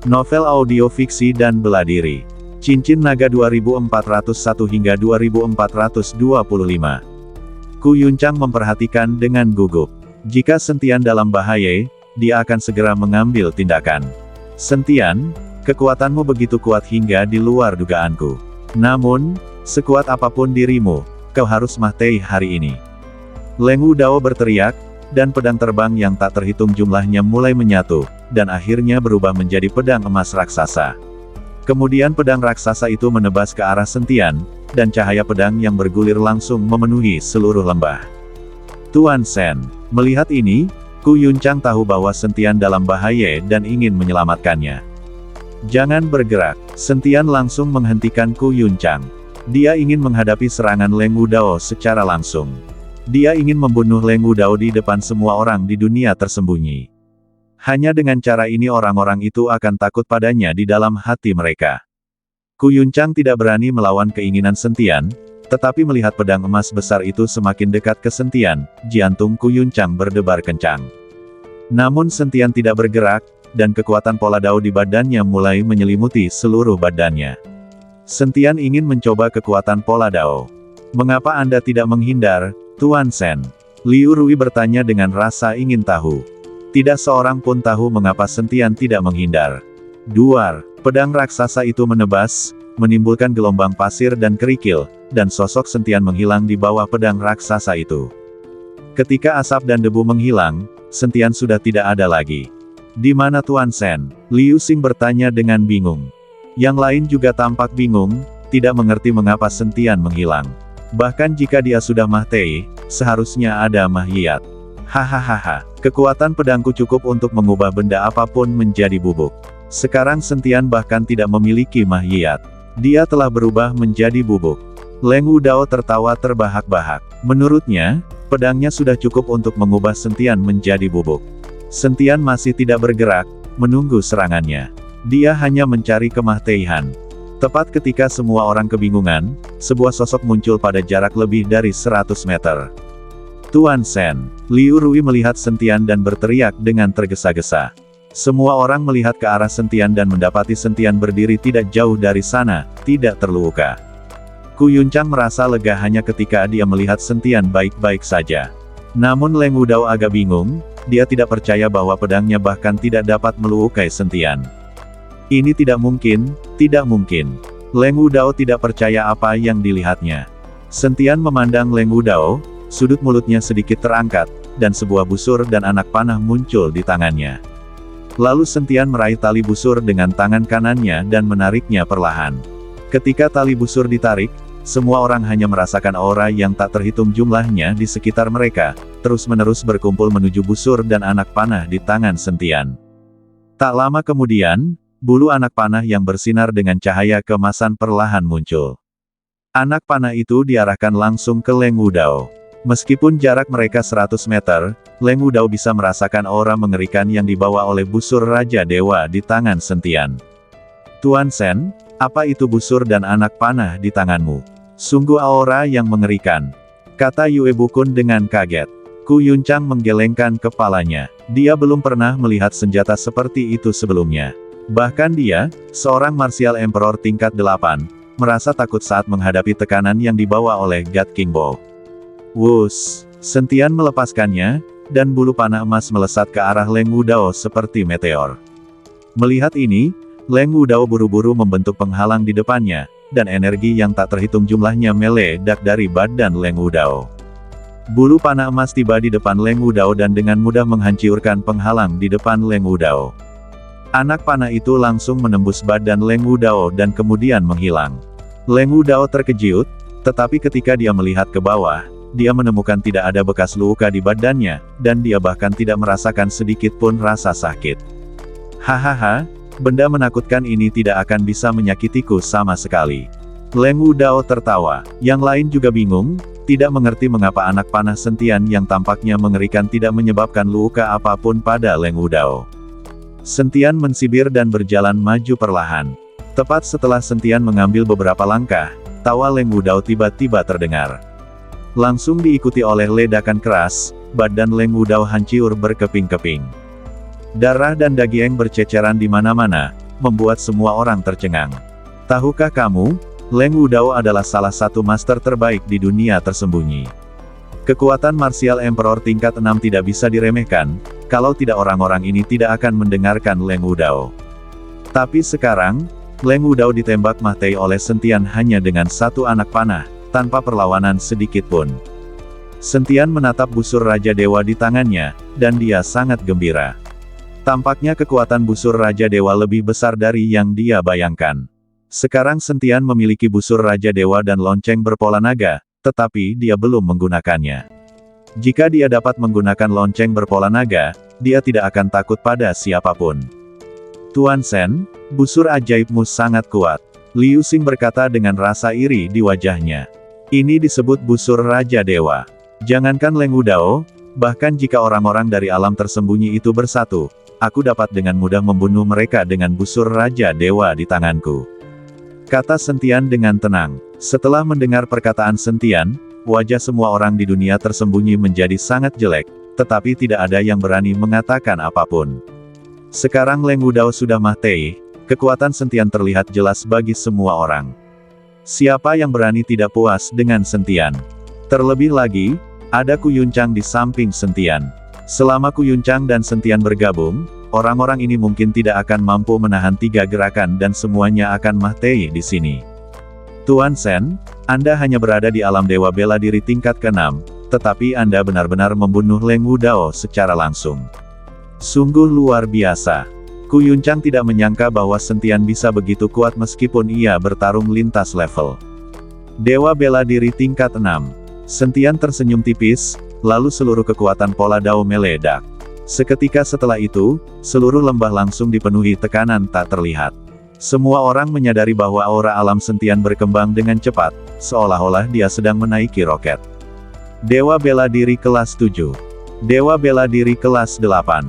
Novel audio fiksi dan bela diri. Cincin Naga 2401 hingga 2425. Ku Yuncang memperhatikan dengan gugup. Jika Sentian dalam bahaya, dia akan segera mengambil tindakan. Sentian, kekuatanmu begitu kuat hingga di luar dugaanku. Namun, sekuat apapun dirimu, kau harus mati hari ini. Leng Wudao berteriak, dan pedang terbang yang tak terhitung jumlahnya mulai menyatu, dan akhirnya berubah menjadi pedang emas raksasa. Kemudian pedang raksasa itu menebas ke arah Sentian, dan cahaya pedang yang bergulir langsung memenuhi seluruh lembah. Tuan Sen, melihat ini, Ku Yuncang tahu bahwa Sentian dalam bahaya dan ingin menyelamatkannya. Jangan bergerak, Sentian langsung menghentikan Ku Yuncang. Dia ingin menghadapi serangan Leng Wudao secara langsung. Dia ingin membunuh Leng Wudao di depan semua orang di dunia tersembunyi. Hanya dengan cara ini orang-orang itu akan takut padanya di dalam hati mereka. Ku Yuncang tidak berani melawan keinginan Sentian, tetapi melihat pedang emas besar itu semakin dekat ke Sentian, jantung Ku Yuncang berdebar kencang. Namun Sentian tidak bergerak, dan kekuatan Pola Dao di badannya mulai menyelimuti seluruh badannya. Sentian ingin mencoba kekuatan Pola Dao. Mengapa Anda tidak menghindar, Tuan Sen? Liu Rui bertanya dengan rasa ingin tahu. Tidak seorang pun tahu mengapa Sentian tidak menghindar. Duar, pedang raksasa itu menebas, menimbulkan gelombang pasir dan kerikil, dan sosok Sentian menghilang di bawah pedang raksasa itu. Ketika asap dan debu menghilang, Sentian sudah tidak ada lagi. Di mana Tuan Sen? Liu Xing bertanya dengan bingung. Yang lain juga tampak bingung, tidak mengerti mengapa Sentian menghilang. Bahkan jika dia sudah mati, seharusnya ada mahiyat. Hahaha, kekuatan pedangku cukup untuk mengubah benda apapun menjadi bubuk. Sekarang Sentian bahkan tidak memiliki mahiyat. Dia telah berubah menjadi bubuk. Leng Wudao tertawa terbahak-bahak. Menurutnya, pedangnya sudah cukup untuk mengubah Sentian menjadi bubuk. Sentian masih tidak bergerak, menunggu serangannya. Dia hanya mencari kematian. Tepat ketika semua orang kebingungan, sebuah sosok muncul pada jarak lebih dari 100 meter. Tuan Sen, Liu Rui melihat Sentian dan berteriak dengan tergesa-gesa. Semua orang melihat ke arah Sentian dan mendapati Sentian berdiri tidak jauh dari sana, tidak terluka. Ku Yuncang merasa lega hanya ketika dia melihat Sentian baik-baik saja. Namun Leng Wudao agak bingung, dia tidak percaya bahwa pedangnya bahkan tidak dapat melukai Sentian. Ini tidak mungkin, tidak mungkin. Leng Wudao tidak percaya apa yang dilihatnya. Sentian memandang Leng Wudao, sudut mulutnya sedikit terangkat, dan sebuah busur dan anak panah muncul di tangannya. Lalu Sentian meraih tali busur dengan tangan kanannya dan menariknya perlahan. Ketika tali busur ditarik, semua orang hanya merasakan aura yang tak terhitung jumlahnya di sekitar mereka, terus-menerus berkumpul menuju busur dan anak panah di tangan Sentian. Tak lama kemudian, bulu anak panah yang bersinar dengan cahaya keemasan perlahan muncul. Anak panah itu diarahkan langsung ke Leng Wudao. Meskipun jarak mereka 100 meter, Leng Wudao bisa merasakan aura mengerikan yang dibawa oleh busur Raja Dewa di tangan Sentian. Tuan Sen, apa itu busur dan anak panah di tanganmu? Sungguh aura yang mengerikan, kata Yue Bukun dengan kaget. Ku Yuncang menggelengkan kepalanya. Dia belum pernah melihat senjata seperti itu sebelumnya. Bahkan dia, seorang martial emperor tingkat 8, merasa takut saat menghadapi tekanan yang dibawa oleh God King Bo. Wush! Sentian melepaskannya, dan bulu panah emas melesat ke arah Leng Wudao seperti meteor. Melihat ini, Leng Wudao buru-buru membentuk penghalang di depannya, dan energi yang tak terhitung jumlahnya meledak dari badan Leng Wudao. Bulu panah emas tiba di depan Leng Wudao dan dengan mudah menghancurkan penghalang di depan Leng Wudao. Anak panah itu langsung menembus badan Leng Wudao dan kemudian menghilang. Leng Wudao terkejut, tetapi ketika dia melihat ke bawah, dia menemukan tidak ada bekas luka di badannya, dan dia bahkan tidak merasakan sedikit pun rasa sakit. Hahaha, benda menakutkan ini tidak akan bisa menyakitiku sama sekali. Leng Wudao tertawa. Yang lain juga bingung, tidak mengerti mengapa anak panah Sentian yang tampaknya mengerikan tidak menyebabkan luka apapun pada Leng Wudao. Sentian mensibir dan berjalan maju perlahan. Tepat setelah Sentian mengambil beberapa langkah, tawa Leng Wudao tiba-tiba terdengar. Langsung diikuti oleh ledakan keras, badan Leng Wudao hancur berkeping-keping. Darah dan daging berceceran di mana-mana, membuat semua orang tercengang. Tahukah kamu, Leng Wudao adalah salah satu master terbaik di dunia tersembunyi. Kekuatan martial emperor tingkat 6 tidak bisa diremehkan, kalau tidak orang-orang ini tidak akan mendengarkan Leng Wudao. Tapi sekarang, Leng Wudao ditembak mati oleh Sentian hanya dengan satu anak panah, tanpa perlawanan sedikit pun. Sentian menatap busur Raja Dewa di tangannya, dan dia sangat gembira. Tampaknya kekuatan busur Raja Dewa lebih besar dari yang dia bayangkan. Sekarang Sentian memiliki busur Raja Dewa dan lonceng berpola naga, tetapi dia belum menggunakannya. Jika dia dapat menggunakan lonceng berpola naga, dia tidak akan takut pada siapapun. Tuan Sen, busur ajaibmu sangat kuat. Liu Xing berkata dengan rasa iri di wajahnya. Ini disebut busur Raja Dewa. Jangankan Leng Wudao, bahkan jika orang-orang dari alam tersembunyi itu bersatu, aku dapat dengan mudah membunuh mereka dengan busur Raja Dewa di tanganku. Kata Sentian dengan tenang. Setelah mendengar perkataan Sentian, wajah semua orang di dunia tersembunyi menjadi sangat jelek, tetapi tidak ada yang berani mengatakan apapun. Sekarang Leng Wudao sudah mati, kekuatan Sentian terlihat jelas bagi semua orang. Siapa yang berani tidak puas dengan Sentian? Terlebih lagi, ada Ku Yuncang di samping Sentian. Selama Ku Yuncang dan Sentian bergabung, orang-orang ini mungkin tidak akan mampu menahan 3 gerakan dan semuanya akan mati di sini. Tuan Sen, Anda hanya berada di alam dewa bela diri tingkat ke-6, tetapi Anda benar-benar membunuh Leng Wudao secara langsung. Sungguh luar biasa. Ku Yuncang tidak menyangka bahwa Sentian bisa begitu kuat meskipun ia bertarung lintas level. Dewa bela diri tingkat 6. Sentian tersenyum tipis, lalu seluruh kekuatan pola Dao meledak. Seketika setelah itu, seluruh lembah langsung dipenuhi tekanan tak terlihat. Semua orang menyadari bahwa aura alam Sentian berkembang dengan cepat, seolah-olah dia sedang menaiki roket. Dewa bela diri kelas 7. Dewa bela diri kelas 8.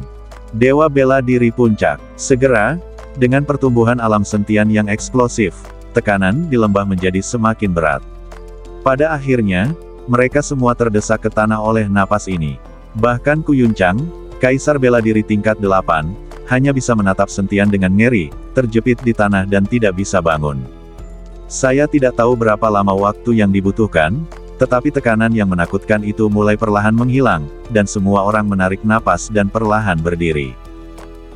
Dewa bela diri puncak. Segera, dengan pertumbuhan alam Sentian yang eksplosif, tekanan di lembah menjadi semakin berat. Pada akhirnya, mereka semua terdesak ke tanah oleh napas ini. Bahkan Ku Yuncang, Kaisar bela diri tingkat 8, hanya bisa menatap Sentian dengan ngeri, terjepit di tanah dan tidak bisa bangun. Saya tidak tahu berapa lama waktu yang dibutuhkan, tetapi tekanan yang menakutkan itu mulai perlahan menghilang, dan semua orang menarik napas dan perlahan berdiri.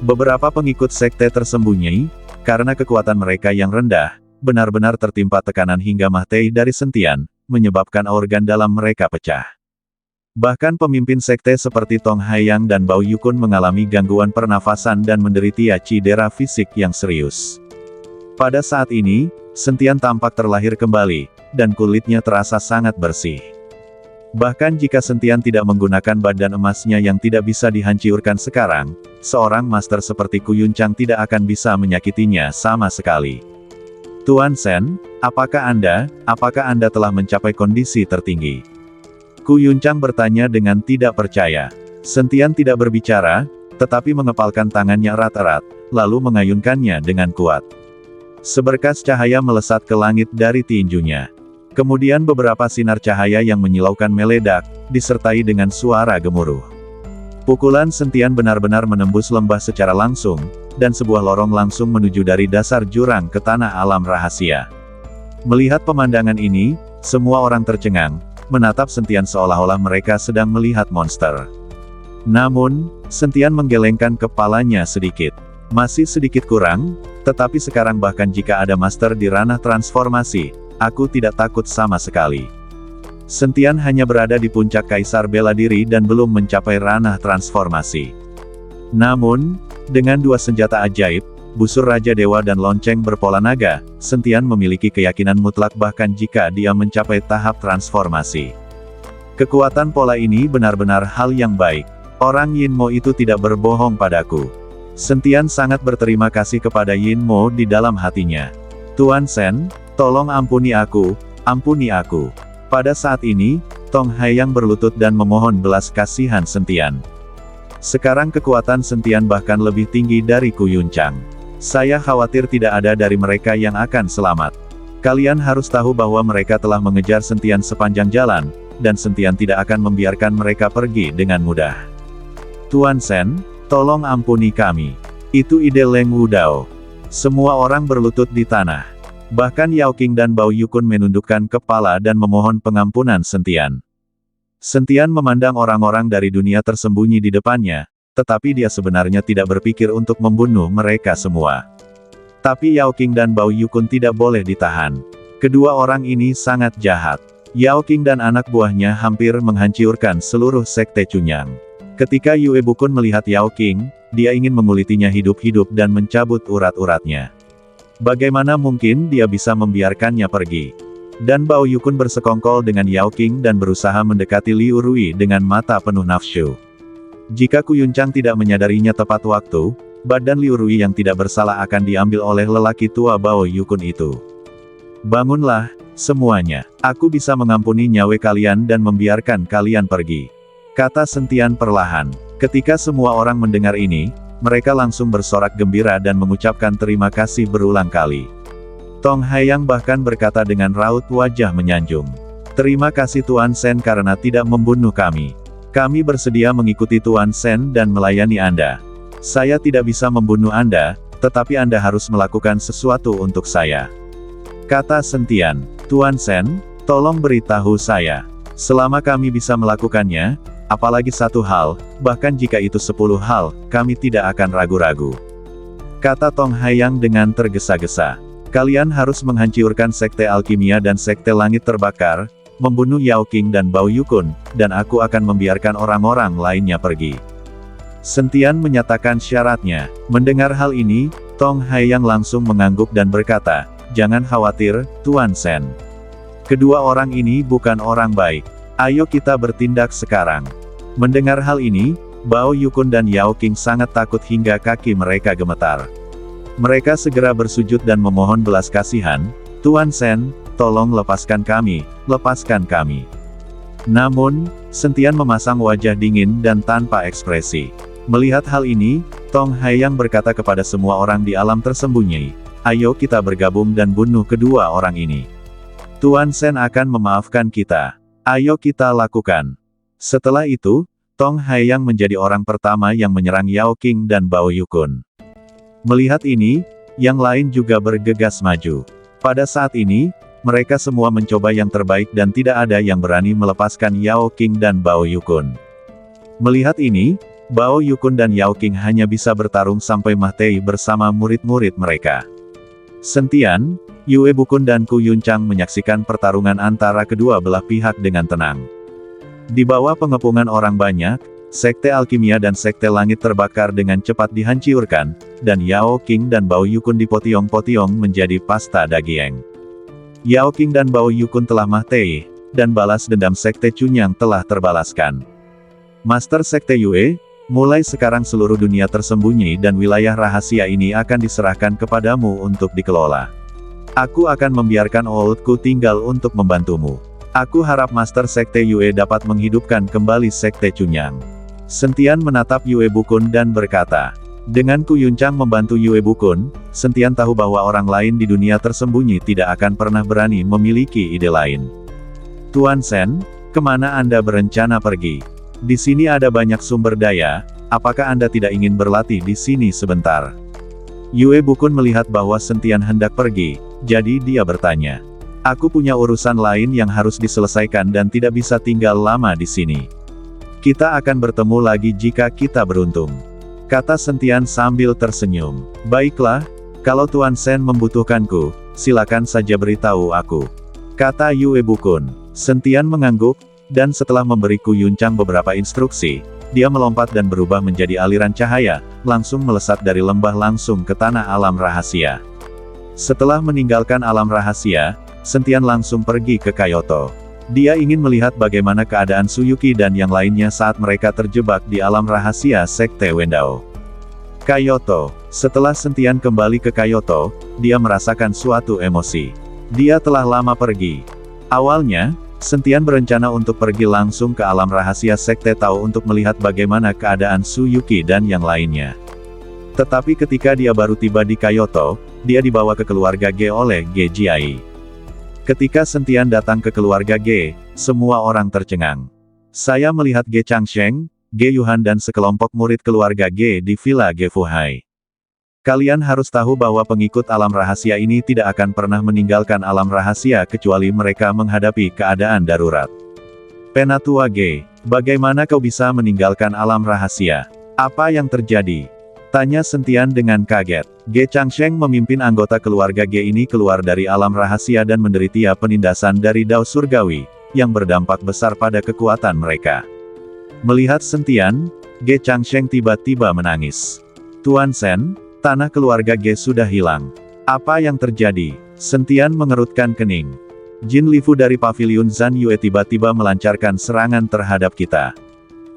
Beberapa pengikut sekte tersembunyi, karena kekuatan mereka yang rendah, benar-benar tertimpa tekanan hingga mati dari Sentian, menyebabkan organ dalam mereka pecah. Bahkan pemimpin sekte seperti Tong Haiyang dan Bao Yukun mengalami gangguan pernafasan dan menderita cedera fisik yang serius. Pada saat ini, Sentian tampak terlahir kembali, dan kulitnya terasa sangat bersih. Bahkan jika Sentian tidak menggunakan badan emasnya yang tidak bisa dihancurkan sekarang, seorang master seperti Ku Yuncang tidak akan bisa menyakitinya sama sekali. Tuan Sen, apakah Anda telah mencapai kondisi tertinggi? Ku Yuncang bertanya dengan tidak percaya. Sentian tidak berbicara, tetapi mengepalkan tangannya erat-erat, lalu mengayunkannya dengan kuat. Seberkas cahaya melesat ke langit dari tinjunya. Kemudian beberapa sinar cahaya yang menyilaukan meledak, disertai dengan suara gemuruh. Pukulan Sentian benar-benar menembus lembah secara langsung, dan sebuah lorong langsung menuju dari dasar jurang ke tanah alam rahasia. Melihat pemandangan ini, semua orang tercengang, menatap Sentian seolah-olah mereka sedang melihat monster. Namun, Sentian menggelengkan kepalanya sedikit. Masih sedikit kurang, tetapi sekarang bahkan jika ada master di ranah transformasi, aku tidak takut sama sekali. Sentian hanya berada di puncak Kaisar bela diri dan belum mencapai ranah transformasi. Namun, dengan 2 senjata ajaib, busur Raja Dewa dan lonceng berpola naga, Sentian memiliki keyakinan mutlak bahkan jika dia mencapai tahap transformasi. Kekuatan pola ini benar-benar hal yang baik. Orang Yin Mo itu tidak berbohong padaku. Sentian sangat berterima kasih kepada Yin Mo di dalam hatinya. Tuan Sen, tolong ampuni aku, ampuni aku. Pada saat ini, Tong Haiyang berlutut dan memohon belas kasihan Sentian. Sekarang kekuatan Sentian bahkan lebih tinggi dari Ku Yuncang. Saya khawatir tidak ada dari mereka yang akan selamat. Kalian harus tahu bahwa mereka telah mengejar Sentian sepanjang jalan, dan Sentian tidak akan membiarkan mereka pergi dengan mudah. Tuan Sen, tolong ampuni kami. Itu ide Leng Wudao. Semua orang berlutut di tanah. Bahkan Yao Qing dan Bao Yukun menundukkan kepala dan memohon pengampunan Sentian. Sentian memandang orang-orang dari dunia tersembunyi di depannya, tetapi dia sebenarnya tidak berpikir untuk membunuh mereka semua. Tapi Yao Qing dan Bao Yukun tidak boleh ditahan. Kedua orang ini sangat jahat. Yao Qing dan anak buahnya hampir menghancurkan seluruh sekte Cunyang. Ketika Yue Bukun melihat Yao Qing, dia ingin mengulitinya hidup-hidup dan mencabut urat-uratnya. Bagaimana mungkin dia bisa membiarkannya pergi? Dan Bao Yukun bersekongkol dengan Yao Qing dan berusaha mendekati Liu Rui dengan mata penuh nafsu. Jika Ku Yuncang tidak menyadarinya tepat waktu, badan Liu Rui yang tidak bersalah akan diambil oleh lelaki tua Bao Yukun itu. Bangunlah, semuanya. Aku bisa mengampuni nyawa kalian dan membiarkan kalian pergi. Kata Sentian perlahan. Ketika semua orang mendengar ini, mereka langsung bersorak gembira dan mengucapkan terima kasih berulang kali. Tong Haiyang bahkan berkata dengan raut wajah menyanjung. Terima kasih Tuan Sen karena tidak membunuh kami. Kami bersedia mengikuti Tuan Sen dan melayani Anda. Saya tidak bisa membunuh Anda, tetapi Anda harus melakukan sesuatu untuk saya. Kata Sentian. Tuan Sen, tolong beritahu saya. Selama kami bisa melakukannya, apalagi satu hal, bahkan jika itu 10 hal, kami tidak akan ragu-ragu. Kata Tong Haiyang dengan tergesa-gesa. Kalian harus menghancurkan sekte alkimia dan sekte langit terbakar, membunuh Yao Qing dan Bao Yukun, dan aku akan membiarkan orang-orang lainnya pergi. Sentian menyatakan syaratnya. Mendengar hal ini, Tong Haiyang langsung mengangguk dan berkata, jangan khawatir, Tuan Sen. Kedua orang ini bukan orang baik. Ayo kita bertindak sekarang. Mendengar hal ini, Bao Yukun dan Yao Qing sangat takut hingga kaki mereka gemetar. Mereka segera bersujud dan memohon belas kasihan, Tuan Sen, tolong lepaskan kami, lepaskan kami. Namun, Sentian memasang wajah dingin dan tanpa ekspresi. Melihat hal ini, Tong Haiyang berkata kepada semua orang di alam tersembunyi, ayo kita bergabung dan bunuh kedua orang ini. Tuan Sen akan memaafkan kita. Ayo kita lakukan. Setelah itu, Tong Haiyang menjadi orang pertama yang menyerang Yao Qing dan Bao Yukun. Melihat ini, yang lain juga bergegas maju. Pada saat ini, mereka semua mencoba yang terbaik dan tidak ada yang berani melepaskan Yao Qing dan Bao Yukun. Melihat ini, Bao Yukun dan Yao Qing hanya bisa bertarung sampai mati bersama murid-murid mereka. Sentian, Yue Bukun dan Ku Yuncang menyaksikan pertarungan antara kedua belah pihak dengan tenang. Di bawah pengepungan orang banyak, sekte alkimia dan sekte langit terbakar dengan cepat dihancurkan, dan Yao Qing dan Bao Yukun dipotong-potong menjadi pasta daging. Yao Qing dan Bao Yukun telah mati, dan balas dendam sekte Cunyang telah terbalaskan. Master Sekte Yue, mulai sekarang seluruh dunia tersembunyi dan wilayah rahasia ini akan diserahkan kepadamu untuk dikelola. Aku akan membiarkan Old-ku tinggal untuk membantumu. Aku harap Master Sekte Yue dapat menghidupkan kembali Sekte Cunyang. Sentian menatap Yue Bukun dan berkata, dengan Ku Yuncang membantu Yue Bukun, Sentian tahu bahwa orang lain di dunia tersembunyi tidak akan pernah berani memiliki ide lain. Tuan Sen, kemana Anda berencana pergi? Di sini ada banyak sumber daya, apakah Anda tidak ingin berlatih di sini sebentar? Yue Bukun melihat bahwa Sentian hendak pergi, jadi dia bertanya. Aku punya urusan lain yang harus diselesaikan dan tidak bisa tinggal lama di sini. Kita akan bertemu lagi jika kita beruntung. Kata Sentian sambil tersenyum. Baiklah, kalau Tuan Sen membutuhkanku, silakan saja beritahu aku. Kata Yue Bukun. Sentian mengangguk, dan setelah memberi Ku Yuncang beberapa instruksi, dia melompat dan berubah menjadi aliran cahaya, langsung melesat dari lembah langsung ke tanah alam rahasia. Setelah meninggalkan alam rahasia, Sentian langsung pergi ke Kyoto. Dia ingin melihat bagaimana keadaan Suyuki dan yang lainnya saat mereka terjebak di alam rahasia Sekte Wendao. Kyoto. Setelah Sentian kembali ke Kyoto, dia merasakan suatu emosi. Dia telah lama pergi. Awalnya, Sentian berencana untuk pergi langsung ke alam rahasia Sekte Tao untuk melihat bagaimana keadaan Suyuki dan yang lainnya. Tetapi ketika dia baru tiba di Kyoto, dia dibawa ke keluarga Ge oleh Ge Jiai. Ketika Sentian datang ke keluarga Ge, semua orang tercengang. Saya melihat Ge Changsheng, Ge Yuhan dan sekelompok murid keluarga Ge di Villa Ge Fuhai. Kalian harus tahu bahwa pengikut alam rahasia ini tidak akan pernah meninggalkan alam rahasia kecuali mereka menghadapi keadaan darurat. Penatua Ge, bagaimana kau bisa meninggalkan alam rahasia? Apa yang terjadi? Tanya Sentian dengan kaget. Ge Changsheng memimpin anggota keluarga Ge ini keluar dari alam rahasia dan menderita penindasan dari Dao Surgawi, yang berdampak besar pada kekuatan mereka. Melihat Sentian, Ge Changsheng tiba-tiba menangis. Tuan Sen, tanah keluarga Ge sudah hilang. Apa yang terjadi? Sentian mengerutkan kening. Jin Lifu dari pavilion Zhan Yue tiba-tiba melancarkan serangan terhadap kita.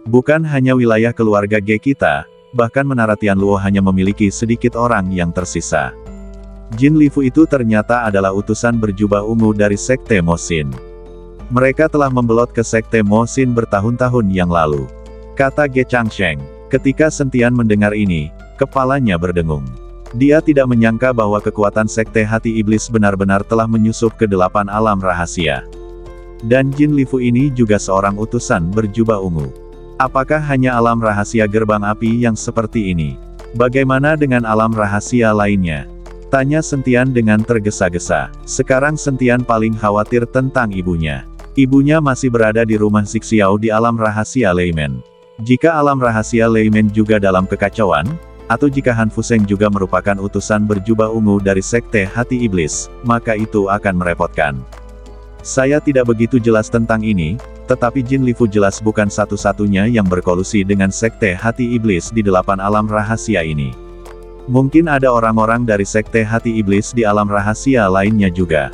Bukan hanya wilayah keluarga Ge kita, bahkan Menara Tianluo hanya memiliki sedikit orang yang tersisa. Jin Lifu itu ternyata adalah utusan berjubah ungu dari Sekte Mosin. Mereka telah membelot ke Sekte Mosin bertahun-tahun yang lalu. Kata Ge Changsheng. Ketika Sentian mendengar ini, kepalanya berdengung. Dia tidak menyangka bahwa kekuatan Sekte Hati Iblis benar-benar telah menyusup ke 8 alam rahasia. Dan Jin Lifu ini juga seorang utusan berjubah ungu. Apakah hanya alam rahasia gerbang api yang seperti ini? Bagaimana dengan alam rahasia lainnya? Tanya Sentian dengan tergesa-gesa. Sekarang Sentian paling khawatir tentang ibunya. Ibunya masih berada di rumah Zixiao di alam rahasia Leimen. Jika alam rahasia Leimen juga dalam kekacauan, atau jika Han Fuseng juga merupakan utusan berjubah ungu dari Sekte Hati Iblis, maka itu akan merepotkan. Saya tidak begitu jelas tentang ini, tetapi Jin Lifu jelas bukan satu-satunya yang berkolusi dengan Sekte Hati Iblis di 8 alam rahasia ini. Mungkin ada orang-orang dari Sekte Hati Iblis di alam rahasia lainnya juga.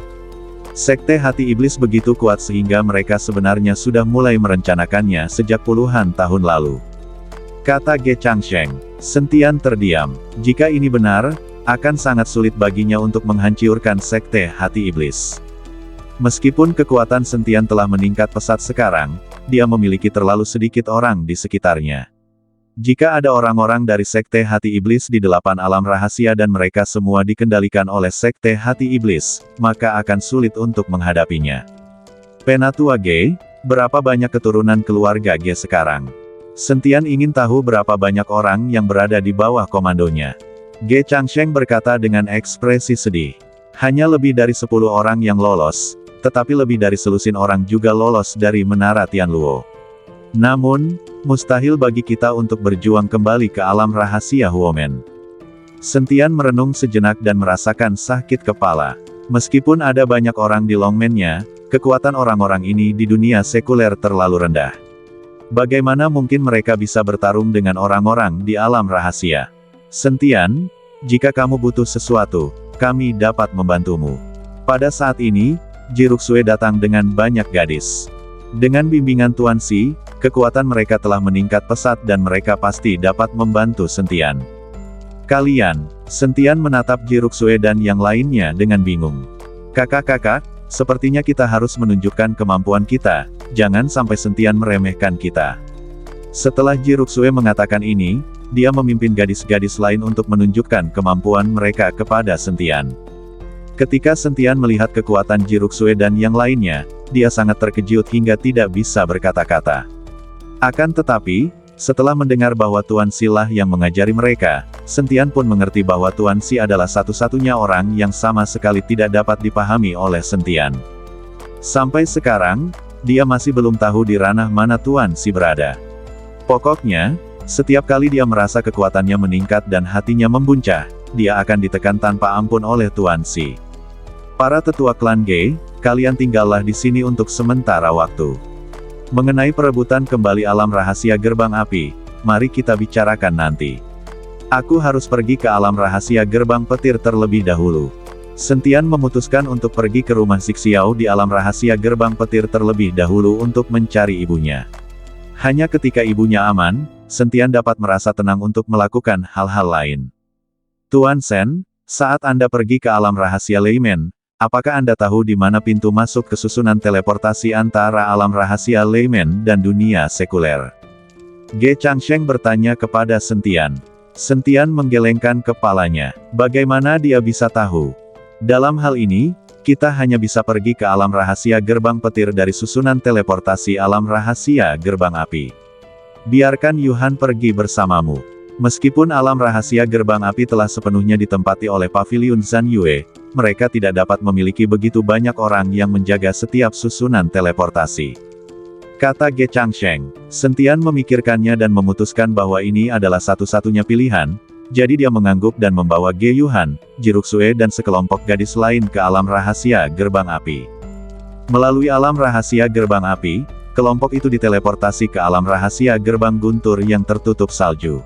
Sekte Hati Iblis begitu kuat sehingga mereka sebenarnya sudah mulai merencanakannya sejak puluhan tahun lalu. Kata Ge Changsheng. Sentian terdiam. Jika ini benar, akan sangat sulit baginya untuk menghancurkan Sekte Hati Iblis. Meskipun kekuatan Sentian telah meningkat pesat sekarang, dia memiliki terlalu sedikit orang di sekitarnya. Jika ada orang-orang dari Sekte Hati Iblis di 8 alam rahasia dan mereka semua dikendalikan oleh Sekte Hati Iblis, maka akan sulit untuk menghadapinya. Penatua Ge, berapa banyak keturunan keluarga Ge sekarang? Sentian ingin tahu berapa banyak orang yang berada di bawah komandonya. Ge Changsheng berkata dengan ekspresi sedih. Hanya lebih dari 10 orang yang lolos, tetapi lebih dari selusin orang juga lolos dari Menara Tianluo. Namun, mustahil bagi kita untuk berjuang kembali ke alam rahasia Huomen. Sentian merenung sejenak dan merasakan sakit kepala. Meskipun ada banyak orang di Longmen-nya, kekuatan orang-orang ini di dunia sekuler terlalu rendah. Bagaimana mungkin mereka bisa bertarung dengan orang-orang di alam rahasia? Sentian, jika kamu butuh sesuatu, kami dapat membantumu. Pada saat ini, Jiruksue datang dengan banyak gadis. Dengan bimbingan Tuan Si, kekuatan mereka telah meningkat pesat dan mereka pasti dapat membantu Sentian. Kalian, Sentian menatap Jiruksue dan yang lainnya dengan bingung. Kakak-kakak, sepertinya kita harus menunjukkan kemampuan kita, jangan sampai Sentian meremehkan kita. Setelah Jiruksue mengatakan ini, dia memimpin gadis-gadis lain untuk menunjukkan kemampuan mereka kepada Sentian. Ketika Sentian melihat kekuatan Jiruksue dan yang lainnya, dia sangat terkejut hingga tidak bisa berkata-kata. Akan tetapi, setelah mendengar bahwa Tuan Si lah yang mengajari mereka, Sentian pun mengerti bahwa Tuan Si adalah satu-satunya orang yang sama sekali tidak dapat dipahami oleh Sentian. Sampai sekarang, dia masih belum tahu di ranah mana Tuan Si berada. Pokoknya, setiap kali dia merasa kekuatannya meningkat dan hatinya membuncah, dia akan ditekan tanpa ampun oleh Tuan Si. Para tetua klan Ge, kalian tinggallah di sini untuk sementara waktu. Mengenai perebutan kembali alam rahasia gerbang api, mari kita bicarakan nanti. Aku harus pergi ke alam rahasia gerbang petir terlebih dahulu. Sentian memutuskan untuk pergi ke rumah Zixiao di alam rahasia gerbang petir terlebih dahulu untuk mencari ibunya. Hanya ketika ibunya aman, Sentian dapat merasa tenang untuk melakukan hal-hal lain. Tuan Sen, saat Anda pergi ke alam rahasia Leimen, apakah Anda tahu di mana pintu masuk ke susunan teleportasi antara alam rahasia Leimen dan dunia sekuler? Ge Changsheng bertanya kepada Sentian. Sentian menggelengkan kepalanya. Bagaimana dia bisa tahu? Dalam hal ini, kita hanya bisa pergi ke alam rahasia gerbang petir dari susunan teleportasi alam rahasia gerbang api. Biarkan Yuhan pergi bersamamu. Meskipun alam rahasia gerbang api telah sepenuhnya ditempati oleh paviliun Zhan Yue, mereka tidak dapat memiliki begitu banyak orang yang menjaga setiap susunan teleportasi. Kata Ge Changsheng. Sentian memikirkannya dan memutuskan bahwa ini adalah satu-satunya pilihan, jadi dia mengangguk dan membawa Ge Yuhan, Jiruksue dan sekelompok gadis lain ke alam rahasia gerbang api. Melalui alam rahasia gerbang api, kelompok itu diteleportasi ke alam rahasia gerbang guntur yang tertutup salju.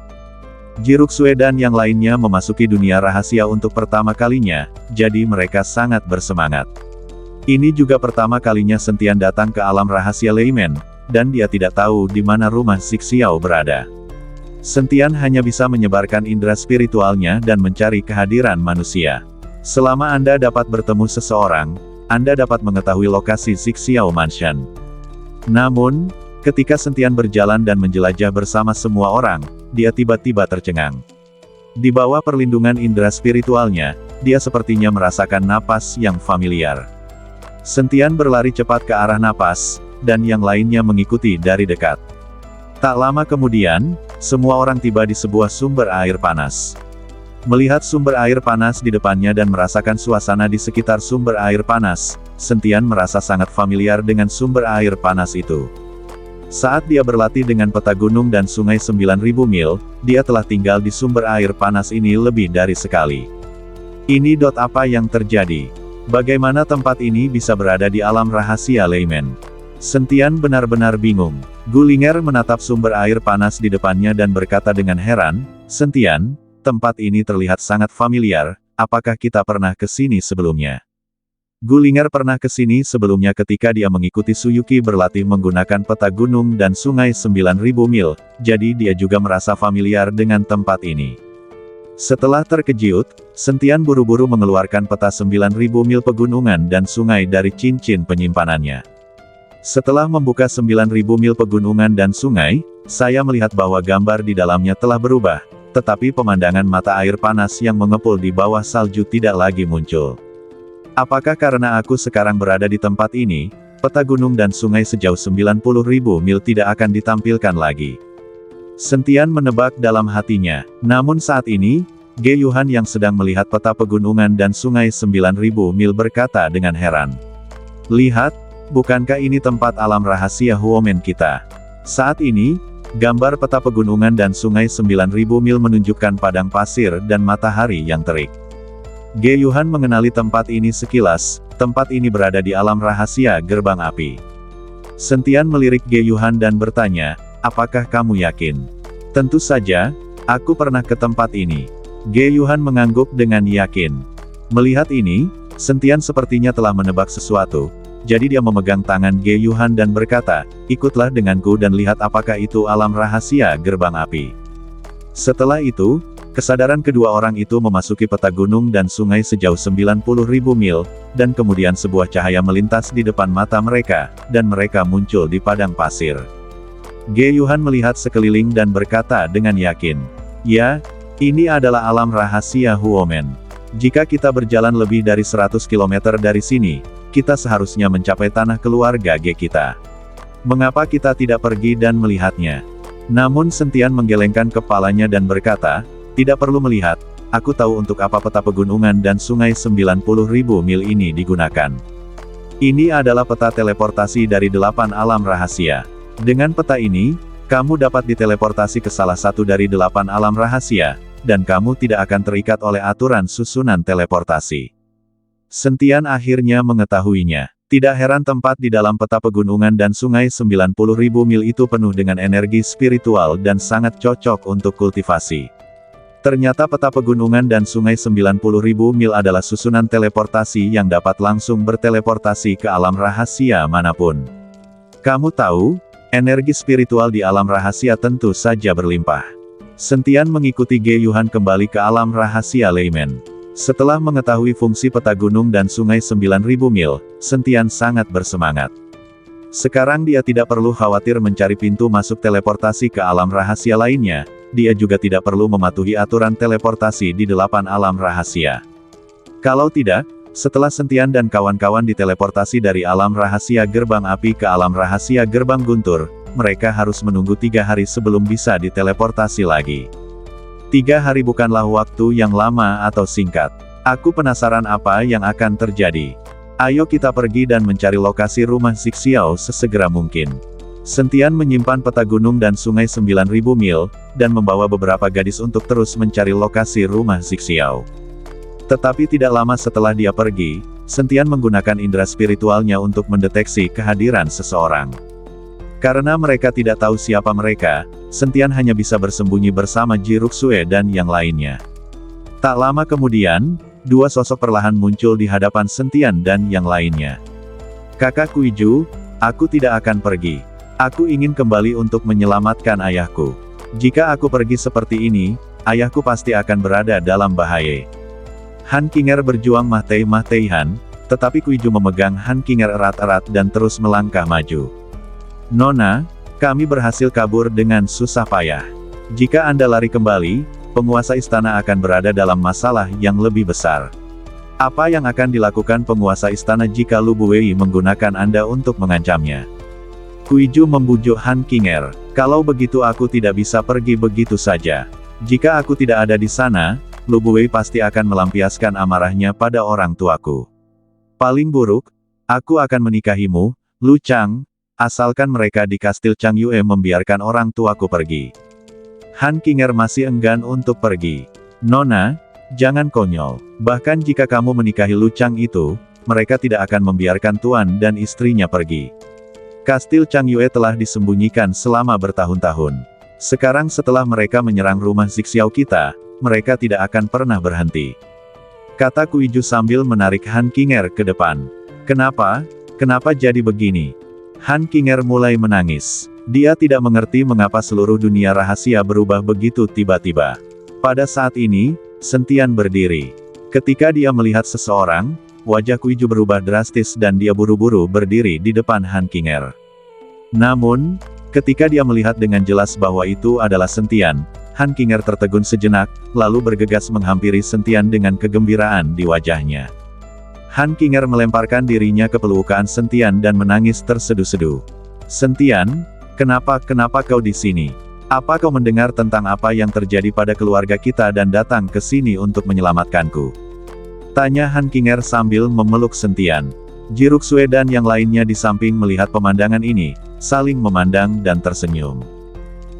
Jiruksue dan yang lainnya memasuki dunia rahasia untuk pertama kalinya, jadi mereka sangat bersemangat. Ini juga pertama kalinya Sentian datang ke alam rahasia Leimen, dan dia tidak tahu di mana rumah Zixiao berada. Sentian hanya bisa menyebarkan indera spiritualnya dan mencari kehadiran manusia. Selama Anda dapat bertemu seseorang, Anda dapat mengetahui lokasi Zixiao Mansion. Namun, ketika Sentian berjalan dan menjelajah bersama semua orang, dia tiba-tiba tercengang. Di bawah perlindungan indera spiritualnya, dia sepertinya merasakan napas yang familiar. Sentian berlari cepat ke arah napas, dan yang lainnya mengikuti dari dekat. Tak lama kemudian, semua orang tiba di sebuah sumber air panas. Melihat sumber air panas di depannya dan merasakan suasana di sekitar sumber air panas, Sentian merasa sangat familiar dengan sumber air panas itu. Saat dia berlatih dengan peta gunung dan sungai 9.000 mil, dia telah tinggal di sumber air panas ini lebih dari sekali. Ini apa yang terjadi? Bagaimana tempat ini bisa berada di alam rahasia Leimen? Sentian benar-benar bingung. Gulinger menatap sumber air panas di depannya dan berkata dengan heran, "Sentian, tempat ini terlihat sangat familiar, apakah kita pernah ke sini sebelumnya?" Gulinger pernah ke sini sebelumnya ketika dia mengikuti Suyuki berlatih menggunakan peta gunung dan sungai 9.000 mil, jadi dia juga merasa familiar dengan tempat ini. Setelah terkejut, Sentian buru-buru mengeluarkan peta 9.000 mil pegunungan dan sungai dari cincin penyimpanannya. Setelah membuka 9.000 mil pegunungan dan sungai, saya melihat bahwa gambar di dalamnya telah berubah, tetapi pemandangan mata air panas yang mengepul di bawah salju tidak lagi muncul. Apakah karena aku sekarang berada di tempat ini, peta gunung dan sungai sejauh 90.000 mil tidak akan ditampilkan lagi? Sentian menebak dalam hatinya. Namun saat ini, Ge Yuhan yang sedang melihat peta pegunungan dan sungai 9.000 mil berkata dengan heran. "Lihat, bukankah ini tempat alam rahasia Huomen kita?" Saat ini, gambar peta pegunungan dan sungai 9.000 mil menunjukkan padang pasir dan matahari yang terik. Ge Yuhan mengenali tempat ini sekilas, tempat ini berada di alam rahasia gerbang api. Sentian melirik Ge Yuhan dan bertanya, "Apakah kamu yakin?" "Tentu saja, aku pernah ke tempat ini." Ge Yuhan mengangguk dengan yakin. Melihat ini, Sentian sepertinya telah menebak sesuatu, jadi dia memegang tangan Ge Yuhan dan berkata, "Ikutlah denganku dan lihat apakah itu alam rahasia gerbang api." Setelah itu, kesadaran kedua orang itu memasuki peta gunung dan sungai sejauh 90.000 mil, dan kemudian sebuah cahaya melintas di depan mata mereka, dan mereka muncul di padang pasir. Ge Yuhan melihat sekeliling dan berkata dengan yakin, "Ya, ini adalah alam rahasia Huomen. Jika kita berjalan lebih dari 100 km dari sini, kita seharusnya mencapai tanah keluarga Ge kita. Mengapa kita tidak pergi dan melihatnya?" Namun Sentian menggelengkan kepalanya dan berkata, "Tidak perlu melihat, aku tahu untuk apa peta pegunungan dan sungai 90.000 mil ini digunakan. Ini adalah peta teleportasi dari 8 alam rahasia. Dengan peta ini, kamu dapat diteleportasi ke salah satu dari 8 alam rahasia, dan kamu tidak akan terikat oleh aturan susunan teleportasi." Sentian akhirnya mengetahuinya. Tidak heran tempat di dalam peta pegunungan dan sungai 90.000 mil itu penuh dengan energi spiritual dan sangat cocok untuk kultivasi. Ternyata peta pegunungan dan sungai 90.000 mil adalah susunan teleportasi yang dapat langsung berteleportasi ke alam rahasia manapun. Kamu tahu, energi spiritual di alam rahasia tentu saja berlimpah. Sentian mengikuti Ge Yuhan kembali ke alam rahasia Leimen. Setelah mengetahui fungsi peta gunung dan sungai 9.000 mil, Sentian sangat bersemangat. Sekarang dia tidak perlu khawatir mencari pintu masuk teleportasi ke alam rahasia lainnya, dia juga tidak perlu mematuhi aturan teleportasi di 8 alam rahasia. Kalau tidak, setelah Sentian dan kawan-kawan diteleportasi dari alam rahasia gerbang api ke alam rahasia gerbang guntur, mereka harus menunggu 3 hari sebelum bisa diteleportasi lagi. 3 hari bukanlah waktu yang lama atau singkat. Aku penasaran apa yang akan terjadi. Ayo kita pergi dan mencari lokasi rumah Zixiao sesegera mungkin. Sentian menyimpan peta gunung dan sungai 9.000 mil, dan membawa beberapa gadis untuk terus mencari lokasi rumah Zixiao. Tetapi tidak lama setelah dia pergi, Sentian menggunakan indera spiritualnya untuk mendeteksi kehadiran seseorang. Karena mereka tidak tahu siapa mereka, Sentian hanya bisa bersembunyi bersama Ji Ruxue dan yang lainnya. Tak lama kemudian, 2 sosok perlahan muncul di hadapan Sentian dan yang lainnya. Kakak Kuiju, aku tidak akan pergi. Aku ingin kembali untuk menyelamatkan ayahku. Jika aku pergi seperti ini, ayahku pasti akan berada dalam bahaya. Han Qinger berjuang mahtei-mahteihan, tetapi Kuiju memegang Han Qinger erat-erat dan terus melangkah maju. Nona, kami berhasil kabur dengan susah payah. Jika Anda lari kembali, penguasa istana akan berada dalam masalah yang lebih besar. Apa yang akan dilakukan penguasa istana jika Lu Buwei menggunakan Anda untuk mengancamnya? Kuiju membujuk Han Qinger, kalau begitu aku tidak bisa pergi begitu saja. Jika aku tidak ada di sana, Lu Buwei pasti akan melampiaskan amarahnya pada orang tuaku. Paling buruk, aku akan menikahimu, Lu Chang, asalkan mereka di kastil Changyue membiarkan orang tuaku pergi. Han Qinger masih enggan untuk pergi. Nona, jangan konyol. Bahkan jika kamu menikahi Lu Chang itu, mereka tidak akan membiarkan tuan dan istrinya pergi. Kastil Changyue telah disembunyikan selama bertahun-tahun. Sekarang setelah mereka menyerang rumah Zixiao kita, mereka tidak akan pernah berhenti. Kata Kuiju sambil menarik Han Qinger ke depan. Kenapa? Kenapa jadi begini? Han Qinger mulai menangis. Dia tidak mengerti mengapa seluruh dunia rahasia berubah begitu tiba-tiba. Pada saat ini, Sentian berdiri. Ketika dia melihat seseorang, wajah Kuiju berubah drastis dan dia buru-buru berdiri di depan Han Qinger. Namun, ketika dia melihat dengan jelas bahwa itu adalah Sentian, Han Qinger tertegun sejenak, lalu bergegas menghampiri Sentian dengan kegembiraan di wajahnya. Han Qinger melemparkan dirinya ke pelukan Sentian dan menangis terseduh-seduh. Sentian, kenapa kau di sini? Apa kau mendengar tentang apa yang terjadi pada keluarga kita dan datang ke sini untuk menyelamatkanku? Tanya Han Qinger sambil memeluk Sentian. Ji Ruxue dan yang lainnya di samping melihat pemandangan ini, saling memandang dan tersenyum.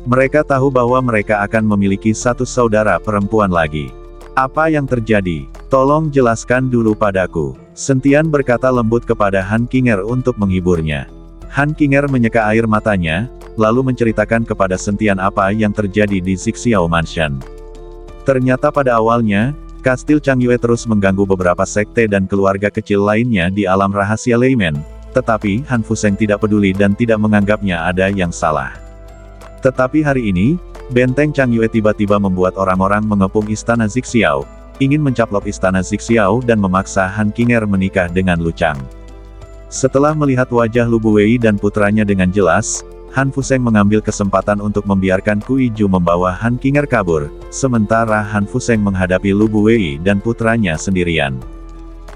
Mereka tahu bahwa mereka akan memiliki satu saudara perempuan lagi. Apa yang terjadi? Tolong jelaskan dulu padaku. Sentian berkata lembut kepada Han Qinger untuk menghiburnya. Han Qinger menyeka air matanya, lalu menceritakan kepada Sentian apa yang terjadi di Zixiao Mansion. Ternyata pada awalnya, kastil Changyue terus mengganggu beberapa sekte dan keluarga kecil lainnya di alam rahasia Leimen, tetapi Han Fuseng tidak peduli dan tidak menganggapnya ada yang salah. Tetapi hari ini, benteng Changyue tiba-tiba membuat orang-orang mengepung istana Zixiao, ingin mencaplok istana Zixiao dan memaksa Han Qinger menikah dengan Lu Chang. Setelah melihat wajah Lu Buwei dan putranya dengan jelas, Han Fuseng mengambil kesempatan untuk membiarkan Kuiju membawa Han Qinger kabur, sementara Han Fuseng menghadapi Lu Buwei dan putranya sendirian.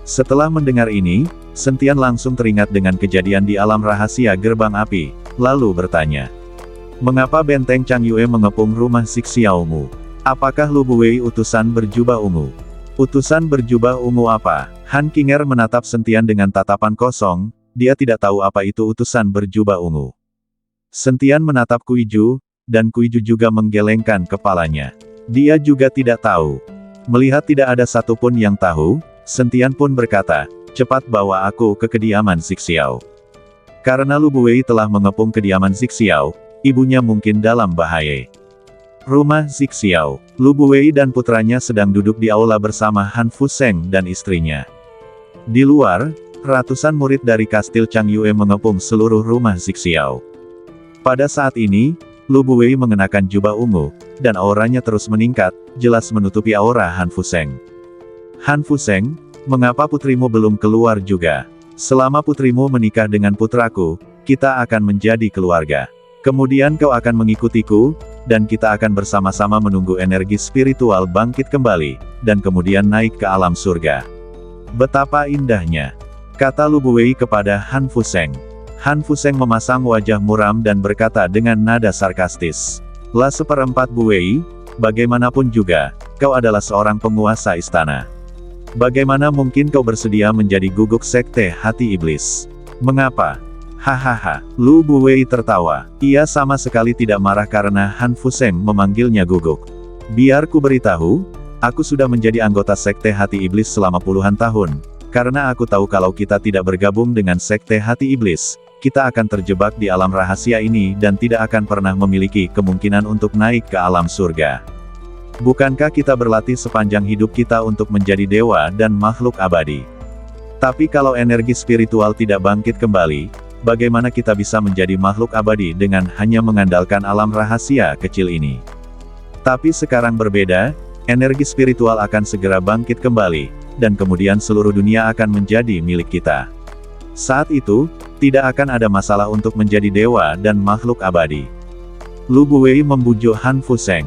Setelah mendengar ini, Sentian langsung teringat dengan kejadian di alam rahasia gerbang api, lalu bertanya. Mengapa benteng Changyue mengepung rumah Zixiao-mu? Apakah Lu Buwei utusan berjubah ungu? Utusan berjubah ungu apa? Han Qinger menatap Sentian dengan tatapan kosong, dia tidak tahu apa itu utusan berjubah ungu. Sentian menatap Kuiju, dan Kuiju juga menggelengkan kepalanya. Dia juga tidak tahu. Melihat tidak ada satupun yang tahu, Sentian pun berkata, cepat bawa aku ke kediaman Zixiao. Karena Lu Buwei telah mengepung kediaman Zixiao, ibunya mungkin dalam bahaya. Rumah Zixiao. Lu Buwei dan putranya sedang duduk di aula bersama Han Fuseng dan istrinya. Di luar, ratusan murid dari kastil Changyue mengepung seluruh rumah Zixiao. Pada saat ini, Lu Buwei mengenakan jubah ungu, dan auranya terus meningkat, jelas menutupi aura Han Fuseng. Han Fuseng, mengapa putrimu belum keluar juga? Selama putrimu menikah dengan putraku, kita akan menjadi keluarga. Kemudian kau akan mengikutiku, dan kita akan bersama-sama menunggu energi spiritual bangkit kembali, dan kemudian naik ke alam surga. Betapa indahnya, kata Lu Buwei kepada Han Fuseng. Han Fuseng memasang wajah muram dan berkata dengan nada sarkastis. La seperempat Buwei, Bagaimanapun juga, kau adalah seorang penguasa istana. Bagaimana mungkin kau bersedia menjadi guguk sekte hati iblis? Mengapa? Hahaha, Lu Buwei tertawa. Ia sama sekali tidak marah karena Han Fuseng memanggilnya guguk. Biar ku beritahu, aku sudah menjadi anggota sekte hati iblis selama puluhan tahun. Karena aku tahu kalau kita tidak bergabung dengan sekte hati iblis, kita akan terjebak di alam rahasia ini dan tidak akan pernah memiliki kemungkinan untuk naik ke alam surga. Bukankah kita berlatih sepanjang hidup kita untuk menjadi dewa dan makhluk abadi? Tapi kalau energi spiritual tidak bangkit kembali, bagaimana kita bisa menjadi makhluk abadi dengan hanya mengandalkan alam rahasia kecil ini? Tapi sekarang berbeda, energi spiritual akan segera bangkit kembali, dan kemudian seluruh dunia akan menjadi milik kita. Saat itu, tidak akan ada masalah untuk menjadi dewa dan makhluk abadi. Lu Buwei membujuk Han Fuseng.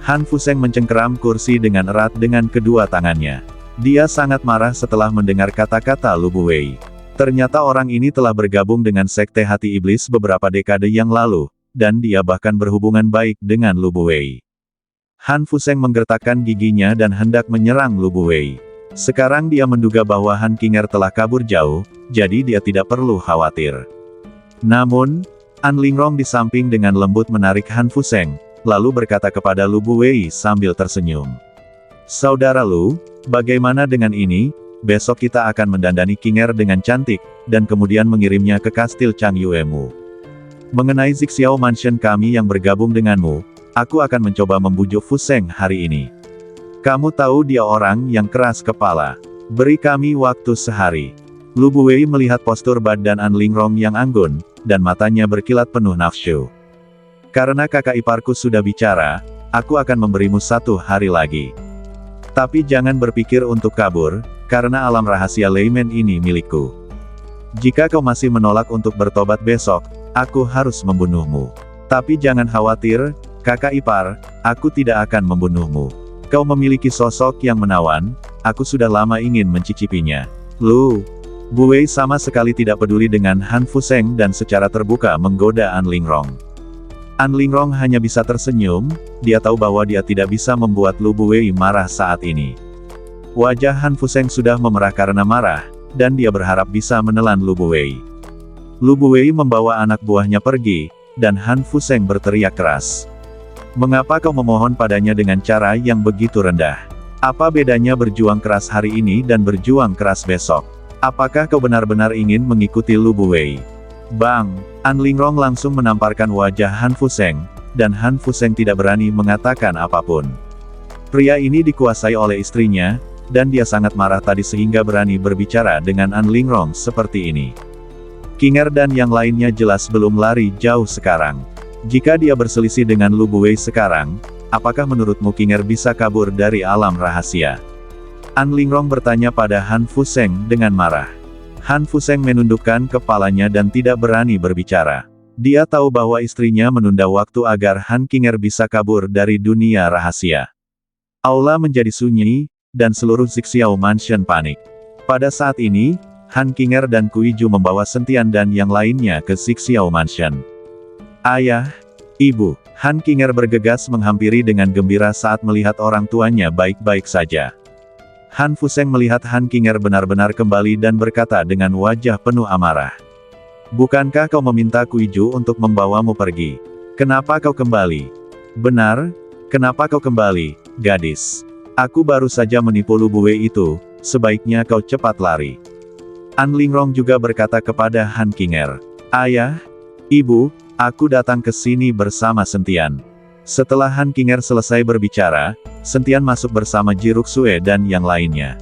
Han Fuseng mencengkeram kursi dengan erat dengan kedua tangannya. Dia sangat marah setelah mendengar kata-kata Lu Buwei. Ternyata orang ini telah bergabung dengan sekte hati iblis beberapa dekade yang lalu, dan dia bahkan berhubungan baik dengan Lu Buwei. Han Fuseng menggertakkan giginya dan hendak menyerang Lu Buwei. Sekarang dia menduga bahwa Han Qinger telah kabur jauh, jadi dia tidak perlu khawatir. Namun, An Lingrong di samping dengan lembut menarik Han Fuseng, lalu berkata kepada Lu Buwei sambil tersenyum. Saudara Lu, bagaimana dengan ini? Besok kita akan mendandani Qinger dengan cantik, dan kemudian mengirimnya ke kastil Changyuemu. Mengenai Zixiao Mansion kami yang bergabung denganmu, aku akan mencoba membujuk Fuseng hari ini. Kamu tahu dia orang yang keras kepala. Beri kami waktu sehari. Lu Buwei melihat postur badan An Lingrong yang anggun, dan matanya berkilat penuh nafsu. Karena kakak iparku sudah bicara, aku akan memberimu 1 hari lagi. Tapi jangan berpikir untuk kabur, karena alam rahasia Leimen ini milikku. Jika kau masih menolak untuk bertobat besok, aku harus membunuhmu. Tapi jangan khawatir, kakak ipar, aku tidak akan membunuhmu. Kau memiliki sosok yang menawan, aku sudah lama ingin mencicipinya. Lu Buwei sama sekali tidak peduli dengan Han Fuseng dan secara terbuka menggoda An Lingrong. An Lingrong hanya bisa tersenyum, dia tahu bahwa dia tidak bisa membuat Lu Buwei marah saat ini. Wajah Han Fuseng sudah memerah karena marah, dan dia berharap bisa menelan Lu Buwei. Lu Buwei membawa anak buahnya pergi, dan Han Fuseng berteriak keras. Mengapa kau memohon padanya dengan cara yang begitu rendah? Apa bedanya berjuang keras hari ini dan berjuang keras besok? Apakah kau benar-benar ingin mengikuti Lu Buwei? Bang! An Lingrong langsung menamparkan wajah Han Fuseng, dan Han Fuseng tidak berani mengatakan apapun. Pria ini dikuasai oleh istrinya, dan dia sangat marah tadi sehingga berani berbicara dengan An Lingrong seperti ini. Qinger dan yang lainnya jelas belum lari jauh sekarang. Jika dia berselisih dengan Lu Buwei sekarang, apakah menurutmu Qinger bisa kabur dari alam rahasia? An Lingrong bertanya pada Han Fuseng dengan marah. Han Fuseng menundukkan kepalanya dan tidak berani berbicara. Dia tahu bahwa istrinya menunda waktu agar Han Qinger bisa kabur dari dunia rahasia. Aula menjadi sunyi, dan seluruh Zixiao Mansion panik. Pada saat ini, Han Qinger dan Kuiju membawa Sentian dan yang lainnya ke Zixiao Mansion. Ayah, Ibu, Han Qinger bergegas menghampiri dengan gembira saat melihat orang tuanya baik-baik saja. Han Fuseng melihat Han Qinger benar-benar kembali dan berkata dengan wajah penuh amarah. Bukankah kau meminta Kuiju untuk membawamu pergi? Kenapa kau kembali? Benar, kenapa kau kembali, gadis? Aku baru saja menipu Lu Buwei itu, sebaiknya kau cepat lari. An Lingrong juga berkata kepada Han Qinger. Ayah, Ibu, aku datang ke sini bersama Sentian. Setelah Han Qinger selesai berbicara, Sentian masuk bersama Ji Ruxue dan yang lainnya.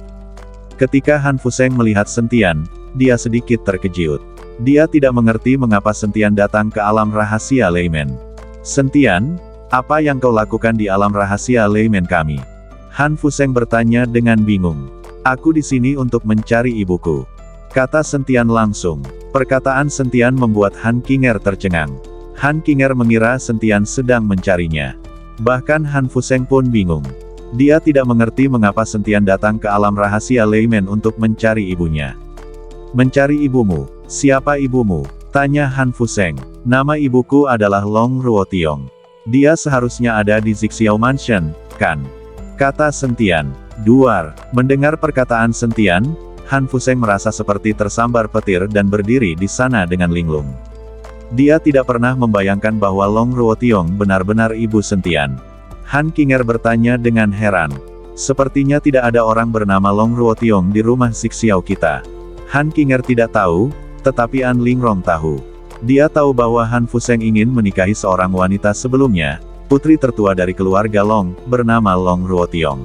Ketika Han Fuseng melihat Sentian, dia sedikit terkejut. Dia tidak mengerti mengapa Sentian datang ke alam rahasia Leimen. Sentian, apa yang kau lakukan di alam rahasia Leimen kami? Han Fuseng bertanya dengan bingung. Aku di sini untuk mencari ibuku, kata Sentian langsung. Perkataan Sentian membuat Han Qinger tercengang. Han Qinger mengira Sentian sedang mencarinya. Bahkan Han Fuseng pun bingung. Dia tidak mengerti mengapa Sentian datang ke alam rahasia Leimen untuk mencari ibunya. Mencari ibumu? Siapa ibumu? Tanya Han Fuseng. Nama ibuku adalah Long Ruotiong. Dia seharusnya ada di Zixiao Mansion, kan? Kata Sentian. Duar. Mendengar perkataan Sentian, Han Fuseng merasa seperti tersambar petir dan berdiri di sana dengan linglung. Dia tidak pernah membayangkan bahwa Long Ruotiong benar-benar ibu Sentian. Han Qinger bertanya dengan heran. Sepertinya tidak ada orang bernama Long Ruotiong di rumah Zixiao kita. Han Qinger tidak tahu, tetapi An Lingrong tahu. Dia tahu bahwa Han Fuseng ingin menikahi seorang wanita sebelumnya, putri tertua dari keluarga Long, bernama Long Ruotiong.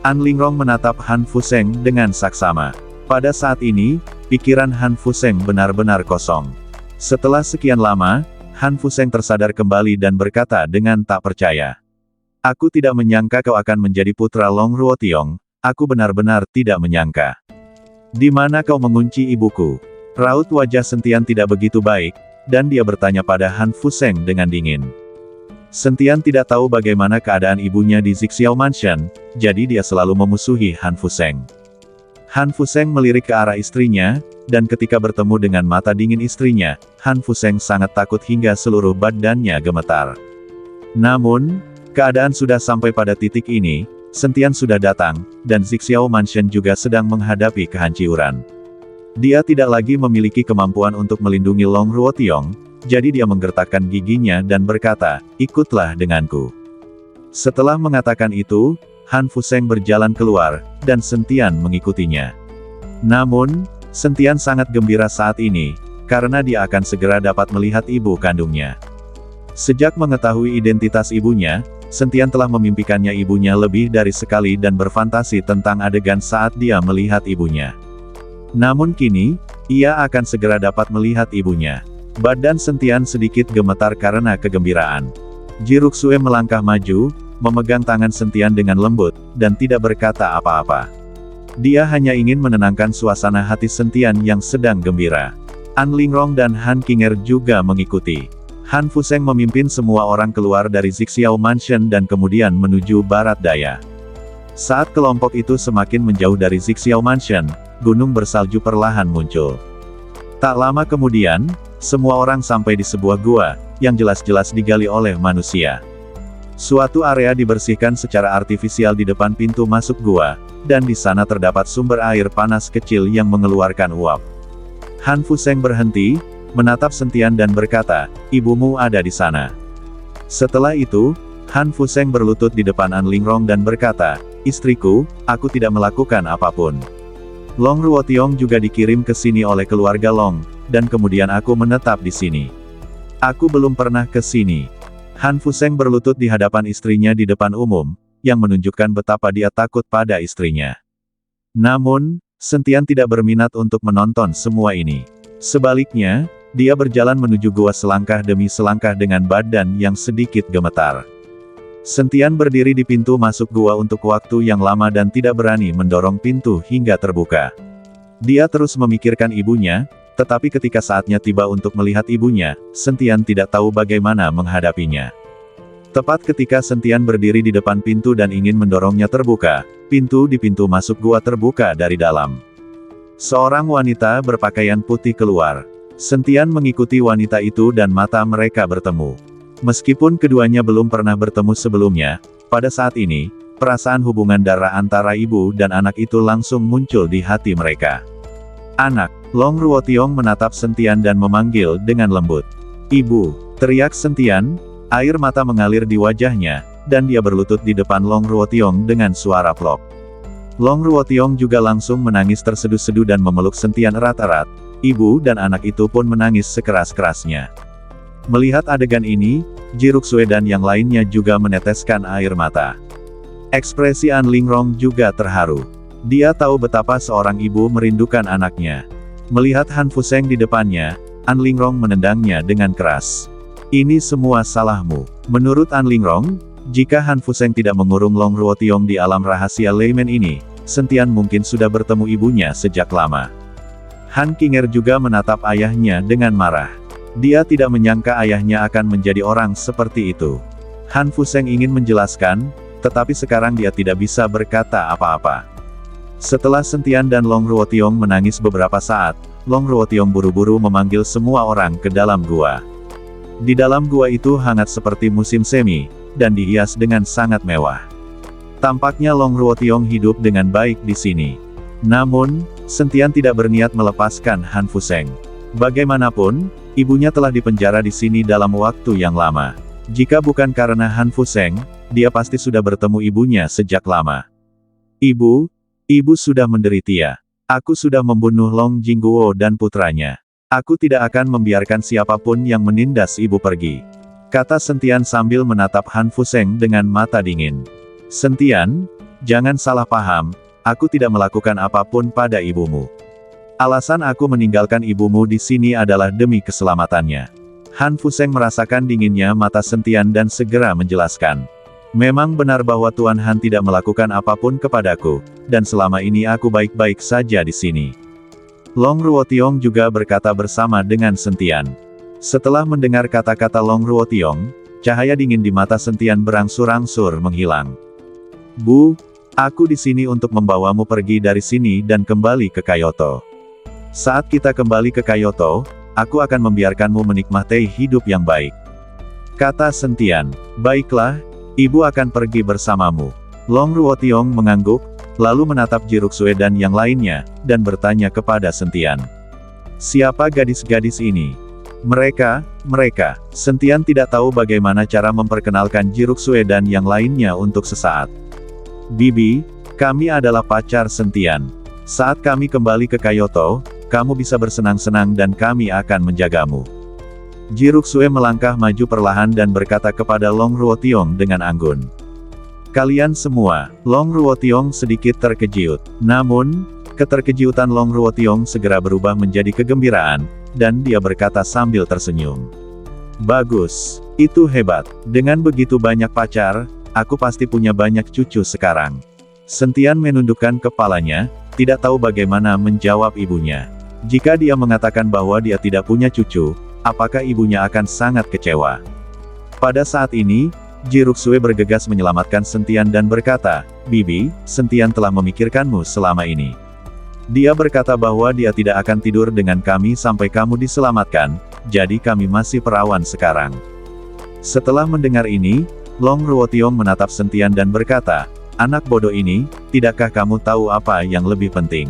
An Lingrong menatap Han Fuseng dengan saksama. Pada saat ini, pikiran Han Fuseng benar-benar kosong. Setelah sekian lama, Han Fuseng tersadar kembali dan berkata dengan tak percaya. Aku tidak menyangka kau akan menjadi putra Long Ruotiong, aku benar-benar tidak menyangka. Di mana kau mengunci ibuku? Raut wajah Sentian tidak begitu baik, dan dia bertanya pada Han Fuseng dengan dingin. Sentian tidak tahu bagaimana keadaan ibunya di Zixiao Mansion, jadi dia selalu memusuhi Han Fuseng. Han Fuseng melirik ke arah istrinya, dan ketika bertemu dengan mata dingin istrinya, Han Fuseng sangat takut hingga seluruh badannya gemetar. Namun, keadaan sudah sampai pada titik ini, Sentian sudah datang, dan Zixiao Mansion juga sedang menghadapi kehancuran. Dia tidak lagi memiliki kemampuan untuk melindungi Long Ruotiong, jadi dia menggertakkan giginya dan berkata, ikutlah denganku. Setelah mengatakan itu, Han Fuseng berjalan keluar, dan Sentian mengikutinya. Namun, Sentian sangat gembira saat ini, karena dia akan segera dapat melihat ibu kandungnya. Sejak mengetahui identitas ibunya, Sentian telah memimpikannya ibunya lebih dari sekali dan berfantasi tentang adegan saat dia melihat ibunya. Namun kini, ia akan segera dapat melihat ibunya. Badan Sentian sedikit gemetar karena kegembiraan. Ji Ruxue melangkah maju, memegang tangan Sentian dengan lembut, dan tidak berkata apa-apa. Dia hanya ingin menenangkan suasana hati Sentian yang sedang gembira. An Lingrong dan Han Qinger juga mengikuti. Han Fuseng memimpin semua orang keluar dari Zixiao Mansion dan kemudian menuju barat daya. Saat kelompok itu semakin menjauh dari Zixiao Mansion, gunung bersalju perlahan muncul. Tak lama kemudian, semua orang sampai di sebuah gua, yang jelas-jelas digali oleh manusia. Suatu area dibersihkan secara artifisial di depan pintu masuk gua, dan di sana terdapat sumber air panas kecil yang mengeluarkan uap. Han Fuseng berhenti, menatap Sentian dan berkata, ibumu ada di sana. Setelah itu, Han Fuseng berlutut di depan An Lingrong dan berkata, istriku, aku tidak melakukan apapun. Long Ruotiong juga dikirim ke sini oleh keluarga Long, dan kemudian aku menetap di sini. Aku belum pernah ke sini. Han Fuseng berlutut di hadapan istrinya di depan umum, yang menunjukkan betapa dia takut pada istrinya. Namun, Sentian tidak berminat untuk menonton semua ini. Sebaliknya, dia berjalan menuju gua selangkah demi selangkah dengan badan yang sedikit gemetar. Sentian berdiri di pintu masuk gua untuk waktu yang lama dan tidak berani mendorong pintu hingga terbuka. Dia terus memikirkan ibunya, tetapi ketika saatnya tiba untuk melihat ibunya, Sentian tidak tahu bagaimana menghadapinya. Tepat ketika Sentian berdiri di depan pintu dan ingin mendorongnya terbuka, pintu di pintu masuk gua terbuka dari dalam. Seorang wanita berpakaian putih keluar. Sentian mengikuti wanita itu dan mata mereka bertemu. Meskipun keduanya belum pernah bertemu sebelumnya, pada saat ini, perasaan hubungan darah antara ibu dan anak itu langsung muncul di hati mereka. Anak, Long Ruotiong menatap Sentian dan memanggil dengan lembut. Ibu, teriak Sentian, air mata mengalir di wajahnya, dan dia berlutut di depan Long Ruotiong dengan suara plok. Long Ruotiong juga langsung menangis terseduh-seduh dan memeluk Sentian erat-erat. Ibu dan anak itu pun menangis sekeras-kerasnya. Melihat adegan ini, Ji Ruxue dan yang lainnya juga meneteskan air mata. Ekspresi An Lingrong juga terharu. Dia tahu betapa seorang ibu merindukan anaknya. Melihat Han Fuseng di depannya, An Lingrong menendangnya dengan keras. Ini semua salahmu. Menurut An Lingrong, jika Han Fuseng tidak mengurung Long Ruotiong di alam rahasia Leimen ini, Sentian mungkin sudah bertemu ibunya sejak lama. Han Qinger juga menatap ayahnya dengan marah. Dia tidak menyangka ayahnya akan menjadi orang seperti itu. Han Fuseng ingin menjelaskan, tetapi sekarang dia tidak bisa berkata apa-apa. Setelah Sentian dan Long Ruotiong menangis beberapa saat, Long Ruotiong buru-buru memanggil semua orang ke dalam gua. Di dalam gua itu hangat seperti musim semi, dan dihias dengan sangat mewah. Tampaknya Long Ruotiong hidup dengan baik di sini. Namun, Sentian tidak berniat melepaskan Han Fuseng. Bagaimanapun, ibunya telah dipenjara di sini dalam waktu yang lama. Jika bukan karena Han Fuseng, dia pasti sudah bertemu ibunya sejak lama. Ibu sudah menderita. Aku sudah membunuh Long Jingguo dan putranya. Aku tidak akan membiarkan siapapun yang menindas ibu pergi, kata Sentian sambil menatap Han Fuseng dengan mata dingin. Sentian, jangan salah paham, aku tidak melakukan apapun pada ibumu. Alasan aku meninggalkan ibumu di sini adalah demi keselamatannya. Han Fuseng merasakan dinginnya mata Sentian dan segera menjelaskan. Memang benar bahwa Tuan Han tidak melakukan apapun kepadaku, dan selama ini aku baik-baik saja di sini. Long Ruotiong juga berkata bersama dengan Sentian. Setelah mendengar kata-kata Long Ruotiong, cahaya dingin di mata Sentian berangsur-angsur menghilang. Bu, aku di sini untuk membawamu pergi dari sini dan kembali ke Kyoto. Saat kita kembali ke Kyoto, aku akan membiarkanmu menikmati hidup yang baik, kata Sentian. Baiklah, ibu akan pergi bersamamu. Long Ruotiong mengangguk, lalu menatap Jiruksue dan yang lainnya, dan bertanya kepada Sentian. Siapa gadis-gadis ini? Mereka. Sentian tidak tahu bagaimana cara memperkenalkan Jiruksue dan yang lainnya untuk sesaat. Bibi, kami adalah pacar Sentian. Saat kami kembali ke Kyoto, kamu bisa bersenang-senang dan kami akan menjagamu. Jiruksue melangkah maju perlahan dan berkata kepada Long Ruotiong dengan anggun. Kalian semua, Long Ruotiong sedikit terkejut. Namun, keterkejutan Long Ruotiong segera berubah menjadi kegembiraan, dan dia berkata sambil tersenyum. Bagus, itu hebat. Dengan begitu banyak pacar, aku pasti punya banyak cucu sekarang. Sentian menundukkan kepalanya, tidak tahu bagaimana menjawab ibunya. Jika dia mengatakan bahwa dia tidak punya cucu, apakah ibunya akan sangat kecewa? Pada saat ini, Jiruksue bergegas menyelamatkan Sentian dan berkata, Bibi, Sentian telah memikirkanmu selama ini. Dia berkata bahwa dia tidak akan tidur dengan kami sampai kamu diselamatkan, jadi kami masih perawan sekarang. Setelah mendengar ini, Long Ruotiong menatap Sentian dan berkata, anak bodoh ini, tidakkah kamu tahu apa yang lebih penting?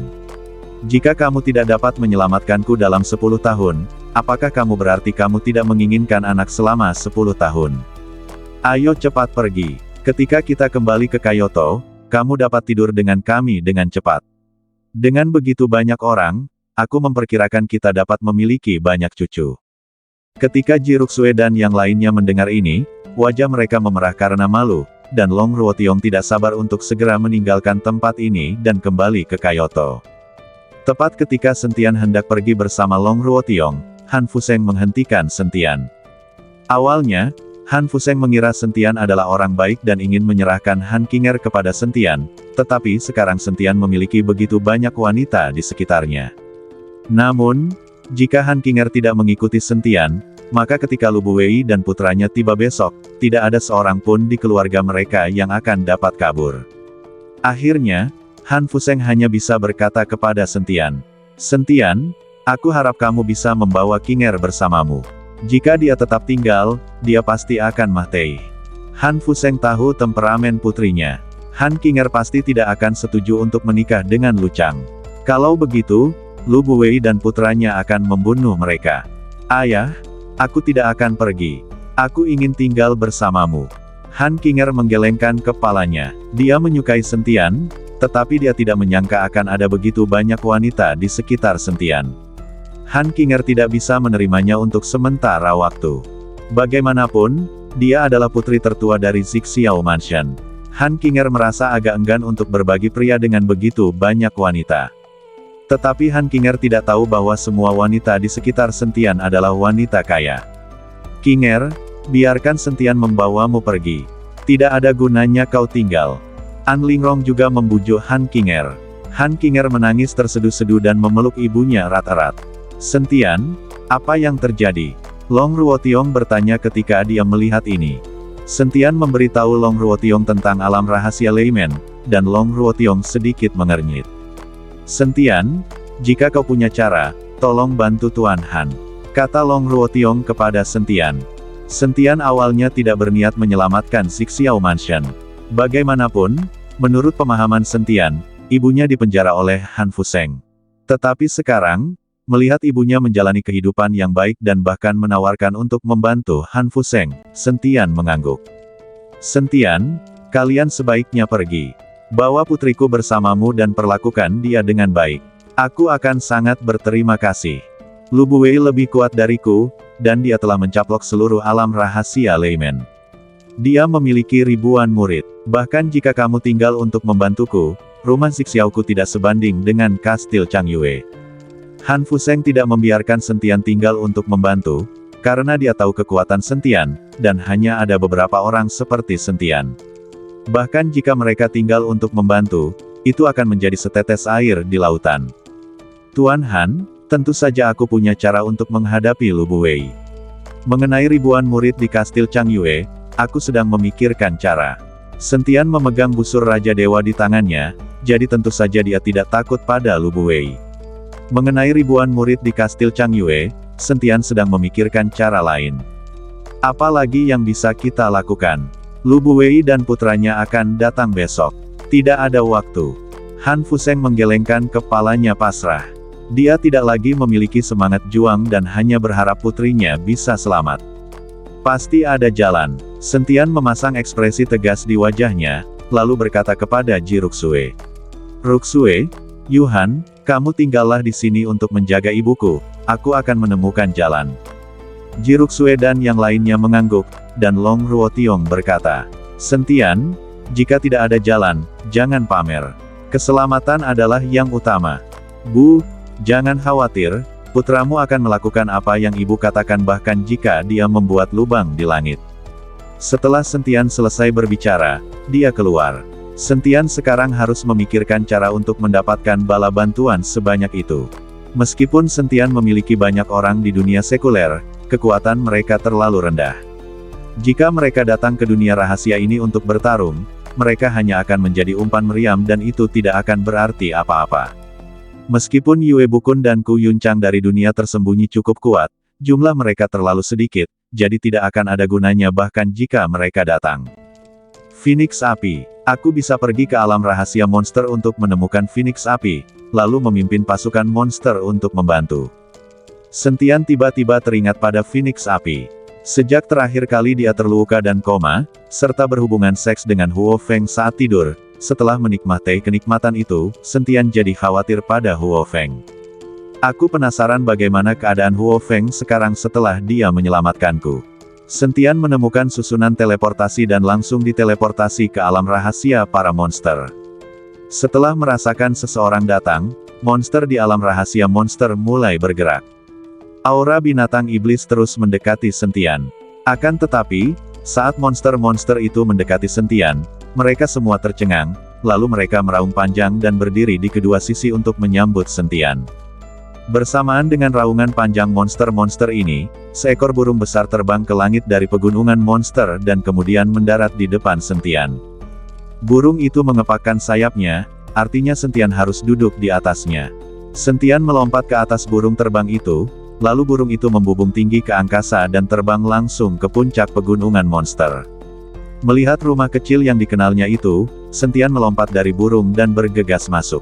Jika kamu tidak dapat menyelamatkanku dalam 10 tahun, apakah kamu berarti kamu tidak menginginkan anak selama 10 tahun? Ayo cepat pergi. Ketika kita kembali ke Kyoto, kamu dapat tidur dengan kami dengan cepat. Dengan begitu banyak orang, aku memperkirakan kita dapat memiliki banyak cucu. Ketika Jiruksue dan yang lainnya mendengar ini, wajah mereka memerah karena malu, dan Long Ruotiong tidak sabar untuk segera meninggalkan tempat ini dan kembali ke Kyoto. Tepat ketika Sentian hendak pergi bersama Long Ruotiong, Han Fuseng menghentikan Sentian. Awalnya, Han Fuseng mengira Sentian adalah orang baik dan ingin menyerahkan Han Qinger kepada Sentian, tetapi sekarang Sentian memiliki begitu banyak wanita di sekitarnya. Namun, jika Han Qinger tidak mengikuti Sentian, maka ketika Lu Buwei dan putranya tiba besok, tidak ada seorang pun di keluarga mereka yang akan dapat kabur. Akhirnya, Han Fuseng hanya bisa berkata kepada Sentian, Sentian, aku harap kamu bisa membawa Qinger bersamamu. Jika dia tetap tinggal, dia pasti akan mati. Han Fuseng tahu temperamen putrinya. Han Qinger pasti tidak akan setuju untuk menikah dengan Lu Chang. Kalau begitu, Lu Buwei dan putranya akan membunuh mereka. Ayah, aku tidak akan pergi. Aku ingin tinggal bersamamu. Han Qinger menggelengkan kepalanya. Dia menyukai Sentian, tetapi dia tidak menyangka akan ada begitu banyak wanita di sekitar Sentian. Han Qinger tidak bisa menerimanya untuk sementara waktu. Bagaimanapun, dia adalah putri tertua dari Zixiao Mansion. Han Qinger merasa agak enggan untuk berbagi pria dengan begitu banyak wanita. Tetapi Han Qinger tidak tahu bahwa semua wanita di sekitar Sentian adalah wanita kaya. Qinger, biarkan Sentian membawamu pergi. Tidak ada gunanya kau tinggal. An Lingrong juga membujuk Han Qinger. Han Qinger menangis terseduh-seduh dan memeluk ibunya erat-erat. Sentian, apa yang terjadi? Long Ruotiong bertanya ketika dia melihat ini. Sentian memberitahu Long Ruotiong tentang alam rahasia Leimen, dan Long Ruotiong sedikit mengernyit. Sentian, jika kau punya cara, tolong bantu Tuan Han, kata Long Ruotiong kepada Sentian. Sentian awalnya tidak berniat menyelamatkan Xixiao Mansion. Bagaimanapun, menurut pemahaman Sentian, ibunya dipenjara oleh Han Fuseng. Tetapi sekarang, melihat ibunya menjalani kehidupan yang baik dan bahkan menawarkan untuk membantu Han Fuseng, Sentian mengangguk. Sentian, kalian sebaiknya pergi. Bawa putriku bersamamu dan perlakukan dia dengan baik. Aku akan sangat berterima kasih. Lu Buwei lebih kuat dariku, dan dia telah mencaplok seluruh alam rahasia Leimen. Dia memiliki ribuan murid. Bahkan jika kamu tinggal untuk membantuku, rumah Xixiaoku tidak sebanding dengan kastil Changyue. Han Fuseng tidak membiarkan Sentian tinggal untuk membantu, karena dia tahu kekuatan Sentian, dan hanya ada beberapa orang seperti Sentian. Bahkan jika mereka tinggal untuk membantu, itu akan menjadi setetes air di lautan. Tuan Han, tentu saja aku punya cara untuk menghadapi Lu Buwei. Mengenai ribuan murid di kastil Changyue, aku sedang memikirkan cara. Sentian memegang busur Raja Dewa di tangannya, jadi tentu saja dia tidak takut pada Lu Buwei. Mengenai ribuan murid di kastil Changyue, Sentian sedang memikirkan cara lain. Apalagi yang bisa kita lakukan? Lu Buwei dan putranya akan datang besok. Tidak ada waktu. Han Fuseng menggelengkan kepalanya pasrah. Dia tidak lagi memiliki semangat juang dan hanya berharap putrinya bisa selamat. Pasti ada jalan. Sentian memasang ekspresi tegas di wajahnya, lalu berkata kepada Ji Ruxue. Ruxue, Yuhan, kamu tinggallah di sini untuk menjaga ibuku, aku akan menemukan jalan. Ji Ruxue dan yang lainnya mengangguk, dan Long Ruotiong berkata, Sentian, jika tidak ada jalan, jangan pamer. Keselamatan adalah yang utama. Bu, jangan khawatir, putramu akan melakukan apa yang ibu katakan bahkan jika dia membuat lubang di langit. Setelah Sentian selesai berbicara, dia keluar. Sentian sekarang harus memikirkan cara untuk mendapatkan bala bantuan sebanyak itu. Meskipun Sentian memiliki banyak orang di dunia sekuler, kekuatan mereka terlalu rendah. Jika mereka datang ke dunia rahasia ini untuk bertarung, mereka hanya akan menjadi umpan meriam dan itu tidak akan berarti apa-apa. Meskipun Yue Bukun dan Ku Yuncang dari dunia tersembunyi cukup kuat, jumlah mereka terlalu sedikit, jadi tidak akan ada gunanya bahkan jika mereka datang. Phoenix Api. Aku bisa pergi ke alam rahasia monster untuk menemukan Phoenix Api, lalu memimpin pasukan monster untuk membantu. Sentian tiba-tiba teringat pada Phoenix Api. Sejak terakhir kali dia terluka dan koma, serta berhubungan seks dengan Huo Feng saat tidur, setelah menikmati kenikmatan itu, Sentian jadi khawatir pada Huo Feng. Aku penasaran bagaimana keadaan Huo Feng sekarang setelah dia menyelamatkanku. Sentian menemukan susunan teleportasi dan langsung diteleportasi ke alam rahasia para monster. Setelah merasakan seseorang datang, monster di alam rahasia monster mulai bergerak. Aura binatang iblis terus mendekati Sentian. Akan tetapi, saat monster-monster itu mendekati Sentian, mereka semua tercengang, lalu mereka meraung panjang dan berdiri di kedua sisi untuk menyambut Sentian. Bersamaan dengan raungan panjang monster-monster ini, seekor burung besar terbang ke langit dari pegunungan monster dan kemudian mendarat di depan Sentian. Burung itu mengepakkan sayapnya, artinya Sentian harus duduk di atasnya. Sentian melompat ke atas burung terbang itu, lalu burung itu membubung tinggi ke angkasa dan terbang langsung ke puncak pegunungan monster. Melihat rumah kecil yang dikenalnya itu, Sentian melompat dari burung dan bergegas masuk.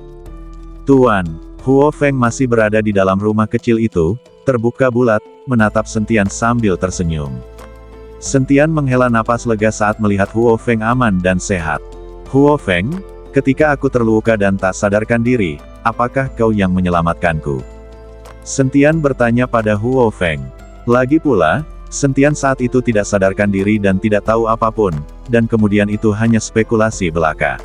Tuan, Huo Feng masih berada di dalam rumah kecil itu, terbuka bulat, menatap Sentian sambil tersenyum. Sentian menghela napas lega saat melihat Huo Feng aman dan sehat. Huo Feng, ketika aku terluka dan tak sadarkan diri, apakah kau yang menyelamatkanku? Sentian bertanya pada Huo Feng. Lagi pula, Sentian saat itu tidak sadarkan diri dan tidak tahu apapun, dan kemudian itu hanya spekulasi belaka.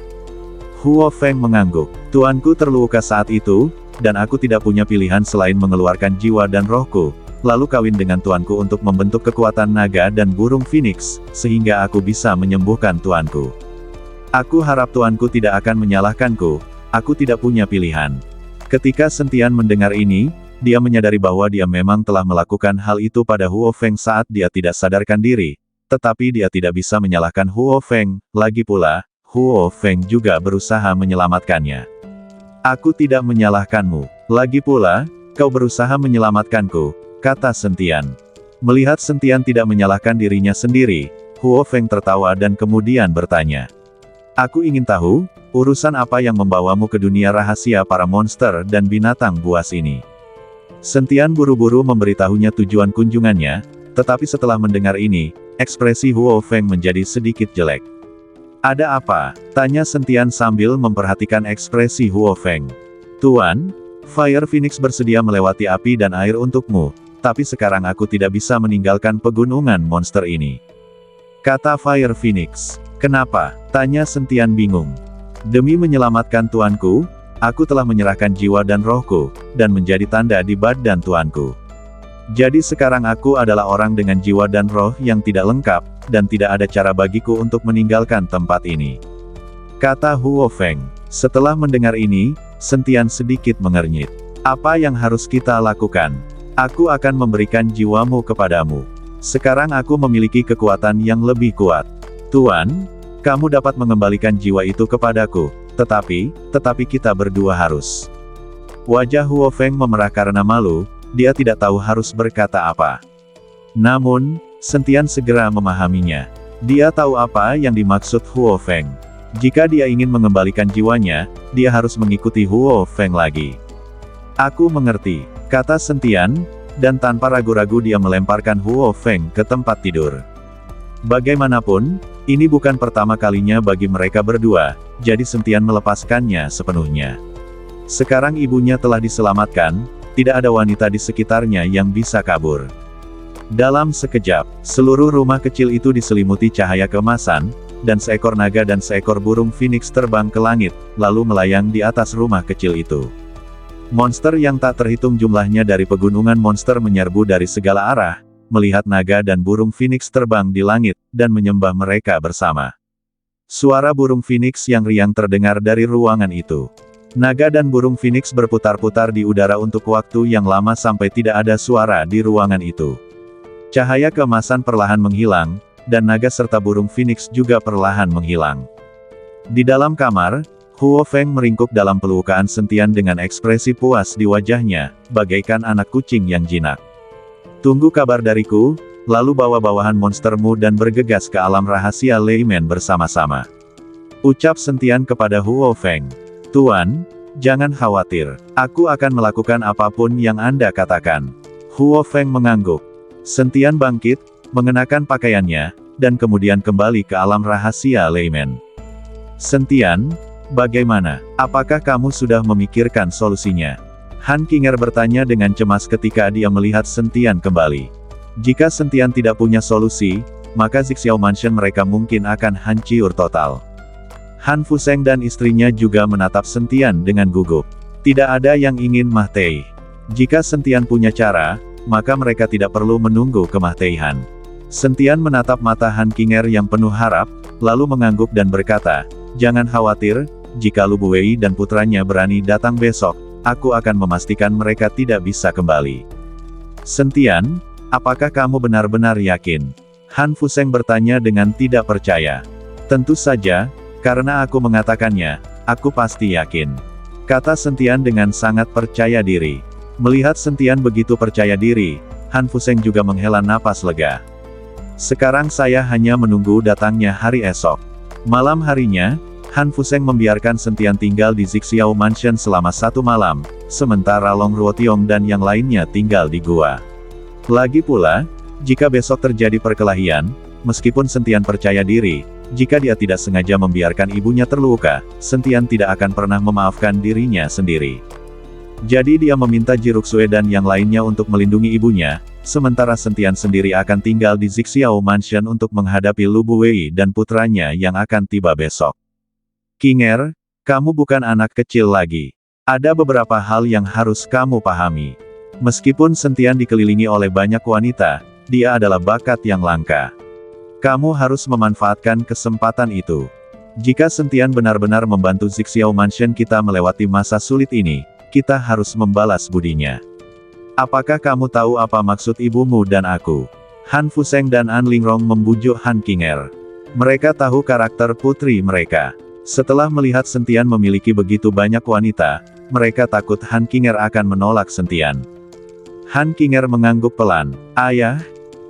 Huo Feng mengangguk. Tuanku terluka saat itu, dan aku tidak punya pilihan selain mengeluarkan jiwa dan rohku, lalu kawin dengan tuanku untuk membentuk kekuatan naga dan burung phoenix, sehingga aku bisa menyembuhkan tuanku. Aku harap tuanku tidak akan menyalahkanku, aku tidak punya pilihan. Ketika Sentian mendengar ini, dia menyadari bahwa dia memang telah melakukan hal itu pada Huo Feng saat dia tidak sadarkan diri, tetapi dia tidak bisa menyalahkan Huo Feng, lagi pula, Huo Feng juga berusaha menyelamatkannya. Aku tidak menyalahkanmu, lagi pula, kau berusaha menyelamatkanku, kata Sentian. Melihat Sentian tidak menyalahkan dirinya sendiri, Huo Feng tertawa dan kemudian bertanya. Aku ingin tahu, urusan apa yang membawamu ke dunia rahasia para monster dan binatang buas ini? Sentian buru-buru memberitahunya tujuan kunjungannya, tetapi setelah mendengar ini, ekspresi Huo Feng menjadi sedikit jelek. Ada apa? Tanya Sentian sambil memperhatikan ekspresi Huo Feng. Tuan, Fire Phoenix bersedia melewati api dan air untukmu, tapi sekarang aku tidak bisa meninggalkan pegunungan monster ini. Kata Fire Phoenix. Kenapa? Tanya Sentian bingung. Demi menyelamatkan tuanku, aku telah menyerahkan jiwa dan rohku, dan menjadi tanda di badan tuanku. Jadi sekarang aku adalah orang dengan jiwa dan roh yang tidak lengkap, dan tidak ada cara bagiku untuk meninggalkan tempat ini. Kata Huo Feng. Setelah mendengar ini, Sentian sedikit mengernyit. Apa yang harus kita lakukan? Aku akan memberikan jiwamu kepadamu. Sekarang aku memiliki kekuatan yang lebih kuat. Tuan, kamu dapat mengembalikan jiwa itu kepadaku, tetapi kita berdua harus. Wajah Huo Feng memerah karena malu, dia tidak tahu harus berkata apa. Namun, Sentian segera memahaminya. Dia tahu apa yang dimaksud Huo Feng. Jika dia ingin mengembalikan jiwanya, dia harus mengikuti Huo Feng lagi. Aku mengerti, kata Sentian, dan tanpa ragu-ragu dia melemparkan Huo Feng ke tempat tidur. Bagaimanapun, ini bukan pertama kalinya bagi mereka berdua, jadi Sentian melepaskannya sepenuhnya. Sekarang ibunya telah diselamatkan, tidak ada wanita di sekitarnya yang bisa kabur. Dalam sekejap, seluruh rumah kecil itu diselimuti cahaya keemasan, dan seekor naga dan seekor burung phoenix terbang ke langit, lalu melayang di atas rumah kecil itu. Monster yang tak terhitung jumlahnya dari pegunungan monster menyerbu dari segala arah, melihat naga dan burung phoenix terbang di langit, dan menyembah mereka bersama. Suara burung phoenix yang riang terdengar dari ruangan itu. Naga dan burung phoenix berputar-putar di udara untuk waktu yang lama sampai tidak ada suara di ruangan itu. Cahaya keemasan perlahan menghilang, dan naga serta burung phoenix juga perlahan menghilang. Di dalam kamar, Huo Feng meringkuk dalam pelukan Sentian dengan ekspresi puas di wajahnya, bagaikan anak kucing yang jinak. Tunggu kabar dariku, lalu bawa bawahan monstermu dan bergegas ke alam rahasia Leimen bersama-sama. Ucap Sentian kepada Huo Feng. Tuan, jangan khawatir, aku akan melakukan apapun yang Anda katakan. Huo Feng mengangguk. Sentian bangkit, mengenakan pakaiannya, dan kemudian kembali ke alam rahasia Leimen. Sentian, bagaimana? Apakah kamu sudah memikirkan solusinya? Han Qinger bertanya dengan cemas ketika dia melihat Sentian kembali. Jika Sentian tidak punya solusi, maka Zixiao Mansion mereka mungkin akan hancur total. Han Fuseng dan istrinya juga menatap Sentian dengan gugup. Tidak ada yang ingin Mah Tei. Jika Sentian punya cara, maka mereka tidak perlu menunggu kemah-teihan. Sentian menatap mata Han Qinger yang penuh harap, lalu mengangguk dan berkata, jangan khawatir, jika Lu Buwei dan putranya berani datang besok, aku akan memastikan mereka tidak bisa kembali. Sentian, apakah kamu benar-benar yakin? Han Fuseng bertanya dengan tidak percaya. Tentu saja, karena aku mengatakannya, aku pasti yakin. Kata Sentian dengan sangat percaya diri. Melihat Sentian begitu percaya diri, Han Fuseng juga menghela napas lega. Sekarang saya hanya menunggu datangnya hari esok. Malam harinya, Han Fuseng membiarkan Sentian tinggal di Zixiao Mansion selama 1 malam, sementara Long Ruotiong dan yang lainnya tinggal di gua. Lagi pula, jika besok terjadi perkelahian, meskipun Sentian percaya diri, jika dia tidak sengaja membiarkan ibunya terluka, Sentian tidak akan pernah memaafkan dirinya sendiri. Jadi dia meminta Jiruksue dan yang lainnya untuk melindungi ibunya, sementara Sentian sendiri akan tinggal di Zixiao Mansion untuk menghadapi Lu Buwei dan putranya yang akan tiba besok. Qinger, kamu bukan anak kecil lagi. Ada beberapa hal yang harus kamu pahami. Meskipun Sentian dikelilingi oleh banyak wanita, dia adalah bakat yang langka. Kamu harus memanfaatkan kesempatan itu. Jika Sentian benar-benar membantu Zixiao Mansion kita melewati masa sulit ini, kita harus membalas budinya. Apakah kamu tahu apa maksud ibumu dan aku? Han Fuseng dan An Lingrong membujuk Han Qinger. Mereka tahu karakter putri mereka. Setelah melihat Sentian memiliki begitu banyak wanita, mereka takut Han Qinger akan menolak Sentian. Han Qinger mengangguk pelan. Ayah,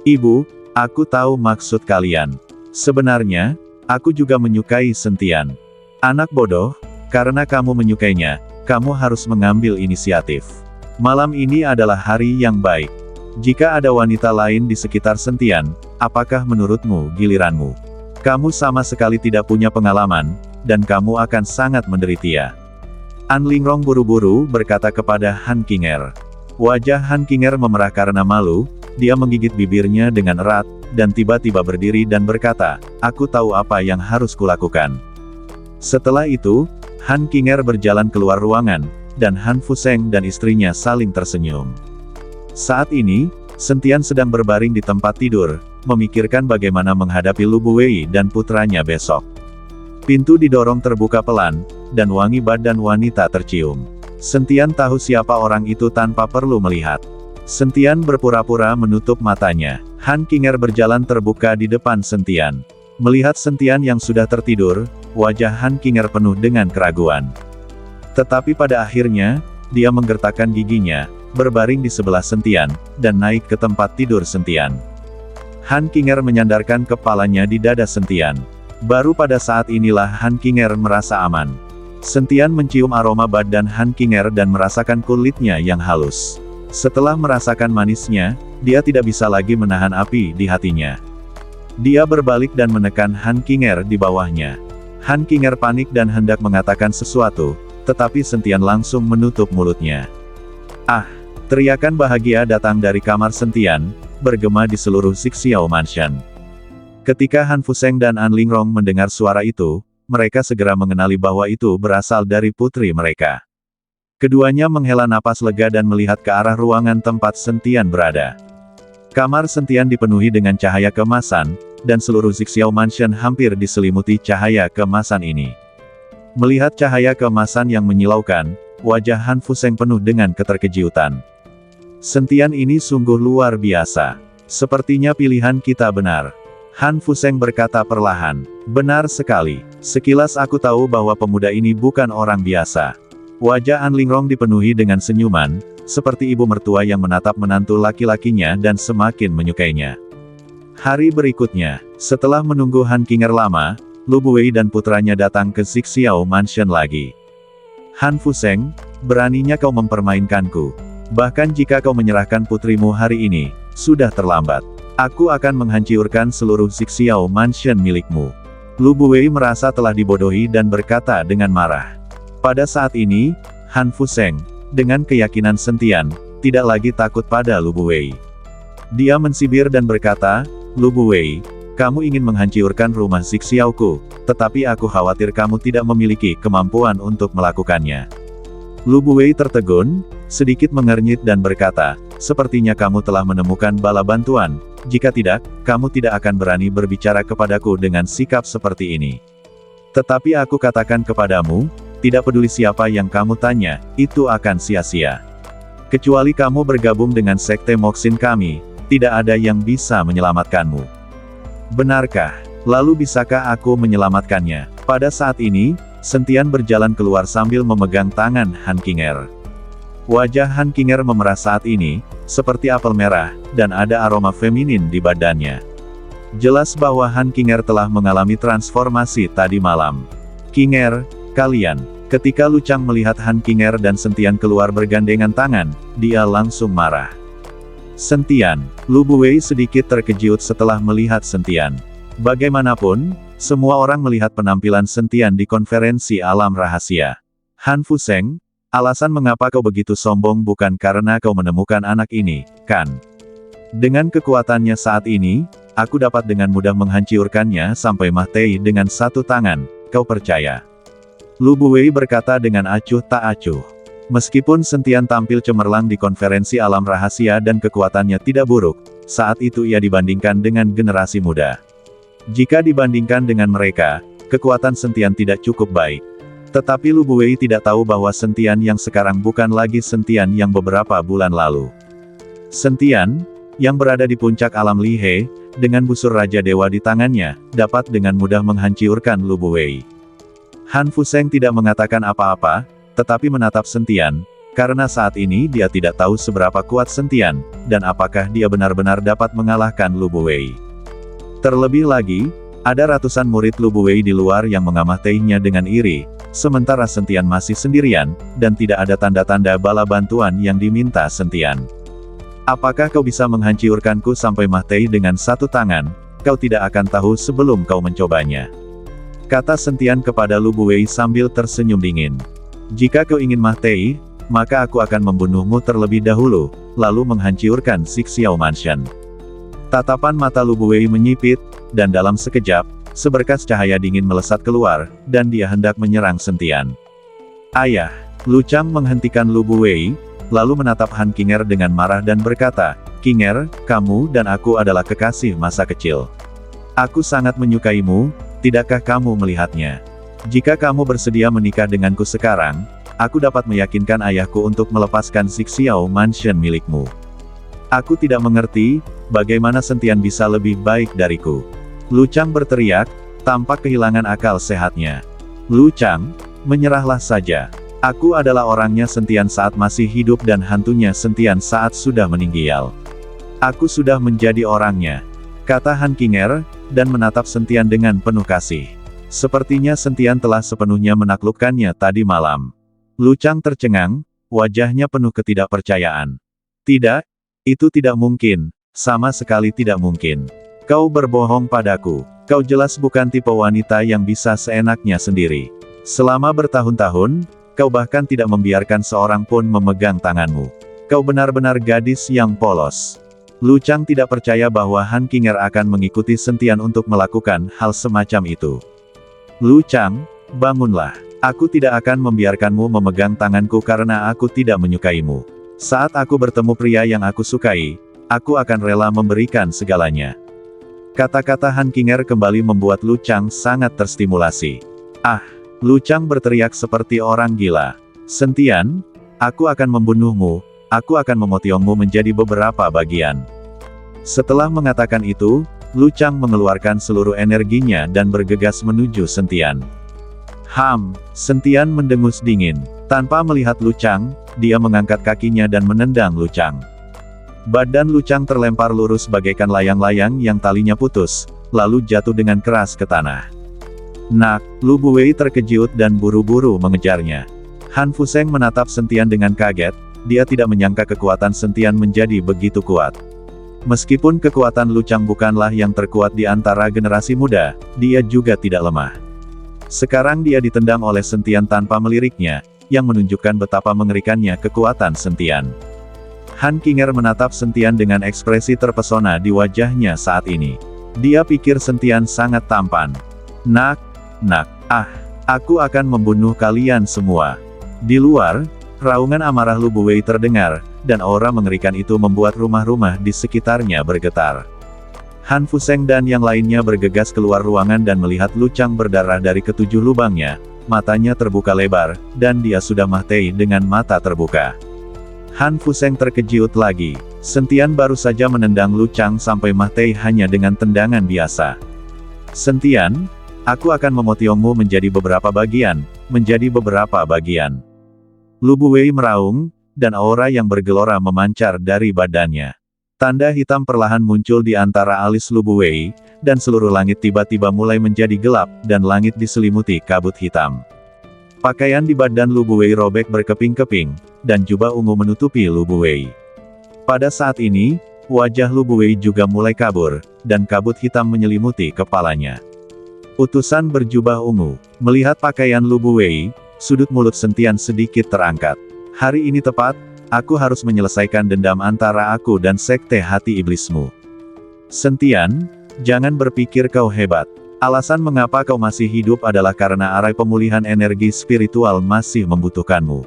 Ibu, aku tahu maksud kalian. Sebenarnya, aku juga menyukai Sentian. Anak bodoh, karena kamu menyukainya, kamu harus mengambil inisiatif. Malam ini adalah hari yang baik. Jika ada wanita lain di sekitar Sentian, apakah menurutmu giliranmu? Kamu sama sekali tidak punya pengalaman, dan kamu akan sangat menderita. An Lingrong buru-buru berkata kepada Han Qinger. Wajah Han Qinger memerah karena malu, dia menggigit bibirnya dengan erat, dan tiba-tiba berdiri dan berkata, aku tahu apa yang harus kulakukan. Setelah itu, Han Qinger berjalan keluar ruangan, dan Han Fuseng dan istrinya saling tersenyum. Saat ini, Sentian sedang berbaring di tempat tidur, memikirkan bagaimana menghadapi Lu Buwei dan putranya besok. Pintu didorong terbuka pelan, dan wangi badan wanita tercium. Sentian tahu siapa orang itu tanpa perlu melihat. Sentian berpura-pura menutup matanya. Han Qinger berjalan terbuka di depan Sentian. Melihat Sentian yang sudah tertidur, wajah Han Qinger penuh dengan keraguan. Tetapi pada akhirnya, dia menggertakkan giginya, berbaring di sebelah Sentian, dan naik ke tempat tidur Sentian. Han Qinger menyandarkan kepalanya di dada Sentian. Baru pada saat inilah Han Qinger merasa aman. Sentian mencium aroma badan Han Qinger dan merasakan kulitnya yang halus. Setelah merasakan manisnya, dia tidak bisa lagi menahan api di hatinya. Dia berbalik dan menekan Han Qinger di bawahnya. Han Qinger panik dan hendak mengatakan sesuatu, tetapi Sentian langsung menutup mulutnya. Ah! Teriakan bahagia datang dari kamar Sentian, bergema di seluruh Zixiao Mansion. Ketika Han Fuseng dan An Lingrong mendengar suara itu, mereka segera mengenali bahwa itu berasal dari putri mereka. Keduanya menghela napas lega dan melihat ke arah ruangan tempat Sentian berada. Kamar Sentian dipenuhi dengan cahaya keemasan, dan seluruh Zixiao Mansion hampir diselimuti cahaya keemasan ini. Melihat cahaya keemasan yang menyilaukan, wajah Han Fuseng penuh dengan keterkejutan. Sentian ini sungguh luar biasa. Sepertinya pilihan kita benar. Han Fuseng berkata perlahan. Benar sekali. Sekilas aku tahu bahwa pemuda ini bukan orang biasa. Wajah An Lingrong dipenuhi dengan senyuman, seperti ibu mertua yang menatap menantu laki-lakinya dan semakin menyukainya. Hari berikutnya, setelah menunggu Han Qinger lama, Lu Buwei dan putranya datang ke Zixiao Mansion lagi. Han Fuseng, beraninya kau mempermainkanku. Bahkan jika kau menyerahkan putrimu hari ini, sudah terlambat. Aku akan menghancurkan seluruh Zixiao Mansion milikmu. Lu Buwei merasa telah dibodohi dan berkata dengan marah. Pada saat ini, Han Fuseng, dengan keyakinan Sentian, tidak lagi takut pada Lu Buwei. Dia mensibir dan berkata, Lu Buwei, kamu ingin menghancurkan rumah Zixiaoku, tetapi aku khawatir kamu tidak memiliki kemampuan untuk melakukannya. Lu Buwei tertegun, sedikit mengernyit dan berkata, sepertinya kamu telah menemukan bala bantuan, jika tidak, kamu tidak akan berani berbicara kepadaku dengan sikap seperti ini. Tetapi aku katakan kepadamu, tidak peduli siapa yang kamu tanya, itu akan sia-sia. Kecuali kamu bergabung dengan sekte Moxin kami, tidak ada yang bisa menyelamatkanmu. Benarkah? Lalu bisakah aku menyelamatkannya? Pada saat ini, Sentian berjalan keluar sambil memegang tangan Han Qinger. Wajah Han Qinger memerah saat ini, seperti apel merah, dan ada aroma feminin di badannya. Jelas bahwa Han Qinger telah mengalami transformasi tadi malam. Qinger, kalian. Ketika Lu Chang melihat Han Qinger dan Sentian keluar bergandengan tangan, dia langsung marah. Sentian. Lu Buwei sedikit terkejut setelah melihat Sentian. Bagaimanapun, semua orang melihat penampilan Sentian di konferensi alam rahasia. Han Fuseng, alasan mengapa kau begitu sombong bukan karena kau menemukan anak ini, kan? Dengan kekuatannya saat ini, aku dapat dengan mudah menghancurkannya sampai mati dengan satu tangan, kau percaya? Lu Buwei berkata dengan acuh tak acuh. Meskipun Sentian tampil cemerlang di konferensi alam rahasia dan kekuatannya tidak buruk, saat itu ia dibandingkan dengan generasi muda. Jika dibandingkan dengan mereka, kekuatan Sentian tidak cukup baik. Tetapi Lu Buwei tidak tahu bahwa Sentian yang sekarang bukan lagi Sentian yang beberapa bulan lalu. Sentian, yang berada di puncak alam Lihe, dengan busur Raja Dewa di tangannya, dapat dengan mudah menghancurkan Lu Buwei. Han Fuseng tidak mengatakan apa-apa, tetapi menatap Sentian, Karena saat ini dia tidak tahu seberapa kuat Sentian, dan apakah dia benar-benar dapat mengalahkan Lu Buwei. Terlebih lagi, ada ratusan murid Lu Buwei di luar yang mengamatinya dengan iri, sementara Sentian masih sendirian, dan tidak ada tanda-tanda bala bantuan yang diminta Sentian. Apakah kau bisa menghancurkanku sampai mati dengan satu tangan? Kau tidak akan tahu sebelum kau mencobanya. Kata Sentian kepada Lu Buwei sambil tersenyum dingin. Jika kau ingin mati, maka aku akan membunuhmu terlebih dahulu, lalu menghancurkan Six Xiao Mansion. Tatapan mata Lu Buwei menyipit, dan dalam sekejap, seberkas cahaya dingin melesat keluar, dan dia hendak menyerang Sentian. Ayah, Lu Chang menghentikan Lu Buwei, lalu menatap Han Qinger dengan marah dan berkata, Qinger, kamu dan aku adalah kekasih masa kecil. Aku sangat menyukaimu, tidakkah kamu melihatnya? Jika kamu bersedia menikah denganku sekarang, aku dapat meyakinkan ayahku untuk melepaskan Six Xiao Mansion milikmu. Aku tidak mengerti, bagaimana Sentian bisa lebih baik dariku. Lu Chang berteriak, tampak kehilangan akal sehatnya. Lu Chang, menyerahlah saja. Aku adalah orangnya Sentian saat masih hidup dan hantunya Sentian saat sudah meninggal. Aku sudah menjadi orangnya, kata Han Qinger, dan menatap Sentian dengan penuh kasih. Sepertinya Sentian telah sepenuhnya menaklukkannya tadi malam. Lu Chang tercengang, wajahnya penuh ketidakpercayaan. Tidak, itu tidak mungkin, sama sekali tidak mungkin. Kau berbohong padaku, kau jelas bukan tipe wanita yang bisa seenaknya sendiri. Selama bertahun-tahun, kau bahkan tidak membiarkan seorang pun memegang tanganmu. Kau benar-benar gadis yang polos. Lu Chang tidak percaya bahwa Han Qinger akan mengikuti Sentian untuk melakukan hal semacam itu. Lu Chang, bangunlah. Aku tidak akan membiarkanmu memegang tanganku karena aku tidak menyukaimu. Saat aku bertemu pria yang aku sukai, aku akan rela memberikan segalanya. Kata-kata Han Qinger kembali membuat Lu Chang sangat terstimulasi. Ah! Lu Chang berteriak seperti orang gila. Sentian, aku akan membunuhmu, aku akan memotiongmu menjadi beberapa bagian. Setelah mengatakan itu, Lu Chang mengeluarkan seluruh energinya dan bergegas menuju Sentian. Sentian mendengus dingin. Tanpa melihat Lu Chang, dia mengangkat kakinya dan menendang Lu Chang. Badan Lu Chang terlempar lurus bagaikan layang-layang yang talinya putus, lalu jatuh dengan keras ke tanah. Nak, Lu Buwei terkejut dan buru-buru mengejarnya. Han Fuseng menatap Sentian dengan kaget, dia tidak menyangka kekuatan Sentian menjadi begitu kuat. Meskipun kekuatan Lu Chang bukanlah yang terkuat di antara generasi muda, dia juga tidak lemah. Sekarang dia ditendang oleh Sentian tanpa meliriknya, yang menunjukkan betapa mengerikannya kekuatan Sentian. Han Qinger menatap Sentian dengan ekspresi terpesona di wajahnya saat ini. Dia pikir Sentian sangat tampan. Nak, aku akan membunuh kalian semua. Di luar, raungan amarah Lu Buwei terdengar, dan aura mengerikan itu membuat rumah-rumah di sekitarnya bergetar. Han Fuseng dan yang lainnya bergegas keluar ruangan dan melihat Lu Chang berdarah dari ketujuh lubangnya, matanya terbuka lebar, dan dia sudah mati dengan mata terbuka. Han Fuseng terkejut lagi. Sentian baru saja menendang Lu Chang sampai mati hanya dengan tendangan biasa. Sentian, aku akan memotiongmu menjadi beberapa bagian, Lu Buwei meraung, dan aura yang bergelora memancar dari badannya. Tanda hitam perlahan muncul di antara alis Lu Buwei, dan seluruh langit tiba-tiba mulai menjadi gelap, dan langit diselimuti kabut hitam. Pakaian di badan Lu Buwei robek berkeping-keping, dan jubah ungu menutupi Lu Buwei. Pada saat ini, wajah Lu Buwei juga mulai kabur, dan kabut hitam menyelimuti kepalanya. Utusan berjubah ungu, melihat pakaian Lu Buwei, sudut mulut Sentian sedikit terangkat. Hari ini tepat, aku harus menyelesaikan dendam antara aku dan sekte hati iblismu. Sentian, jangan berpikir kau hebat. Alasan mengapa kau masih hidup adalah karena arai pemulihan energi spiritual masih membutuhkanmu.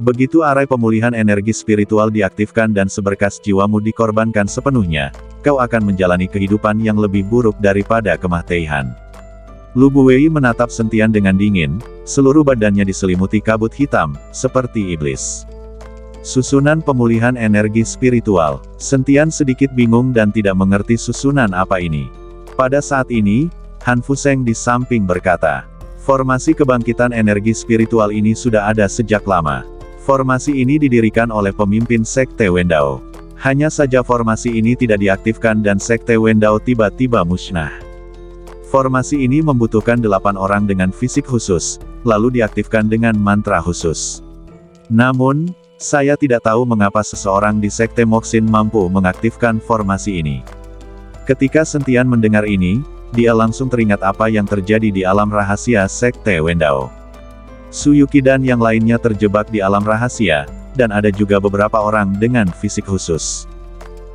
Begitu arai pemulihan energi spiritual diaktifkan dan seberkas jiwamu dikorbankan sepenuhnya, kau akan menjalani kehidupan yang lebih buruk daripada kematian. Lu Buwei menatap Sentian dengan dingin, seluruh badannya diselimuti kabut hitam, seperti iblis. Susunan pemulihan energi spiritual. Sentian sedikit bingung dan tidak mengerti susunan apa ini. Pada saat ini, Han Fuseng di samping berkata, formasi kebangkitan energi spiritual ini sudah ada sejak lama. Formasi ini didirikan oleh pemimpin Sekte Wendao. Hanya saja formasi ini tidak diaktifkan dan Sekte Wendao tiba-tiba musnah. Formasi ini membutuhkan 8 orang dengan fisik khusus, lalu diaktifkan dengan mantra khusus. Namun, saya tidak tahu mengapa seseorang di Sekte Moxin mampu mengaktifkan formasi ini. Ketika Sentian mendengar ini, dia langsung teringat apa yang terjadi di alam rahasia Sekte Wendao. Suyuki dan yang lainnya terjebak di alam rahasia, dan ada juga beberapa orang dengan fisik khusus.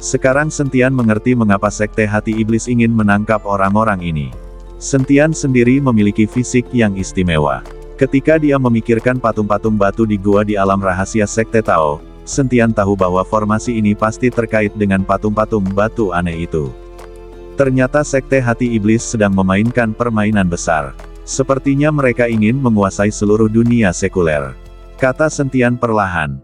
Sekarang Sentian mengerti mengapa Sekte Hati Iblis ingin menangkap orang-orang ini. Sentian sendiri memiliki fisik yang istimewa. Ketika dia memikirkan patung-patung batu di gua di alam rahasia Sekte Tao, Sentian tahu bahwa formasi ini pasti terkait dengan patung-patung batu aneh itu. Ternyata Sekte Hati Iblis sedang memainkan permainan besar. Sepertinya mereka ingin menguasai seluruh dunia sekuler. Kata Sentian perlahan,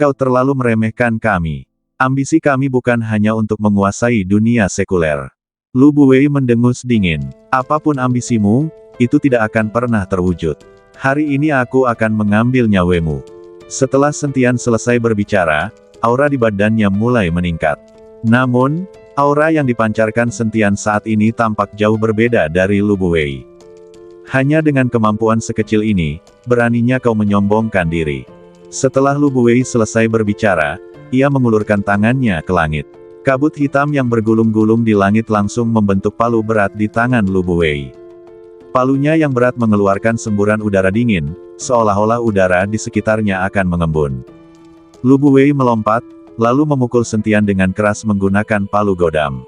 kau terlalu meremehkan kami. Ambisi kami bukan hanya untuk menguasai dunia sekuler. Lu Buwei mendengus dingin. Apapun ambisimu, itu tidak akan pernah terwujud. Hari ini aku akan mengambil nyawamu. Setelah Sentian selesai berbicara, aura di badannya mulai meningkat. Namun, aura yang dipancarkan Sentian saat ini tampak jauh berbeda dari Lu Buwei. Hanya dengan kemampuan sekecil ini, beraninya kau menyombongkan diri. Setelah Lu Buwei selesai berbicara, ia mengulurkan tangannya ke langit. Kabut hitam yang bergulung-gulung di langit langsung membentuk palu berat di tangan Lu Buwei. Palunya yang berat mengeluarkan semburan udara dingin, seolah-olah udara di sekitarnya akan mengembun. Lu Buwei melompat, lalu memukul Sentian dengan keras menggunakan palu godam.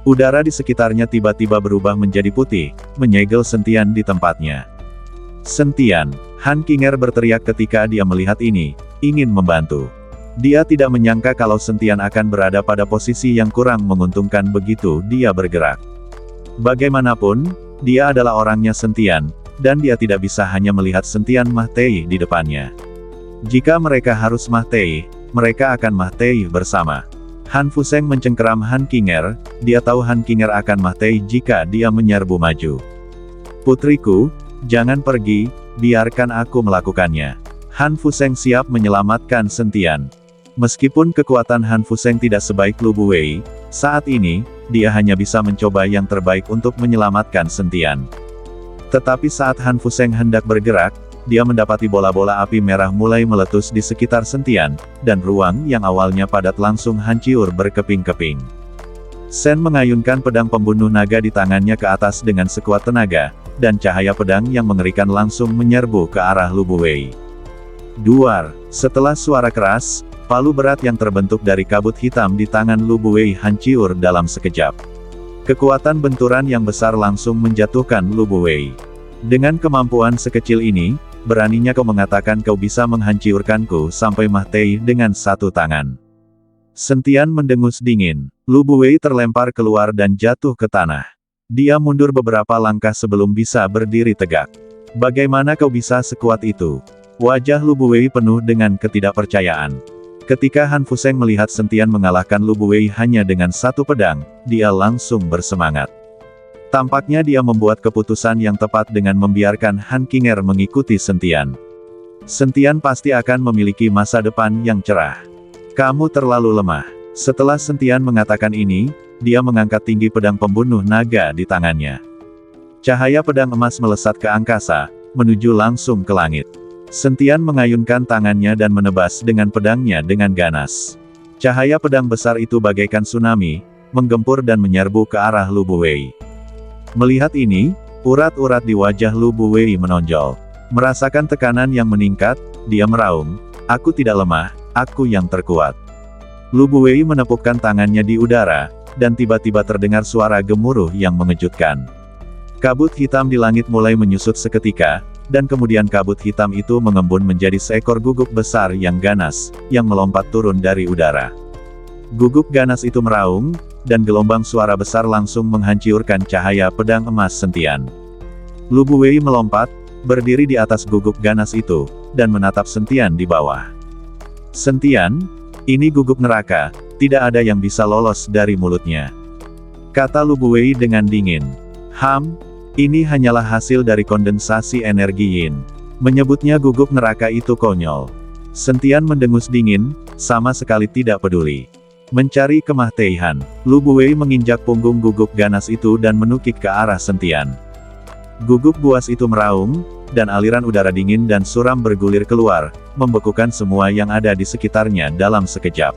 Udara di sekitarnya tiba-tiba berubah menjadi putih, menyegel Sentian di tempatnya. Sentian, Han Qinger berteriak ketika dia melihat ini, ingin membantu. Dia tidak menyangka kalau Sentian akan berada pada posisi yang kurang menguntungkan begitu dia bergerak. Bagaimanapun, dia adalah orangnya Sentian, dan dia tidak bisa hanya melihat Sentian Mahtei di depannya. Jika mereka harus Mahtei, mereka akan Mahtei bersama. Han Fuseng mencengkeram Han Qinger, dia tahu Han Qinger akan Mahtei jika dia menyerbu maju. Putriku, jangan pergi, biarkan aku melakukannya. Han Fuseng siap menyelamatkan Sentian. Meskipun kekuatan Han Fuseng tidak sebaik Lu Buwei, saat ini, dia hanya bisa mencoba yang terbaik untuk menyelamatkan Sentian. Tetapi saat Han Fuseng hendak bergerak, dia mendapati bola-bola api merah mulai meletus di sekitar Sentian, dan ruang yang awalnya padat langsung hancur berkeping-keping. Sen mengayunkan pedang pembunuh naga di tangannya ke atas dengan sekuat tenaga, dan cahaya pedang yang mengerikan langsung menyerbu ke arah Lu Buwei. Duar, setelah suara keras, palu berat yang terbentuk dari kabut hitam di tangan Lu Buwei hancur dalam sekejap. Kekuatan benturan yang besar langsung menjatuhkan Lu Buwei. Dengan kemampuan sekecil ini, beraninya kau mengatakan kau bisa menghancurkanku sampai Mahtei dengan satu tangan. Sentian mendengus dingin. Lu Buwei terlempar keluar dan jatuh ke tanah. Dia mundur beberapa langkah sebelum bisa berdiri tegak. Bagaimana kau bisa sekuat itu? Wajah Lu Buwei penuh dengan ketidakpercayaan. Ketika Han Fuseng melihat Sentian mengalahkan Lu Buwei hanya dengan satu pedang, dia langsung bersemangat. Tampaknya dia membuat keputusan yang tepat dengan membiarkan Han Qinger mengikuti Sentian. Sentian pasti akan memiliki masa depan yang cerah. Kamu terlalu lemah. Setelah Sentian mengatakan ini, dia mengangkat tinggi pedang pembunuh naga di tangannya. Cahaya pedang emas melesat ke angkasa, menuju langsung ke langit. Sentian mengayunkan tangannya dan menebas dengan pedangnya dengan ganas. Cahaya pedang besar itu bagaikan tsunami, menggempur dan menyerbu ke arah Lu Buwei. Melihat ini, urat-urat di wajah Lu Buwei menonjol. Merasakan tekanan yang meningkat, dia meraung, "Aku tidak lemah, aku yang terkuat." Lu Buwei menepukkan tangannya di udara, dan tiba-tiba terdengar suara gemuruh yang mengejutkan. Kabut hitam di langit mulai menyusut seketika, dan kemudian kabut hitam itu mengembun menjadi seekor guguk besar yang ganas, yang melompat turun dari udara. Guguk ganas itu meraung, dan gelombang suara besar langsung menghancurkan cahaya pedang emas Sentian. Lu Buwei melompat, berdiri di atas guguk ganas itu, dan menatap Sentian di bawah. "Sentian, ini guguk neraka, tidak ada yang bisa lolos dari mulutnya," kata Lu Buwei dengan dingin. Ini hanyalah hasil dari kondensasi energi yin. Menyebutnya guguk neraka itu konyol. Sentian mendengus dingin, sama sekali tidak peduli. Mencari Kemah Teihan, Lu Buwei menginjak punggung guguk ganas itu dan menukik ke arah Sentian. Guguk buas itu meraung, dan aliran udara dingin dan suram bergulir keluar, membekukan semua yang ada di sekitarnya dalam sekejap.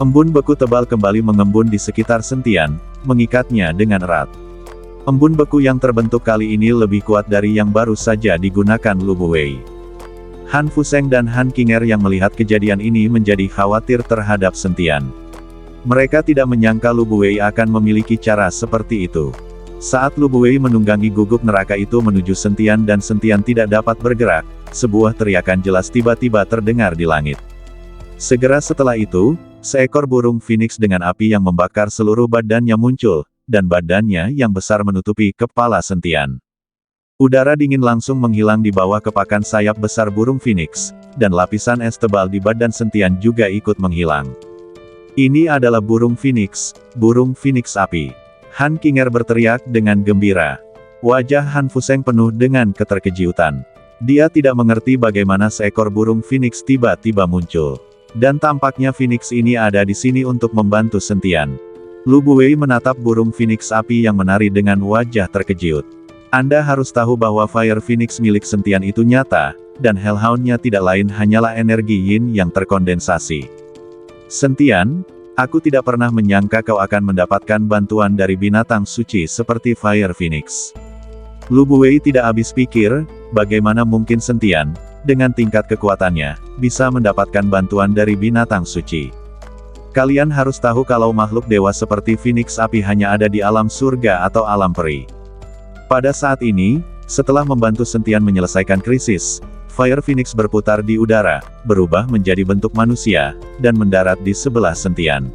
Embun beku tebal kembali mengembun di sekitar Sentian, mengikatnya dengan erat. Embun beku yang terbentuk kali ini lebih kuat dari yang baru saja digunakan Lu Buwei. Han Fuseng dan Han Qinger yang melihat kejadian ini menjadi khawatir terhadap Sentian. Mereka tidak menyangka Lu Buwei akan memiliki cara seperti itu. Saat Lu Buwei menunggangi guguk neraka itu menuju Sentian dan Sentian tidak dapat bergerak, sebuah teriakan jelas tiba-tiba terdengar di langit. Segera setelah itu, seekor burung phoenix dengan api yang membakar seluruh badannya muncul, dan badannya yang besar menutupi kepala Sentian. Udara dingin langsung menghilang di bawah kepakan sayap besar burung phoenix, dan lapisan es tebal di badan Sentian juga ikut menghilang. Ini adalah burung phoenix api. Han Qinger berteriak dengan gembira. Wajah Han Fuseng penuh dengan keterkejutan. Dia tidak mengerti bagaimana seekor burung phoenix tiba-tiba muncul. Dan tampaknya phoenix ini ada di sini untuk membantu Sentian. Lu Buwei menatap burung phoenix api yang menari dengan wajah terkejut. Anda harus tahu bahwa Fire Phoenix milik Sentian itu nyata, dan Hellhound-nya tidak lain hanyalah energi Yin yang terkondensasi. Sentian, aku tidak pernah menyangka kau akan mendapatkan bantuan dari binatang suci seperti Fire Phoenix. Lu Buwei tidak habis pikir, bagaimana mungkin Sentian, dengan tingkat kekuatannya, bisa mendapatkan bantuan dari binatang suci. Kalian harus tahu kalau makhluk dewa seperti Phoenix api hanya ada di alam surga atau alam peri. Pada saat ini, setelah membantu Sentian menyelesaikan krisis, Fire Phoenix berputar di udara, berubah menjadi bentuk manusia, dan mendarat di sebelah Sentian.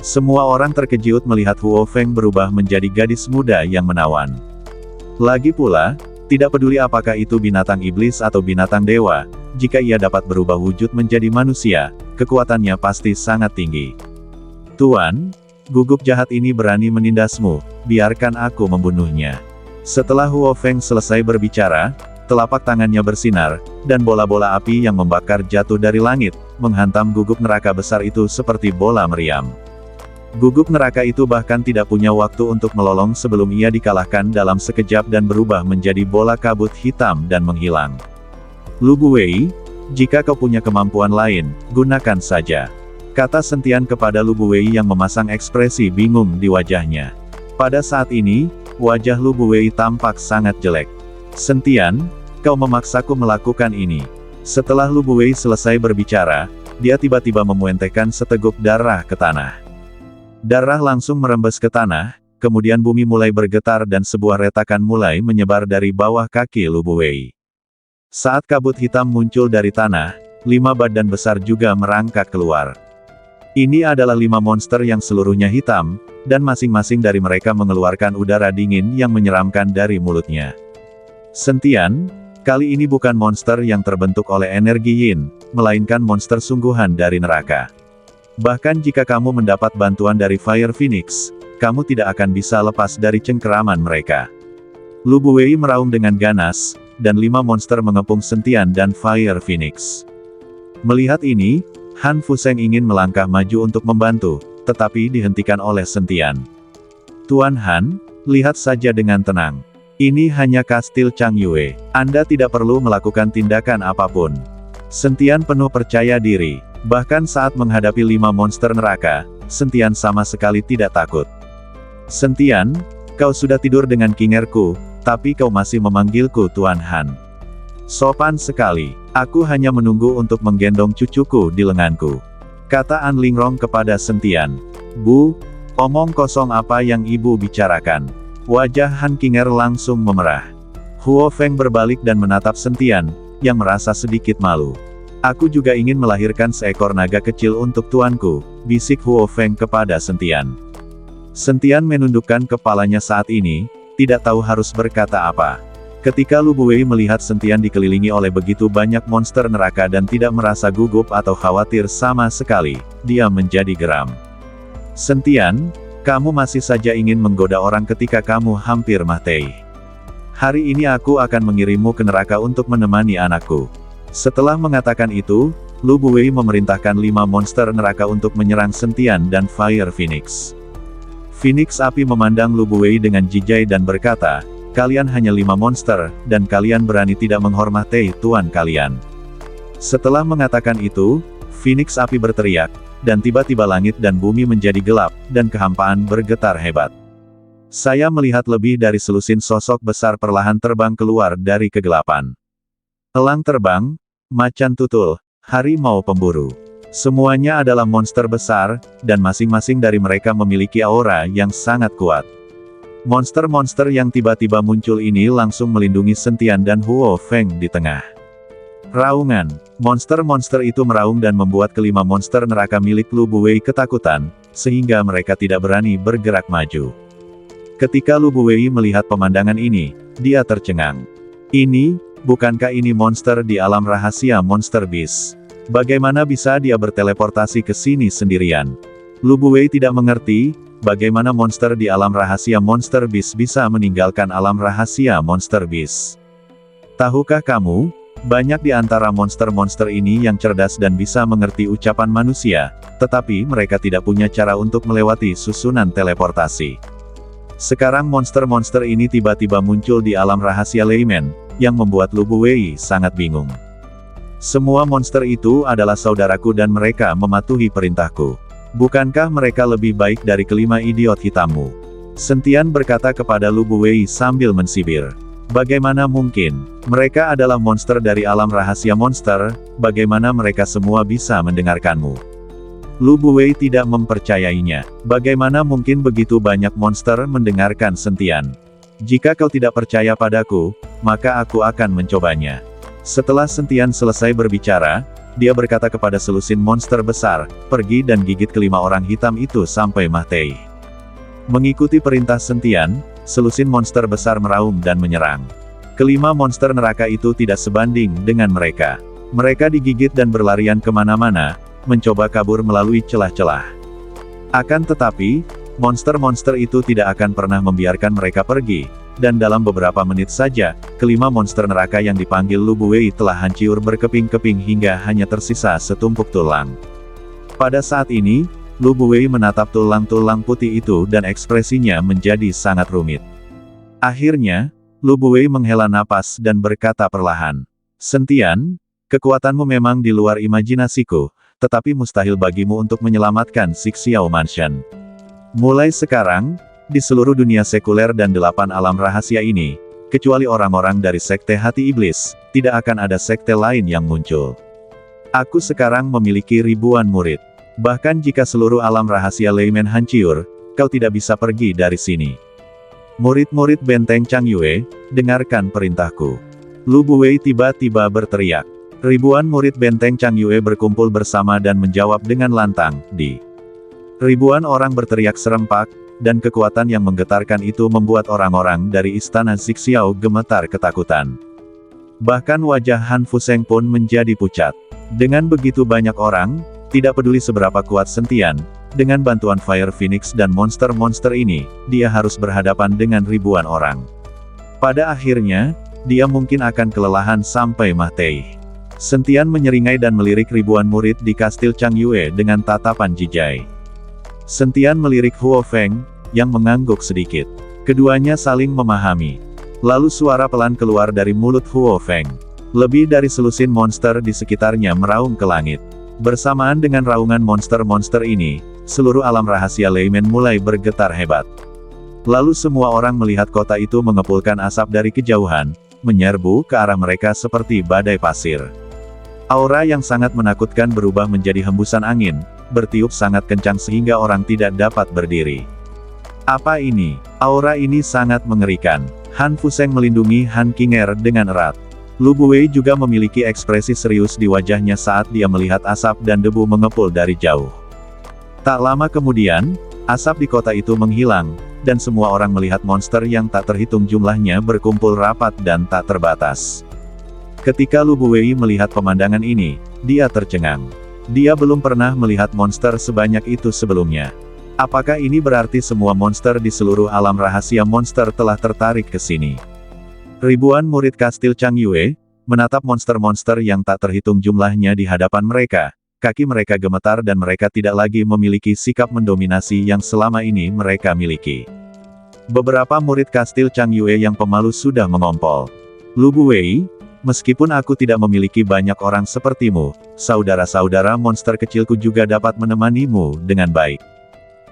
Semua orang terkejut melihat Huo Feng berubah menjadi gadis muda yang menawan. Lagi pula, tidak peduli apakah itu binatang iblis atau binatang dewa, jika ia dapat berubah wujud menjadi manusia, kekuatannya pasti sangat tinggi. Tuan, guguk jahat ini berani menindasmu, biarkan aku membunuhnya. Setelah Huo Feng selesai berbicara, telapak tangannya bersinar, dan bola-bola api yang membakar jatuh dari langit, menghantam guguk neraka besar itu seperti bola meriam. Guguk neraka itu bahkan tidak punya waktu untuk melolong sebelum ia dikalahkan dalam sekejap dan berubah menjadi bola kabut hitam dan menghilang. Lu Buwei, jika kau punya kemampuan lain, gunakan saja, kata Sentian kepada Lu Buwei yang memasang ekspresi bingung di wajahnya. Pada saat ini, wajah Lu Buwei tampak sangat jelek. Sentian, kau memaksaku melakukan ini. Setelah Lu Buwei selesai berbicara, dia tiba-tiba memuentehkan seteguk darah ke tanah. Darah langsung merembes ke tanah, kemudian bumi mulai bergetar dan sebuah retakan mulai menyebar dari bawah kaki Lu Buwei. Saat kabut hitam muncul dari tanah, 5 badan besar juga merangkak keluar. Ini adalah 5 monster yang seluruhnya hitam, dan masing-masing dari mereka mengeluarkan udara dingin yang menyeramkan dari mulutnya. Sentian, kali ini bukan monster yang terbentuk oleh energi Yin, melainkan monster sungguhan dari neraka. Bahkan jika kamu mendapat bantuan dari Fire Phoenix, kamu tidak akan bisa lepas dari cengkeraman mereka. Lu Buwei meraung dengan ganas, dan 5 monster mengepung Sentian dan Fire Phoenix. Melihat ini, Han Fuseng ingin melangkah maju untuk membantu, tetapi dihentikan oleh Sentian. Tuan Han, lihat saja dengan tenang. Ini hanya kastil Changyue. Anda tidak perlu melakukan tindakan apapun. Sentian penuh percaya diri. Bahkan saat menghadapi 5 monster neraka, Sentian sama sekali tidak takut. Sentian, kau sudah tidur dengan Qingerku, tapi kau masih memanggilku Tuan Han. Sopan sekali. Aku hanya menunggu untuk menggendong cucuku di lenganku, kata An Lingrong kepada Sentian. Bu, omong kosong apa yang ibu bicarakan? Wajah Han Qinger langsung memerah. Huo Feng berbalik dan menatap Sentian, yang merasa sedikit malu. Aku juga ingin melahirkan seekor naga kecil untuk tuanku, bisik Huo Feng kepada Sentian. Sentian menundukkan kepalanya saat ini, tidak tahu harus berkata apa. Ketika Lu Buwei melihat Sentian dikelilingi oleh begitu banyak monster neraka dan tidak merasa gugup atau khawatir sama sekali, dia menjadi geram. Sentian, kamu masih saja ingin menggoda orang ketika kamu hampir mati. Hari ini aku akan mengirimmu ke neraka untuk menemani anakku. Setelah mengatakan itu, Lu Buwei memerintahkan 5 monster neraka untuk menyerang Sentian dan Fire Phoenix. Phoenix Api memandang Lu Buwei dengan jijai dan berkata, "Kalian hanya 5 monster, dan kalian berani tidak menghormati tuan kalian." Setelah mengatakan itu, Phoenix Api berteriak, dan tiba-tiba langit dan bumi menjadi gelap, dan kehampaan bergetar hebat. Saya melihat lebih dari selusin sosok besar perlahan terbang keluar dari kegelapan. Elang terbang, macan tutul, harimau pemburu. Semuanya adalah monster besar, dan masing-masing dari mereka memiliki aura yang sangat kuat. Monster-monster yang tiba-tiba muncul ini langsung melindungi Sentian dan Huo Feng di tengah. Raungan. Monster-monster itu meraung dan membuat kelima monster neraka milik Lu Buwei ketakutan, sehingga mereka tidak berani bergerak maju. Ketika Lu Buwei melihat pemandangan ini, dia tercengang. Bukankah ini monster di alam rahasia Monster Beast? Bagaimana bisa dia berteleportasi ke sini sendirian? Lu Buwei tidak mengerti, bagaimana monster di alam rahasia Monster Beast bisa meninggalkan alam rahasia Monster Beast. Tahukah kamu, banyak di antara monster-monster ini yang cerdas dan bisa mengerti ucapan manusia, tetapi mereka tidak punya cara untuk melewati susunan teleportasi. Sekarang monster-monster ini tiba-tiba muncul di alam rahasia Leimen, yang membuat Lu Buwei sangat bingung. Semua monster itu adalah saudaraku dan mereka mematuhi perintahku. Bukankah mereka lebih baik dari kelima idiot hitammu? Sentian berkata kepada Lu Buwei sambil mensibir. Bagaimana mungkin? Mereka adalah monster dari alam rahasia monster, bagaimana mereka semua bisa mendengarkanmu? Lu Buwei tidak mempercayainya. Bagaimana mungkin begitu banyak monster mendengarkan Sentian? Jika kau tidak percaya padaku, maka aku akan mencobanya. Setelah Sentian selesai berbicara, dia berkata kepada selusin monster besar, pergi dan gigit kelima orang hitam itu sampai mati. Mengikuti perintah Sentian, selusin monster besar meraung dan menyerang. Kelima monster neraka itu tidak sebanding dengan mereka. Mereka digigit dan berlarian kemana-mana, mencoba kabur melalui celah-celah. Akan tetapi, monster-monster itu tidak akan pernah membiarkan mereka pergi, dan dalam beberapa menit saja, kelima monster neraka yang dipanggil Lu Buwei telah hancur berkeping-keping hingga hanya tersisa setumpuk tulang. Pada saat ini, Lu Buwei menatap tulang-tulang putih itu dan ekspresinya menjadi sangat rumit. Akhirnya, Lu Buwei menghela napas dan berkata perlahan, "Sentian, kekuatanmu memang di luar imajinasiku, tetapi mustahil bagimu untuk menyelamatkan Xiao Mansion. Mulai sekarang, di seluruh dunia sekuler dan 8 alam rahasia ini, kecuali orang-orang dari Sekte Hati Iblis, tidak akan ada sekte lain yang muncul. Aku sekarang memiliki ribuan murid. Bahkan jika seluruh alam rahasia Leimen hancur, kau tidak bisa pergi dari sini. Murid-murid benteng Changyue, dengarkan perintahku." Lu Buwei tiba-tiba berteriak. Ribuan murid benteng Changyue berkumpul bersama dan menjawab dengan lantang, "Di." Ribuan orang berteriak serempak, dan kekuatan yang menggetarkan itu membuat orang-orang dari istana Xiao gemetar ketakutan. Bahkan wajah Han Fuseng pun menjadi pucat. Dengan begitu banyak orang, tidak peduli seberapa kuat Sentian, dengan bantuan Fire Phoenix dan monster-monster ini, dia harus berhadapan dengan ribuan orang. Pada akhirnya, dia mungkin akan kelelahan sampai mati. Sentian menyeringai dan melirik ribuan murid di kastil Changyue dengan tatapan jijai. Sentian melirik Huo Feng, yang mengangguk sedikit. Keduanya saling memahami. Lalu suara pelan keluar dari mulut Huo Feng. Lebih dari selusin monster di sekitarnya meraung ke langit. Bersamaan dengan raungan monster-monster ini, seluruh alam rahasia Leimen mulai bergetar hebat. Lalu semua orang melihat kota itu mengepulkan asap dari kejauhan, menyerbu ke arah mereka seperti badai pasir. Aura yang sangat menakutkan berubah menjadi hembusan angin, bertiup sangat kencang sehingga orang tidak dapat berdiri. Apa ini? Aura ini sangat mengerikan. Han Fuseng melindungi Han Qinger dengan erat. Lu Buwei juga memiliki ekspresi serius di wajahnya saat dia melihat asap dan debu mengepul dari jauh. Tak lama kemudian, asap di kota itu menghilang, dan semua orang melihat monster yang tak terhitung jumlahnya berkumpul rapat dan tak terbatas. Ketika Lu Buwei melihat pemandangan ini, dia tercengang. Dia belum pernah melihat monster sebanyak itu sebelumnya. Apakah ini berarti semua monster di seluruh alam rahasia monster telah tertarik ke sini? Ribuan murid kastil Changyue, Menatap monster-monster yang tak terhitung jumlahnya di hadapan mereka, kaki mereka gemetar dan mereka tidak lagi memiliki sikap mendominasi yang selama ini mereka miliki. Beberapa murid kastil Changyue yang pemalu sudah mengompol. Lu Buwei, meskipun aku tidak memiliki banyak orang sepertimu, saudara-saudara monster kecilku juga dapat menemanimu dengan baik.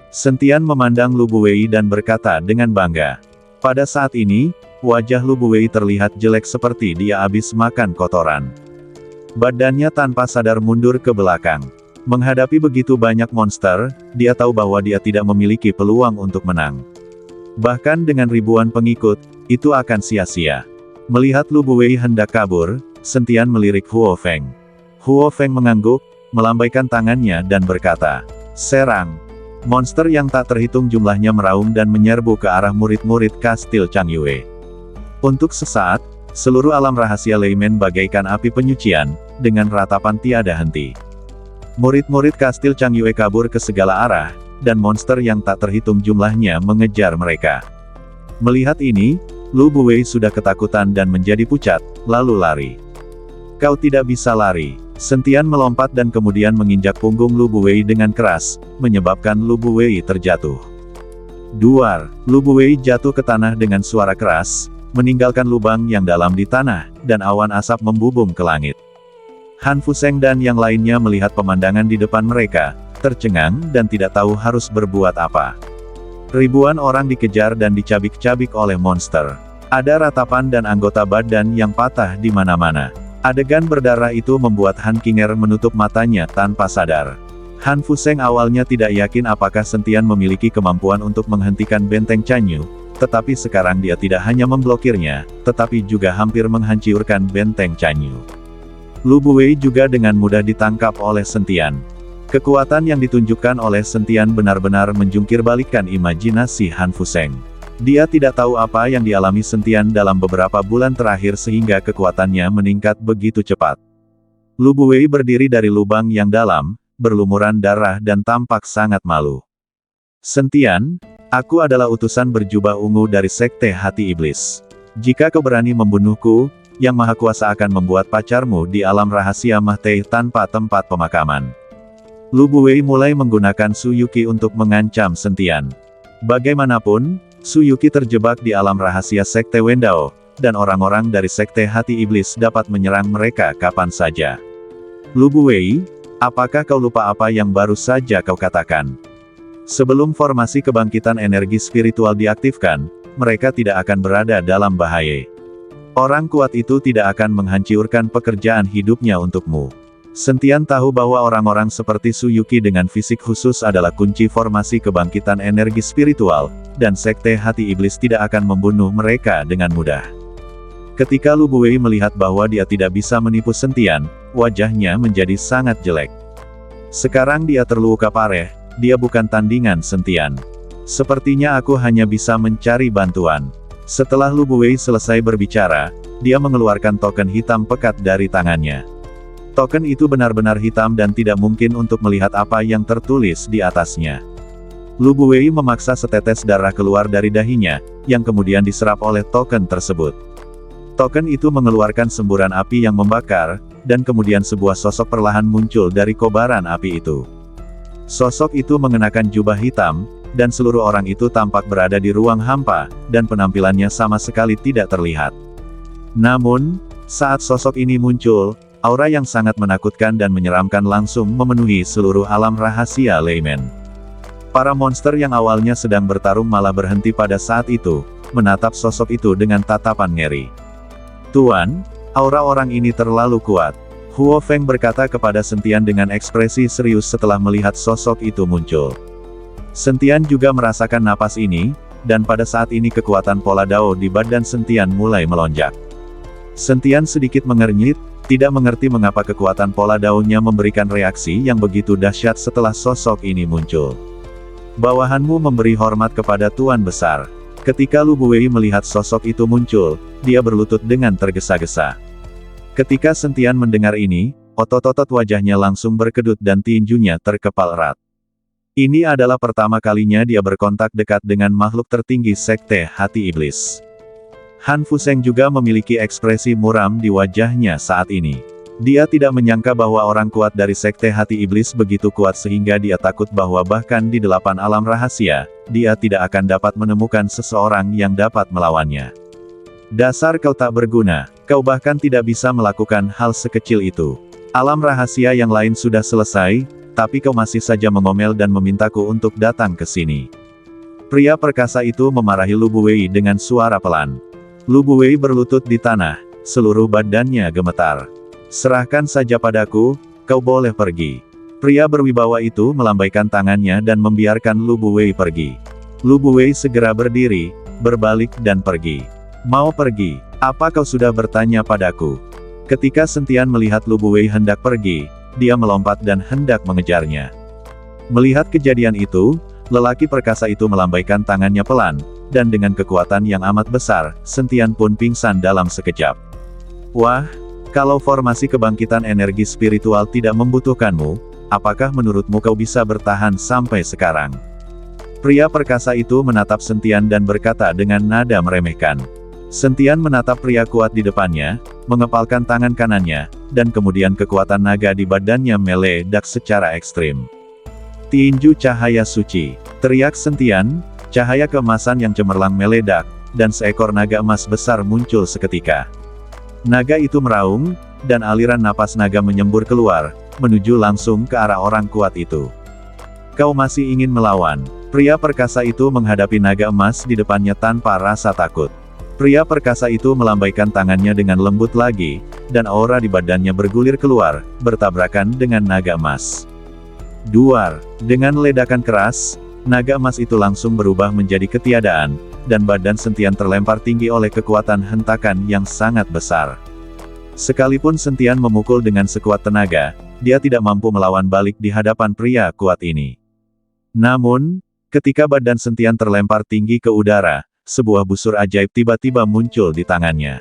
Sentian memandang Lu Buwei dan berkata dengan bangga. Pada saat ini, wajah Lu Buwei terlihat jelek seperti dia habis makan kotoran. Badannya tanpa sadar mundur ke belakang. Menghadapi begitu banyak monster, dia tahu bahwa dia tidak memiliki peluang untuk menang. Bahkan dengan ribuan pengikut, itu akan sia-sia. Melihat Lu Buwei hendak kabur, Sentian melirik Huo Feng. Huo Feng mengangguk, melambaikan tangannya dan berkata, "Serang!" Monster yang tak terhitung jumlahnya meraung dan menyerbu ke arah murid-murid kastil Changyue. Untuk sesaat, seluruh alam rahasia Leimen bagaikan api penyucian, dengan ratapan tiada henti. Murid-murid kastil Changyue kabur ke segala arah, dan monster yang tak terhitung jumlahnya mengejar mereka. Melihat ini, Lu Buwei sudah ketakutan dan menjadi pucat, lalu lari. "Kau tidak bisa lari." Sentian melompat dan kemudian menginjak punggung Lu Buwei dengan keras, menyebabkan Lu Buwei terjatuh. Duar, Lu Buwei jatuh ke tanah dengan suara keras, meninggalkan lubang yang dalam di tanah, dan awan asap membubung ke langit. Han Fuseng dan yang lainnya melihat pemandangan di depan mereka, tercengang dan tidak tahu harus berbuat apa. Ribuan orang dikejar dan dicabik-cabik oleh monster. Ada ratapan dan anggota badan yang patah di mana-mana. Adegan berdarah itu membuat Han Qinger menutup matanya tanpa sadar. Han Fuseng awalnya tidak yakin apakah Sentian memiliki kemampuan untuk menghentikan benteng Chanyu, tetapi sekarang dia tidak hanya memblokirnya, tetapi juga hampir menghancurkan benteng Chanyu. Lu Buwei juga dengan mudah ditangkap oleh Sentian. Kekuatan yang ditunjukkan oleh Sentian benar-benar menjungkirbalikkan imajinasi Han Fuseng. Dia tidak tahu apa yang dialami Sentian dalam beberapa bulan terakhir sehingga kekuatannya meningkat begitu cepat. Lu Buwei berdiri dari lubang yang dalam, berlumuran darah dan tampak sangat malu. "Sentian, aku adalah utusan berjubah ungu dari Sekte Hati Iblis. Jika kau berani membunuhku, Yang Maha Kuasa akan membuat pacarmu di alam rahasia Mahtei tanpa tempat pemakaman." Lu Buwei mulai menggunakan Su Yuqi untuk mengancam Sentian. Bagaimanapun, Su Yuqi terjebak di alam rahasia Sekte Wendao, dan orang-orang dari Sekte Hati Iblis dapat menyerang mereka kapan saja. "Lu Buwei, apakah kau lupa apa yang baru saja kau katakan? Sebelum formasi kebangkitan energi spiritual diaktifkan, mereka tidak akan berada dalam bahaya. Orang kuat itu tidak akan menghancurkan pekerjaan hidupnya untukmu." Sentian tahu bahwa orang-orang seperti Su Yuqi dengan fisik khusus adalah kunci formasi kebangkitan energi spiritual, dan Sekte Hati Iblis tidak akan membunuh mereka dengan mudah. Ketika Lu Buwei melihat bahwa dia tidak bisa menipu Sentian, wajahnya menjadi sangat jelek. Sekarang dia terluka parah, dia bukan tandingan Sentian. "Sepertinya aku hanya bisa mencari bantuan." Setelah Lu Buwei selesai berbicara, dia mengeluarkan token hitam pekat dari tangannya. Token itu benar-benar hitam dan tidak mungkin untuk melihat apa yang tertulis di atasnya. Lu Buwei memaksa setetes darah keluar dari dahinya, yang kemudian diserap oleh token tersebut. Token itu mengeluarkan semburan api yang membakar, dan kemudian sebuah sosok perlahan muncul dari kobaran api itu. Sosok itu mengenakan jubah hitam, dan seluruh orang itu tampak berada di ruang hampa, dan penampilannya sama sekali tidak terlihat. Namun, saat sosok ini muncul, aura yang sangat menakutkan dan menyeramkan langsung memenuhi seluruh alam rahasia Leimen. Para monster yang awalnya sedang bertarung malah berhenti pada saat itu, menatap sosok itu dengan tatapan ngeri. "Tuan, aura orang ini terlalu kuat," Huo Feng berkata kepada Sentian dengan ekspresi serius setelah melihat sosok itu muncul. Sentian juga merasakan napas ini, dan pada saat ini kekuatan pola Dao di badan Sentian mulai melonjak. Sentian sedikit mengernyit, tidak mengerti mengapa kekuatan pola Dao-nya memberikan reaksi yang begitu dahsyat setelah sosok ini muncul. "Bawahanmu memberi hormat kepada Tuan Besar." Ketika Lu Buwei melihat sosok itu muncul, dia berlutut dengan tergesa-gesa. Ketika Sentian mendengar ini, otot-otot wajahnya langsung berkedut dan tinjunya terkepal erat. Ini adalah pertama kalinya dia berkontak dekat dengan makhluk tertinggi Sekte Hati Iblis. Han Fuseng juga memiliki ekspresi muram di wajahnya saat ini. Dia tidak menyangka bahwa orang kuat dari Sekte Hati Iblis begitu kuat sehingga dia takut bahwa bahkan di 8 alam rahasia, dia tidak akan dapat menemukan seseorang yang dapat melawannya. Dasar kau tak berguna, kau bahkan tidak bisa melakukan hal sekecil itu. Alam rahasia yang lain sudah selesai, tapi kau masih saja mengomel dan memintaku untuk datang ke sini. Pria perkasa itu memarahi Lu Buwei dengan suara pelan. Lu Buwei berlutut di tanah, seluruh badannya gemetar. Serahkan saja padaku, kau boleh pergi. Pria berwibawa itu melambaikan tangannya dan membiarkan Lu Buwei pergi. Lu Buwei segera berdiri, berbalik dan pergi. Mau pergi? Apa kau sudah bertanya padaku? Ketika Sentian melihat Lu Buwei hendak pergi, dia melompat dan hendak mengejarnya. Melihat kejadian itu, lelaki perkasa itu melambaikan tangannya pelan, dan dengan kekuatan yang amat besar, Sentian pun pingsan dalam sekejap. Wah! Kalau formasi kebangkitan energi spiritual tidak membutuhkanmu, apakah menurutmu kau bisa bertahan sampai sekarang? Pria perkasa itu menatap Sentian dan berkata dengan nada meremehkan. Sentian menatap pria kuat di depannya, mengepalkan tangan kanannya, dan kemudian kekuatan naga di badannya meledak secara ekstrim. Tinju cahaya suci, teriak Sentian, cahaya keemasan yang cemerlang meledak, dan seekor naga emas besar muncul seketika. Naga itu meraung, dan aliran napas naga menyembur keluar, menuju langsung ke arah orang kuat itu. Kau masih ingin melawan? Pria perkasa itu menghadapi naga emas di depannya tanpa rasa takut. Pria perkasa itu melambaikan tangannya dengan lembut lagi, dan aura di badannya bergulir keluar, bertabrakan dengan naga emas. Duar, dengan ledakan keras, naga emas itu langsung berubah menjadi ketiadaan, dan badan Sentian terlempar tinggi oleh kekuatan hentakan yang sangat besar. Sekalipun Sentian memukul dengan sekuat tenaga, dia tidak mampu melawan balik di hadapan pria kuat ini. Namun, ketika badan Sentian terlempar tinggi ke udara, sebuah busur ajaib tiba-tiba muncul di tangannya.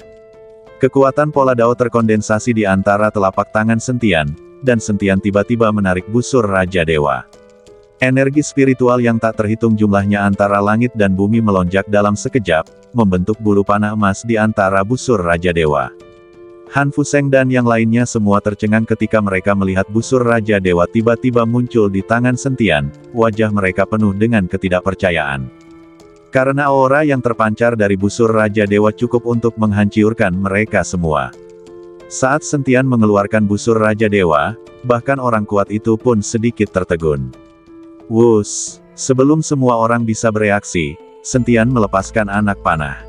Kekuatan pola dao terkondensasi di antara telapak tangan Sentian, dan Sentian tiba-tiba menarik busur Raja Dewa. Energi spiritual yang tak terhitung jumlahnya antara langit dan bumi melonjak dalam sekejap, membentuk bulu panah emas di antara busur Raja Dewa. Han Fuseng dan yang lainnya semua tercengang ketika mereka melihat busur Raja Dewa tiba-tiba muncul di tangan Sentian, wajah mereka penuh dengan ketidakpercayaan. Karena aura yang terpancar dari busur Raja Dewa cukup untuk menghancurkan mereka semua. Saat Sentian mengeluarkan busur Raja Dewa, bahkan orang kuat itu pun sedikit tertegun. Wus! Sebelum semua orang bisa bereaksi, Sentian melepaskan anak panah.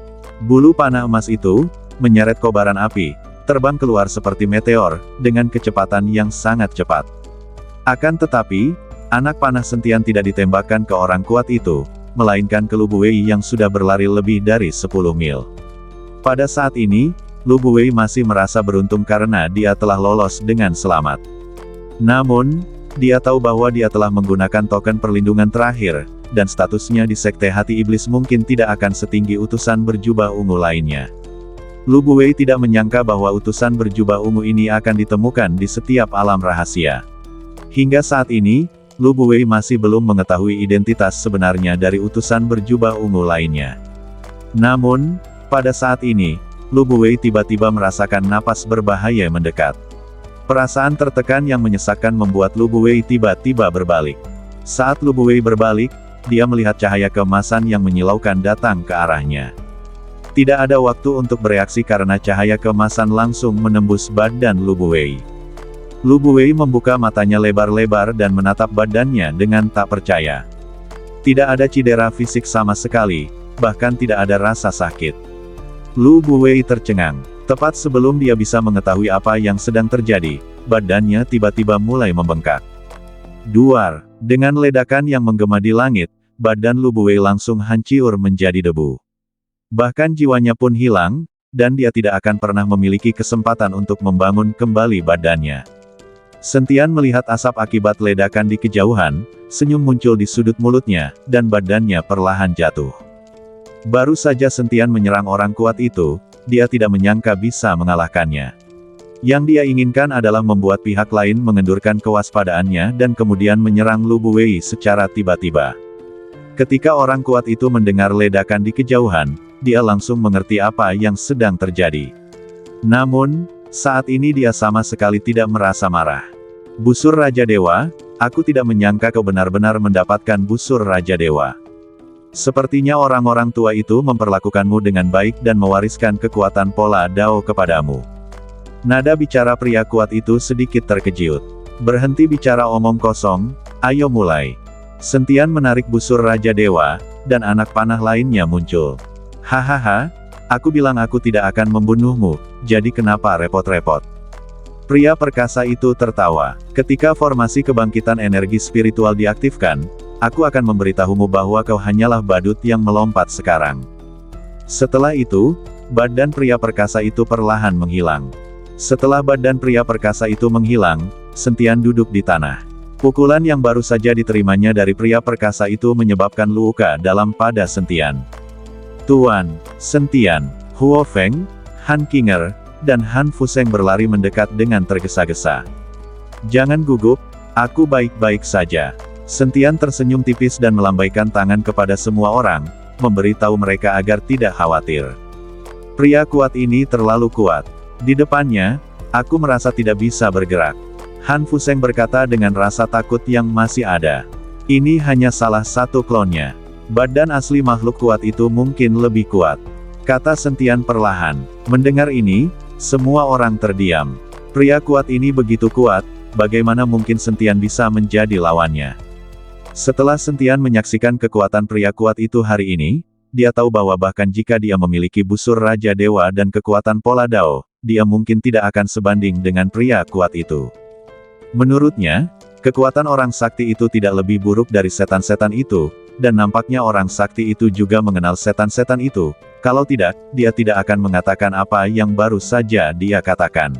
Bulu panah emas itu, menyeret kobaran api, terbang keluar seperti meteor, dengan kecepatan yang sangat cepat. Akan tetapi, anak panah Sentian tidak ditembakkan ke orang kuat itu, melainkan ke Lu Buwei yang sudah berlari lebih dari 10 mil. Pada saat ini, Lu Buwei masih merasa beruntung karena dia telah lolos dengan selamat. Namun, dia tahu bahwa dia telah menggunakan token perlindungan terakhir, dan statusnya di Sekte Hati Iblis mungkin tidak akan setinggi utusan berjubah ungu lainnya. Lu Buwei tidak menyangka bahwa utusan berjubah ungu ini akan ditemukan di setiap alam rahasia. Hingga saat ini, Lu Buwei masih belum mengetahui identitas sebenarnya dari utusan berjubah ungu lainnya. Namun, pada saat ini, Lu Buwei tiba-tiba merasakan napas berbahaya mendekat. Perasaan tertekan yang menyesakkan membuat Lu Buwei tiba-tiba berbalik. Saat Lu Buwei berbalik, dia melihat cahaya keemasan yang menyilaukan datang ke arahnya. Tidak ada waktu untuk bereaksi karena cahaya keemasan langsung menembus badan Lu Buwei. Lu Buwei membuka matanya lebar-lebar dan menatap badannya dengan tak percaya. Tidak ada cedera fisik sama sekali, bahkan tidak ada rasa sakit. Lu Buwei tercengang. Tepat sebelum dia bisa mengetahui apa yang sedang terjadi, badannya tiba-tiba mulai membengkak. Duar, dengan ledakan yang menggema di langit, badan Lu Buwei langsung hancur menjadi debu. Bahkan jiwanya pun hilang, dan dia tidak akan pernah memiliki kesempatan untuk membangun kembali badannya. Sentian melihat asap akibat ledakan di kejauhan, senyum muncul di sudut mulutnya, dan badannya perlahan jatuh. Baru saja Sentian menyerang orang kuat itu, dia tidak menyangka bisa mengalahkannya. Yang dia inginkan adalah membuat pihak lain mengendurkan kewaspadaannya dan kemudian menyerang Lu Buwei secara tiba-tiba. Ketika orang kuat itu mendengar ledakan di kejauhan, dia langsung mengerti apa yang sedang terjadi. Namun, saat ini dia sama sekali tidak merasa marah. Busur Raja Dewa, aku tidak menyangka kau benar-benar mendapatkan busur Raja Dewa. Sepertinya orang-orang tua itu memperlakukanmu dengan baik dan mewariskan kekuatan pola Dao kepadamu. Nada bicara pria kuat itu sedikit terkejut. Berhenti bicara omong kosong, ayo mulai. Sentian menarik busur Raja Dewa, dan anak panah lainnya muncul. Hahaha, aku bilang aku tidak akan membunuhmu, jadi kenapa repot-repot? Pria perkasa itu tertawa. Ketika formasi kebangkitan energi spiritual diaktifkan, aku akan memberitahumu bahwa kau hanyalah badut yang melompat sekarang. Setelah itu, badan pria perkasa itu perlahan menghilang. Setelah badan pria perkasa itu menghilang, Sentian duduk di tanah. Pukulan yang baru saja diterimanya dari pria perkasa itu menyebabkan luka dalam pada Sentian. Tuan, Sentian, Huo Feng, Han Qinger, dan Han Fuseng berlari mendekat dengan tergesa-gesa. Jangan gugup, aku baik-baik saja. Sentian tersenyum tipis dan melambaikan tangan kepada semua orang, memberitahu mereka agar tidak khawatir. Pria kuat ini terlalu kuat. Di depannya, aku merasa tidak bisa bergerak. Han Fuseng berkata dengan rasa takut yang masih ada. Ini hanya salah satu klonnya. Badan asli makhluk kuat itu mungkin lebih kuat, kata Sentian perlahan. Mendengar ini, semua orang terdiam. Pria kuat ini begitu kuat, bagaimana mungkin Sentian bisa menjadi lawannya? Setelah Sentian menyaksikan kekuatan pria kuat itu hari ini, dia tahu bahwa bahkan jika dia memiliki busur Raja Dewa dan kekuatan pola Dao, dia mungkin tidak akan sebanding dengan pria kuat itu. Menurutnya, kekuatan orang sakti itu tidak lebih buruk dari setan-setan itu, dan nampaknya orang sakti itu juga mengenal setan-setan itu. Kalau tidak, dia tidak akan mengatakan apa yang baru saja dia katakan.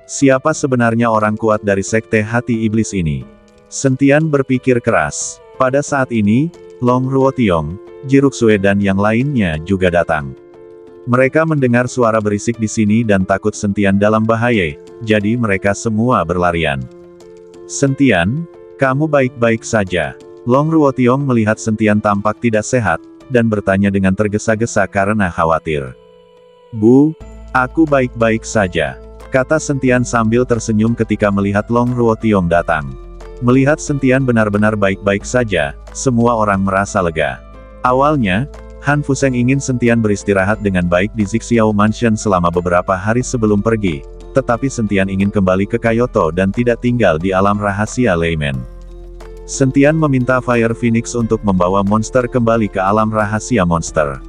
Siapa sebenarnya orang kuat dari sekte hati iblis ini? Sentian berpikir keras. Pada saat ini, Long Ruotiong, Jiruksue dan yang lainnya juga datang. Mereka mendengar suara berisik di sini dan takut Sentian dalam bahaya, jadi mereka semua berlarian. Sentian, kamu baik-baik saja. Long Ruotiong melihat Sentian tampak tidak sehat, dan bertanya dengan tergesa-gesa karena khawatir. Bu, aku baik-baik saja, kata Sentian sambil tersenyum ketika melihat Long Ruotiong datang. Melihat Sentian benar-benar baik-baik saja, semua orang merasa lega. Awalnya, Han Fuseng ingin Sentian beristirahat dengan baik di Zixiao Mansion selama beberapa hari sebelum pergi, tetapi Sentian ingin kembali ke Kyoto dan tidak tinggal di alam rahasia Leimen. Sentian meminta Fire Phoenix untuk membawa monster kembali ke alam rahasia monster.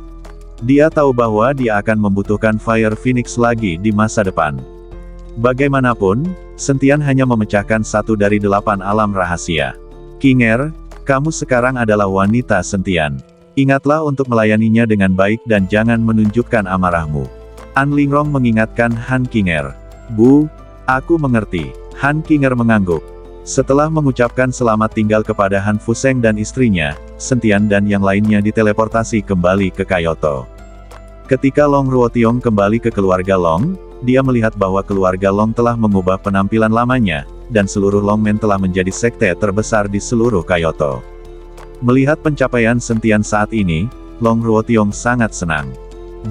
Dia tahu bahwa dia akan membutuhkan Fire Phoenix lagi di masa depan. Bagaimanapun, Sentian hanya memecahkan 1 dari 8 alam rahasia. Qinger, kamu sekarang adalah wanita Sentian. Ingatlah untuk melayaninya dengan baik dan jangan menunjukkan amarahmu. An Lingrong mengingatkan Han Qinger. Bu, aku mengerti. Han Qinger mengangguk. Setelah mengucapkan selamat tinggal kepada Han Fuseng dan istrinya, Sentian dan yang lainnya diteleportasi kembali ke Kyoto. Ketika Long Ruotiong kembali ke keluarga Long, dia melihat bahwa keluarga Long telah mengubah penampilan lamanya, dan seluruh Longmen telah menjadi sekte terbesar di seluruh Kyoto. Melihat pencapaian Sentian saat ini, Long Ruotiong sangat senang.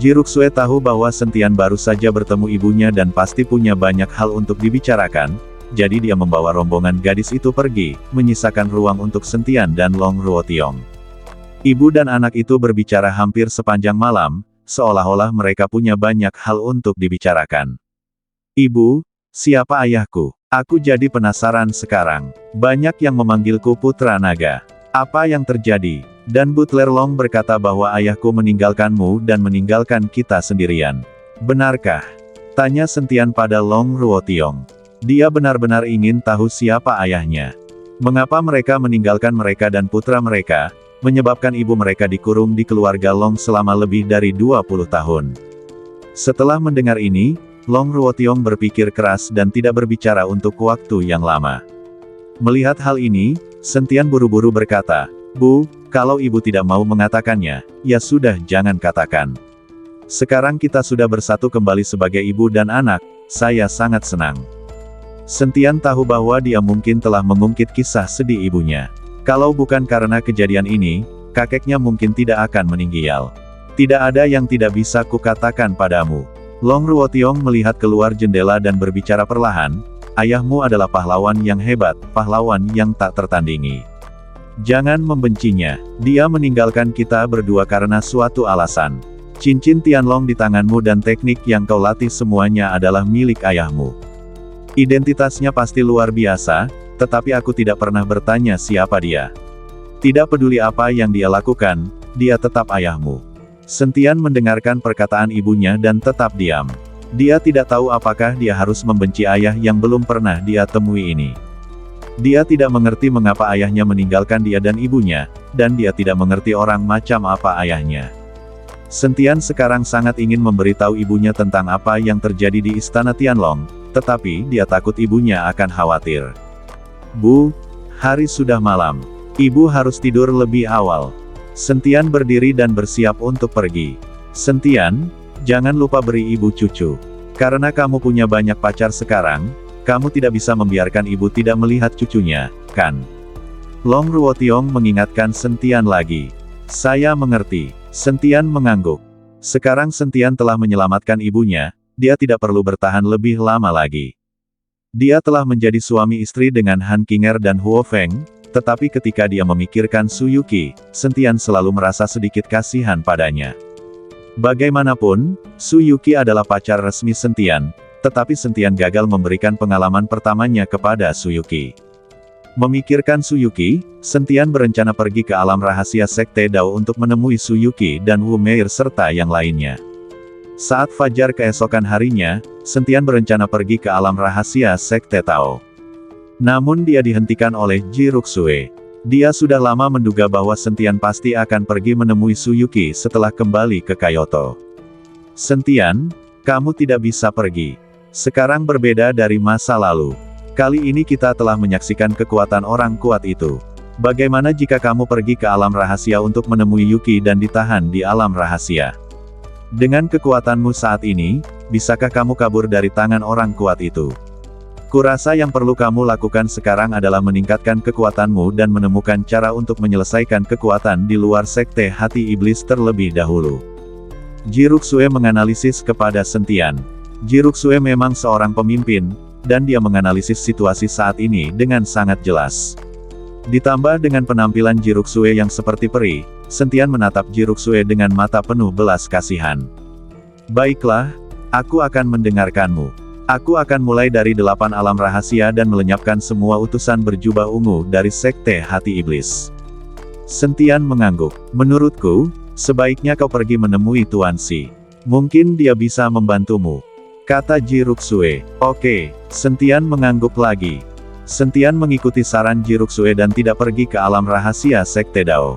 Jiruksue tahu bahwa Sentian baru saja bertemu ibunya dan pasti punya banyak hal untuk dibicarakan, jadi dia membawa rombongan gadis itu pergi, menyisakan ruang untuk Sentian dan Long Ruotiong. Ibu dan anak itu berbicara hampir sepanjang malam, seolah-olah mereka punya banyak hal untuk dibicarakan. Ibu, siapa ayahku? Aku jadi penasaran sekarang. Banyak yang memanggilku Putra Naga. Apa yang terjadi? Dan Butler Long berkata bahwa ayahku meninggalkanmu dan meninggalkan kita sendirian. Benarkah? Tanya Sentian pada Long Ruotiong. Dia benar-benar ingin tahu siapa ayahnya. Mengapa mereka meninggalkan mereka dan putra mereka, menyebabkan ibu mereka dikurung di keluarga Long selama lebih dari 20 tahun. Setelah mendengar ini, Long Ruotiong berpikir keras dan tidak berbicara untuk waktu yang lama. Melihat hal ini, Sentian buru-buru berkata, Bu, kalau ibu tidak mau mengatakannya, ya sudah jangan katakan. Sekarang kita sudah bersatu kembali sebagai ibu dan anak, saya sangat senang. Sentian tahu bahwa dia mungkin telah mengungkit kisah sedih ibunya. Kalau bukan karena kejadian ini, kakeknya mungkin tidak akan meninggal. Tidak ada yang tidak bisa kukatakan padamu. Long Ruotiong melihat keluar jendela dan berbicara perlahan, ayahmu adalah pahlawan yang hebat, pahlawan yang tak tertandingi. Jangan membencinya, dia meninggalkan kita berdua karena suatu alasan. Cincin Tianlong di tanganmu dan teknik yang kau latih semuanya adalah milik ayahmu. Identitasnya pasti luar biasa, tetapi aku tidak pernah bertanya siapa dia. Tidak peduli apa yang dia lakukan, dia tetap ayahmu. Sentian mendengarkan perkataan ibunya dan tetap diam. Dia tidak tahu apakah dia harus membenci ayah yang belum pernah dia temui ini. Dia tidak mengerti mengapa ayahnya meninggalkan dia dan ibunya, dan dia tidak mengerti orang macam apa ayahnya. Sentian sekarang sangat ingin memberitahu ibunya tentang apa yang terjadi di Istana Tianlong, tetapi dia takut ibunya akan khawatir. Bu, hari sudah malam. Ibu harus tidur lebih awal. Sentian berdiri dan bersiap untuk pergi. Sentian, jangan lupa beri ibu cucu. Karena kamu punya banyak pacar sekarang, kamu tidak bisa membiarkan ibu tidak melihat cucunya, kan? Long Ruotiong mengingatkan Sentian lagi. Saya mengerti. Sentian mengangguk. Sekarang Sentian telah menyelamatkan ibunya, dia tidak perlu bertahan lebih lama lagi. Dia telah menjadi suami istri dengan Han Qinger dan Huo Feng, tetapi ketika dia memikirkan Su Yuqi, Sentian selalu merasa sedikit kasihan padanya. Bagaimanapun, Su Yuqi adalah pacar resmi Sentian, tetapi Sentian gagal memberikan pengalaman pertamanya kepada Su Yuqi. Memikirkan Su Yuqi, Sentian berencana pergi ke alam rahasia Sekte Dao untuk menemui Su Yuqi dan Wu Meir serta yang lainnya. Saat fajar keesokan harinya, Sentian berencana pergi ke alam rahasia Sekte Tao. Namun dia dihentikan oleh Ji Ruxue. Dia sudah lama menduga bahwa Sentian pasti akan pergi menemui Su Yuqi setelah kembali ke Kyoto. Sentian, kamu tidak bisa pergi. Sekarang berbeda dari masa lalu. Kali ini kita telah menyaksikan kekuatan orang kuat itu. Bagaimana jika kamu pergi ke alam rahasia untuk menemui Yuqi dan ditahan di alam rahasia? Dengan kekuatanmu saat ini, bisakah kamu kabur dari tangan orang kuat itu? Kurasa yang perlu kamu lakukan sekarang adalah meningkatkan kekuatanmu dan menemukan cara untuk menyelesaikan kekuatan di luar sekte hati iblis terlebih dahulu. Ji Ruxue menganalisis kepada Sentian. Ji Ruxue memang seorang pemimpin, dan dia menganalisis situasi saat ini dengan sangat jelas. Ditambah dengan penampilan Ji Ruxue yang seperti peri, Sentian menatap Ji Ruxue dengan mata penuh belas kasihan. Baiklah, aku akan mendengarkanmu. Aku akan mulai dari 8 alam rahasia dan melenyapkan semua utusan berjubah ungu dari sekte hati iblis. Sentian mengangguk. Menurutku, sebaiknya kau pergi menemui Tuan Si. Mungkin dia bisa membantumu, kata Ji Ruxue. Oke, Sentian mengangguk lagi. Sentian mengikuti saran Ji Ruxue dan tidak pergi ke alam rahasia sekte Dao.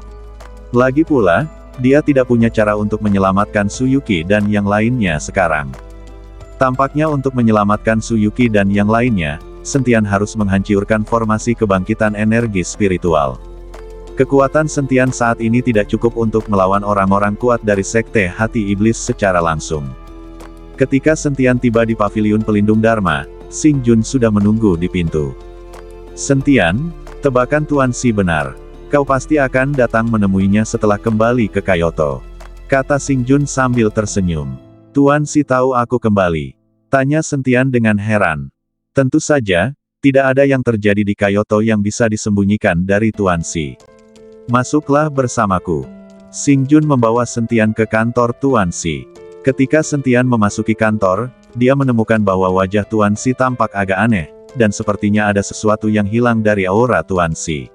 Lagi pula, dia tidak punya cara untuk menyelamatkan Su Yuqi dan yang lainnya sekarang. Tampaknya untuk menyelamatkan Su Yuqi dan yang lainnya, Sentian harus menghancurkan formasi kebangkitan energi spiritual. Kekuatan Sentian saat ini tidak cukup untuk melawan orang-orang kuat dari sekte hati iblis secara langsung. Ketika Sentian tiba di paviliun pelindung Dharma, Xing Jun sudah menunggu di pintu. Sentian, tebakan Tuan Si benar. Kau pasti akan datang menemuinya setelah kembali ke Kyoto, kata Xing Jun sambil tersenyum. Tuan Si tahu aku kembali? Tanya Sentian dengan heran. Tentu saja, tidak ada yang terjadi di Kyoto yang bisa disembunyikan dari Tuan Si. Masuklah bersamaku. Xing Jun membawa Sentian ke kantor Tuan Si. Ketika Sentian memasuki kantor, dia menemukan bahwa wajah Tuan Si tampak agak aneh, dan sepertinya ada sesuatu yang hilang dari aura Tuan Si.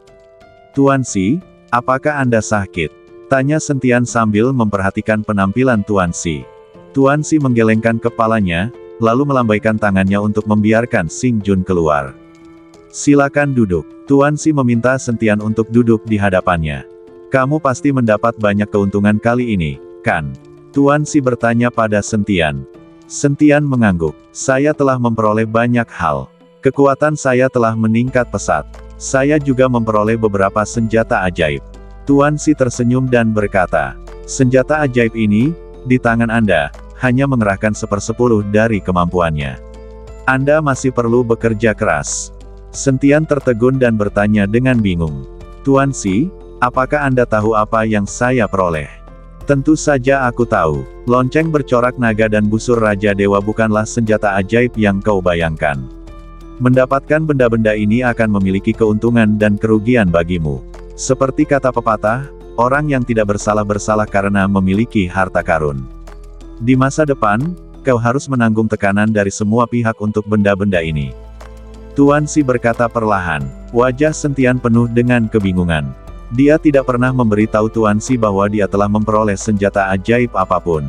Tuan Si, apakah Anda sakit? Tanya Sentian sambil memperhatikan penampilan Tuan Si. Tuan Si menggelengkan kepalanya, lalu melambaikan tangannya untuk membiarkan Xing Jun keluar. Silakan duduk. Tuan Si meminta Sentian untuk duduk di hadapannya. Kamu pasti mendapat banyak keuntungan kali ini, kan? Tuan Si bertanya pada Sentian. Sentian mengangguk. Saya telah memperoleh banyak hal. Kekuatan saya telah meningkat pesat. Saya juga memperoleh beberapa senjata ajaib. Tuan Si tersenyum dan berkata, senjata ajaib ini, di tangan Anda, hanya mengerahkan 1/10 dari kemampuannya. Anda masih perlu bekerja keras. Sentian tertegun dan bertanya dengan bingung. Tuan Si, apakah Anda tahu apa yang saya peroleh? Tentu saja aku tahu, lonceng bercorak naga dan busur Raja Dewa bukanlah senjata ajaib yang kau bayangkan. Mendapatkan benda-benda ini akan memiliki keuntungan dan kerugian bagimu. Seperti kata pepatah, orang yang tidak bersalah karena memiliki harta karun. Di masa depan, kau harus menanggung tekanan dari semua pihak untuk benda-benda ini. Tuan Si berkata perlahan, wajah Sentian penuh dengan kebingungan. Dia tidak pernah memberitahu Tuan Si bahwa dia telah memperoleh senjata ajaib apapun.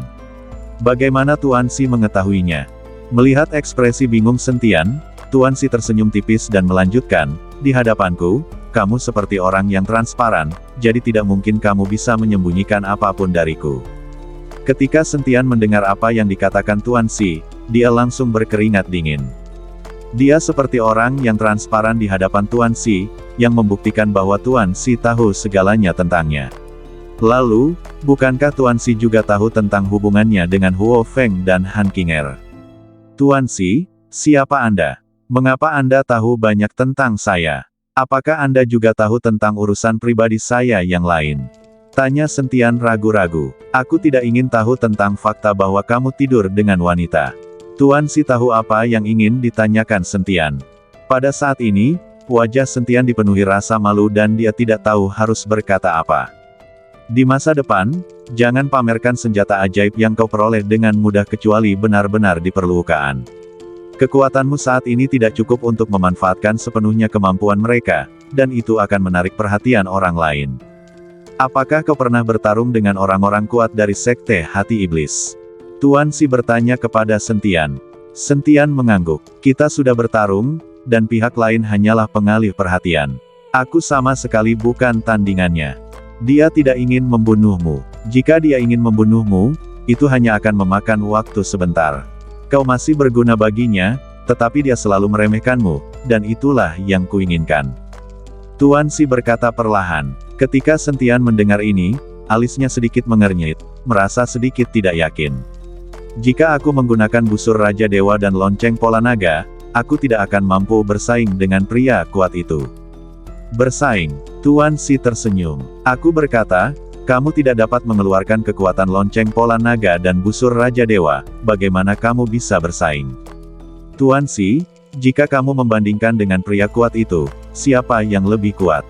Bagaimana Tuan Si mengetahuinya? Melihat ekspresi bingung Sentian, Tuan Si tersenyum tipis dan melanjutkan, di hadapanku, kamu seperti orang yang transparan, jadi tidak mungkin kamu bisa menyembunyikan apapun dariku. Ketika Sentian mendengar apa yang dikatakan Tuan Si, dia langsung berkeringat dingin. Dia seperti orang yang transparan di hadapan Tuan Si, yang membuktikan bahwa Tuan Si tahu segalanya tentangnya. Lalu, bukankah Tuan Si juga tahu tentang hubungannya dengan Huo Feng dan Han Qinger? Tuan Si, siapa Anda? Mengapa Anda tahu banyak tentang saya? Apakah Anda juga tahu tentang urusan pribadi saya yang lain? Tanya Sentian ragu-ragu. Aku tidak ingin tahu tentang fakta bahwa kamu tidur dengan wanita. Tuan Si tahu apa yang ingin ditanyakan Sentian. Pada saat ini, wajah Sentian dipenuhi rasa malu dan dia tidak tahu harus berkata apa. Di masa depan, jangan pamerkan senjata ajaib yang kau peroleh dengan mudah kecuali benar-benar diperlukan. Kekuatanmu saat ini tidak cukup untuk memanfaatkan sepenuhnya kemampuan mereka, dan itu akan menarik perhatian orang lain. Apakah kau pernah bertarung dengan orang-orang kuat dari Sekte Hati Iblis? Tuan Si bertanya kepada Sentian. Sentian mengangguk. Kita sudah bertarung, dan pihak lain hanyalah pengalih perhatian. Aku sama sekali bukan tandingannya. Dia tidak ingin membunuhmu. Jika dia ingin membunuhmu, itu hanya akan memakan waktu sebentar. Kau masih berguna baginya, tetapi dia selalu meremehkanmu, dan itulah yang kuinginkan. Tuan Si berkata perlahan. Ketika Sentian mendengar ini, alisnya sedikit mengernyit, merasa sedikit tidak yakin. Jika aku menggunakan busur Raja Dewa dan lonceng pola naga, aku tidak akan mampu bersaing dengan pria kuat itu. Bersaing? Tuan Si tersenyum. Aku berkata, kamu tidak dapat mengeluarkan kekuatan lonceng pola naga dan busur Raja Dewa, bagaimana kamu bisa bersaing? Tuan Si, jika kamu membandingkan dengan pria kuat itu, siapa yang lebih kuat?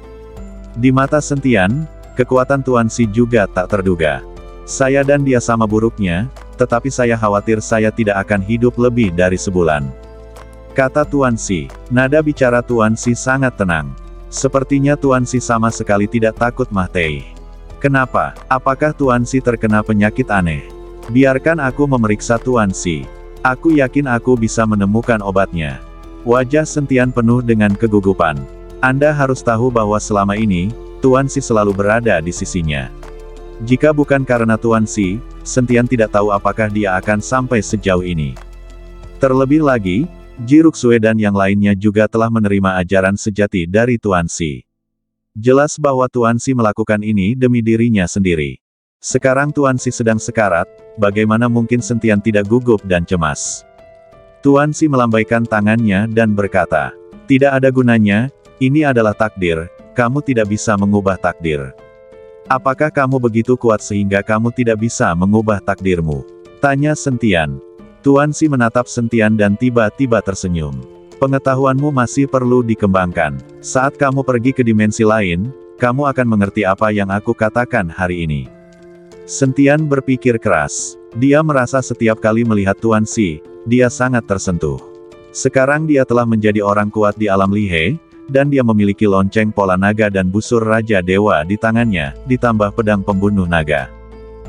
Di mata Sentian, kekuatan Tuan Si juga tak terduga. Saya dan dia sama buruknya, tetapi saya khawatir saya tidak akan hidup lebih dari sebulan. Kata Tuan Si. Nada bicara Tuan Si sangat tenang. Sepertinya Tuan Si sama sekali tidak takut mati. Kenapa? Apakah Tuan Si terkena penyakit aneh? Biarkan aku memeriksa Tuan Si. Aku yakin aku bisa menemukan obatnya. Wajah Sentian penuh dengan kegugupan. Anda harus tahu bahwa selama ini, Tuan Si selalu berada di sisinya. Jika bukan karena Tuan Si, Sentian tidak tahu apakah dia akan sampai sejauh ini. Terlebih lagi, Ji Ruxue dan yang lainnya juga telah menerima ajaran sejati dari Tuan Si. Jelas bahwa Tuan Si melakukan ini demi dirinya sendiri. Sekarang Tuan Si sedang sekarat, bagaimana mungkin Sentian tidak gugup dan cemas? Tuan Si melambaikan tangannya dan berkata, tidak ada gunanya, ini adalah takdir, kamu tidak bisa mengubah takdir. Apakah kamu begitu kuat sehingga kamu tidak bisa mengubah takdirmu? Tanya Sentian. Tuan Si menatap Sentian dan tiba-tiba tersenyum. Pengetahuanmu masih perlu dikembangkan. Saat kamu pergi ke dimensi lain, kamu akan mengerti apa yang aku katakan hari ini. Sentian berpikir keras. Dia merasa setiap kali melihat Tuan Si, dia sangat tersentuh. Sekarang dia telah menjadi orang kuat di alam Lihe, dan dia memiliki lonceng pola naga dan busur Raja Dewa di tangannya, ditambah pedang pembunuh naga.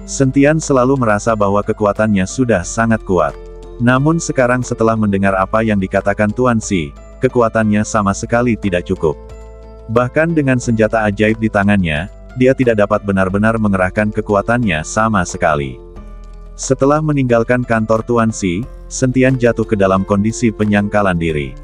Sentian selalu merasa bahwa kekuatannya sudah sangat kuat. Namun sekarang setelah mendengar apa yang dikatakan Tuan Si, kekuatannya sama sekali tidak cukup. Bahkan dengan senjata ajaib di tangannya, dia tidak dapat benar-benar mengerahkan kekuatannya sama sekali. Setelah meninggalkan kantor Tuan Si, Sentian jatuh ke dalam kondisi penyangkalan diri.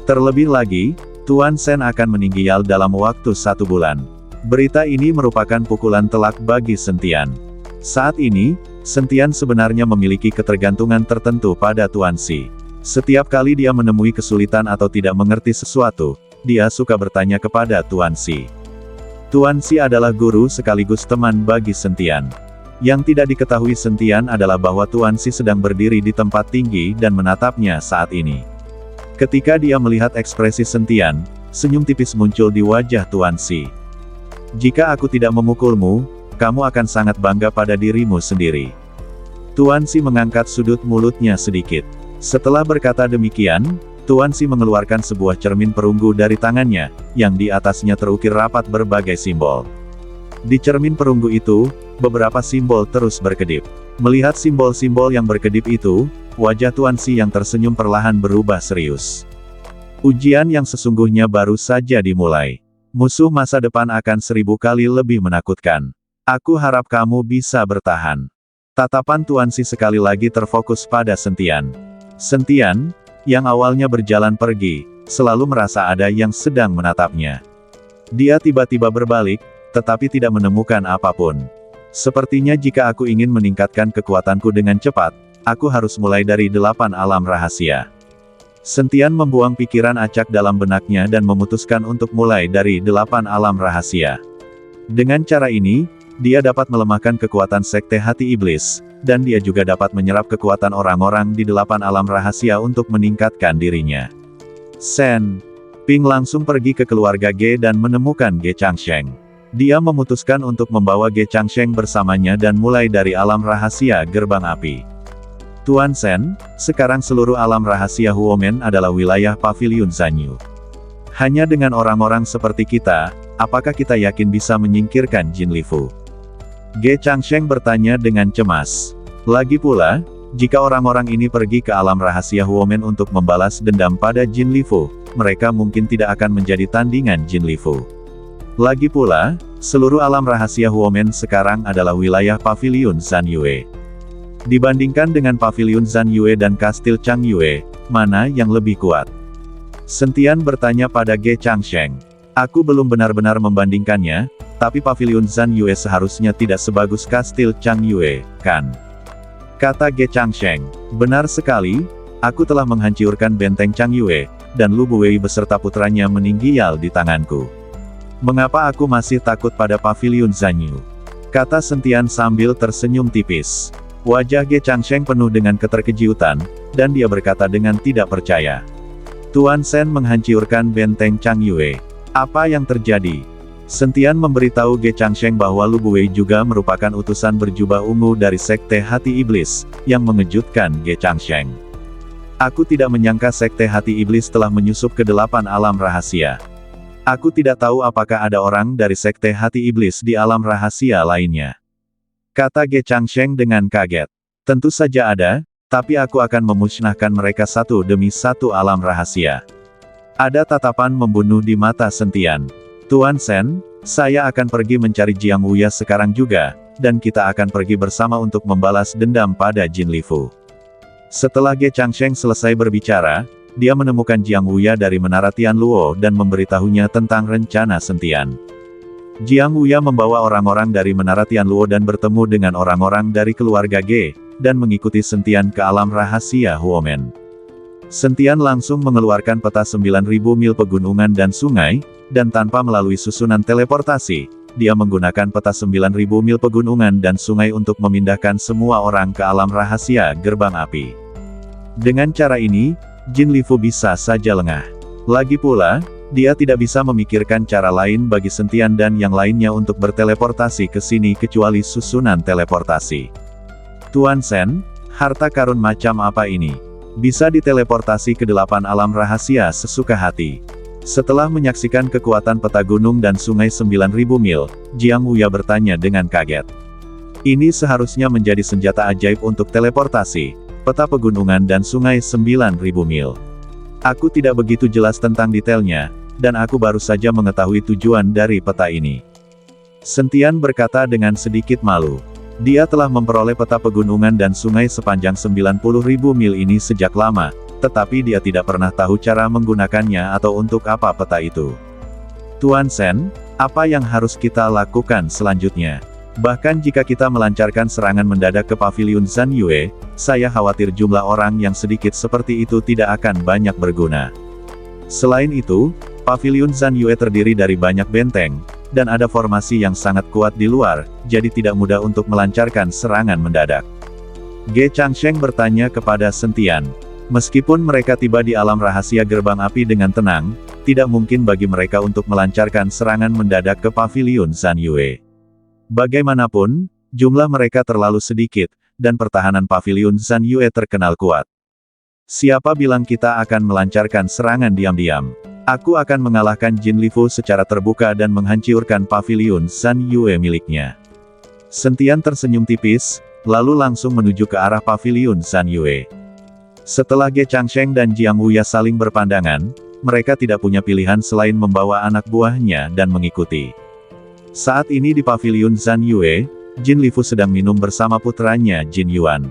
Terlebih lagi, Tuan Sen akan meninggal dalam waktu 1 bulan. Berita ini merupakan pukulan telak bagi Sentian. Saat ini, Sentian sebenarnya memiliki ketergantungan tertentu pada Tuan Si. Setiap kali dia menemui kesulitan atau tidak mengerti sesuatu, dia suka bertanya kepada Tuan Si. Tuan Si adalah guru sekaligus teman bagi Sentian. Yang tidak diketahui Sentian adalah bahwa Tuan Si sedang berdiri di tempat tinggi dan menatapnya saat ini. Ketika dia melihat ekspresi Sentian, senyum tipis muncul di wajah Tuan Si. "Jika aku tidak memukulmu, kamu akan sangat bangga pada dirimu sendiri." Tuan Si mengangkat sudut mulutnya sedikit. Setelah berkata demikian, Tuan Si mengeluarkan sebuah cermin perunggu dari tangannya, yang di atasnya terukir rapat berbagai simbol. Di cermin perunggu itu, beberapa simbol terus berkedip. Melihat simbol-simbol yang berkedip itu, wajah Tuan Si yang tersenyum perlahan berubah serius. Ujian yang sesungguhnya baru saja dimulai. Musuh masa depan akan 1000 kali lebih menakutkan. Aku harap kamu bisa bertahan. Tatapan Tuan Si sekali lagi terfokus pada Sentian. Sentian, yang awalnya berjalan pergi, selalu merasa ada yang sedang menatapnya. Dia tiba-tiba berbalik, tetapi tidak menemukan apapun. Sepertinya jika aku ingin meningkatkan kekuatanku dengan cepat, aku harus mulai dari 8 alam rahasia. Sentian membuang pikiran acak dalam benaknya dan memutuskan untuk mulai dari 8 alam rahasia. Dengan cara ini, dia dapat melemahkan kekuatan Sekte Hati Iblis, dan dia juga dapat menyerap kekuatan orang-orang di 8 alam rahasia untuk meningkatkan dirinya. Shen Ping langsung pergi ke keluarga Ge dan menemukan Ge Changsheng. Dia memutuskan untuk membawa Ge Changsheng bersamanya dan mulai dari alam rahasia Gerbang Api. Tuan Shen, sekarang seluruh alam rahasia Huomen adalah wilayah Paviliun Zanyu. Hanya dengan orang-orang seperti kita, apakah kita yakin bisa menyingkirkan Jin Lifu? Ge Changsheng bertanya dengan cemas. Lagi pula, jika orang-orang ini pergi ke alam rahasia Huomen untuk membalas dendam pada Jin Lifu, mereka mungkin tidak akan menjadi tandingan Jin Lifu. Lagi pula, seluruh alam rahasia Huomen sekarang adalah wilayah Paviliun Zanyue. Dibandingkan dengan Paviliun Zanyue dan Kastil Changyue, mana yang lebih kuat? Sentian bertanya pada Ge Changsheng. Aku belum benar-benar membandingkannya, tapi Paviliun Zanyue seharusnya tidak sebagus Kastil Changyue, kan? Kata Ge Changsheng. Benar sekali, aku telah menghancurkan benteng Changyue, dan Lu Buwei beserta putranya meninggal di tanganku. Mengapa aku masih takut pada Paviliun Zanyu? Kata Sentian sambil tersenyum tipis. Wajah Ge Changsheng penuh dengan keterkejutan, dan dia berkata dengan tidak percaya. Tuan Shen menghancurkan benteng Changyue. Apa yang terjadi? Sentian memberitahu Ge Changsheng bahwa Lu Buwei juga merupakan utusan berjubah ungu dari Sekte Hati Iblis, yang mengejutkan Ge Changsheng. Aku tidak menyangka Sekte Hati Iblis telah menyusup ke 8 alam rahasia. Aku tidak tahu apakah ada orang dari Sekte Hati Iblis di alam rahasia lainnya. Kata Ge Changsheng dengan kaget. Tentu saja ada, tapi aku akan memusnahkan mereka satu demi satu alam rahasia. Ada tatapan membunuh di mata Sentian. Tuan Shen, saya akan pergi mencari Jiang Wuya sekarang juga, dan kita akan pergi bersama untuk membalas dendam pada Jin Lifu. Setelah Ge Changsheng selesai berbicara, dia menemukan Jiang Wuya dari Menara Tianluo dan memberitahunya tentang rencana Sentian. Jiang Wuya membawa orang-orang dari Menara Tianluo dan bertemu dengan orang-orang dari keluarga Ge, dan mengikuti Sentian ke alam rahasia Huomen. Sentian langsung mengeluarkan peta 9.000 mil pegunungan dan sungai, dan tanpa melalui susunan teleportasi, dia menggunakan peta 9.000 mil pegunungan dan sungai untuk memindahkan semua orang ke alam rahasia Gerbang Api. Dengan cara ini, Jin Lifu bisa saja lengah. Lagi pula, dia tidak bisa memikirkan cara lain bagi Sentian dan yang lainnya untuk berteleportasi ke sini kecuali susunan teleportasi. Tuan Shen, harta karun macam apa ini? Bisa diteleportasi ke 8 alam rahasia sesuka hati. Setelah menyaksikan kekuatan peta gunung dan sungai 9.000 mil, Jiang Wuya bertanya dengan kaget. Ini seharusnya menjadi senjata ajaib untuk teleportasi, peta pegunungan dan sungai 9.000 mil. Aku tidak begitu jelas tentang detailnya, dan aku baru saja mengetahui tujuan dari peta ini. Sentian berkata dengan sedikit malu. Dia telah memperoleh peta pegunungan dan sungai sepanjang 90.000 mil ini sejak lama, tetapi dia tidak pernah tahu cara menggunakannya atau untuk apa peta itu. Tuan Shen, apa yang harus kita lakukan selanjutnya? Bahkan jika kita melancarkan serangan mendadak ke Paviliun Zanyue, saya khawatir jumlah orang yang sedikit seperti itu tidak akan banyak berguna. Selain itu, Paviliun Zanyue terdiri dari banyak benteng, dan ada formasi yang sangat kuat di luar, jadi tidak mudah untuk melancarkan serangan mendadak. Ge Changsheng bertanya kepada Sentian. Meskipun mereka tiba di alam rahasia gerbang api dengan tenang, tidak mungkin bagi mereka untuk melancarkan serangan mendadak ke paviliun Zhan Yue. Bagaimanapun, jumlah mereka terlalu sedikit, dan pertahanan paviliun Zhan Yue terkenal kuat. Siapa bilang kita akan melancarkan serangan diam-diam? Aku akan mengalahkan Jin Lifu secara terbuka dan menghancurkan paviliun Zhan Yue miliknya. Sentian tersenyum tipis, lalu langsung menuju ke arah paviliun Zhan Yue. Setelah Ge Changsheng dan Jiang Wuya saling berpandangan, mereka tidak punya pilihan selain membawa anak buahnya dan mengikuti. Saat ini di paviliun Zhan Yue, Jin Lifu sedang minum bersama putranya Jin Yuan.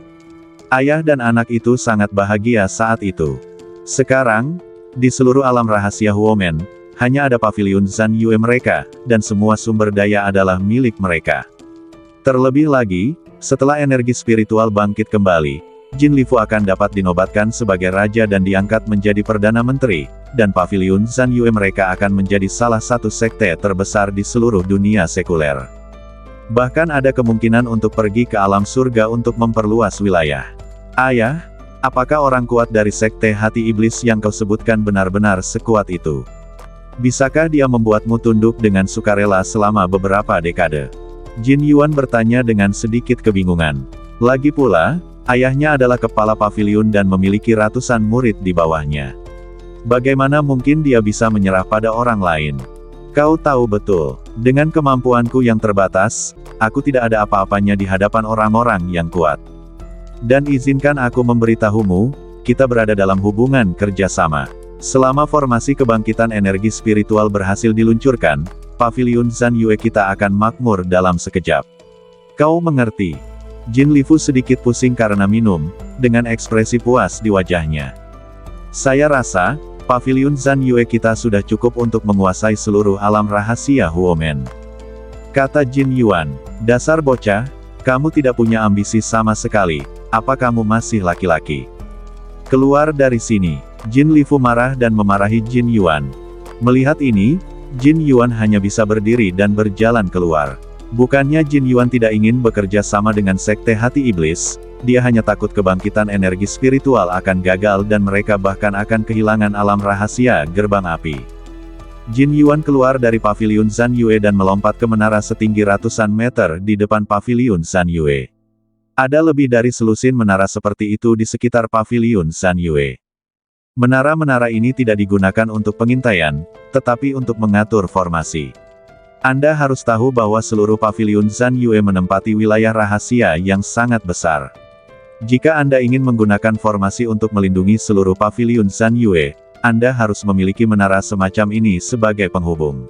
Ayah dan anak itu sangat bahagia saat itu. Sekarang, di seluruh alam rahasia Huomen, hanya ada paviliun Zhan Yue mereka, dan semua sumber daya adalah milik mereka. Terlebih lagi, setelah energi spiritual bangkit kembali, Jin Lifu akan dapat dinobatkan sebagai raja dan diangkat menjadi Perdana Menteri, dan paviliun Zhan Yue mereka akan menjadi salah satu sekte terbesar di seluruh dunia sekuler. Bahkan ada kemungkinan untuk pergi ke alam surga untuk memperluas wilayah. Ayah, apakah orang kuat dari sekte hati iblis yang kau sebutkan benar-benar sekuat itu? Bisakah dia membuatmu tunduk dengan sukarela selama beberapa dekade? Jin Yuan bertanya dengan sedikit kebingungan. Lagi pula, ayahnya adalah kepala paviliun dan memiliki ratusan murid di bawahnya. Bagaimana mungkin dia bisa menyerah pada orang lain? Kau tahu betul, dengan kemampuanku yang terbatas, aku tidak ada apa-apanya di hadapan orang-orang yang kuat. Dan izinkan aku memberitahumu, kita berada dalam hubungan kerjasama. Selama formasi kebangkitan energi spiritual berhasil diluncurkan, paviliun Zhan Yue kita akan makmur dalam sekejap. Kau mengerti? Jin Lifu sedikit pusing karena minum, dengan ekspresi puas di wajahnya. Saya rasa, paviliun Zhan Yue kita sudah cukup untuk menguasai seluruh alam rahasia Huomen. Kata Jin Yuan, dasar bocah, kamu tidak punya ambisi sama sekali, apa kamu masih laki-laki? Keluar dari sini. Jin Lifu marah dan memarahi Jin Yuan. Melihat ini, Jin Yuan hanya bisa berdiri dan berjalan keluar. Bukannya Jin Yuan tidak ingin bekerja sama dengan sekte hati iblis, dia hanya takut kebangkitan energi spiritual akan gagal dan mereka bahkan akan kehilangan alam rahasia gerbang api. Jin Yuan keluar dari paviliun Zhan Yue dan melompat ke menara setinggi ratusan meter di depan paviliun Zhan Yue. Ada lebih dari selusin menara seperti itu di sekitar paviliun Zhan Yue. Menara-menara ini tidak digunakan untuk pengintaian, tetapi untuk mengatur formasi. Anda harus tahu bahwa seluruh paviliun Zhan Yue menempati wilayah rahasia yang sangat besar. Jika Anda ingin menggunakan formasi untuk melindungi seluruh paviliun Zhan Yue, Anda harus memiliki menara semacam ini sebagai penghubung.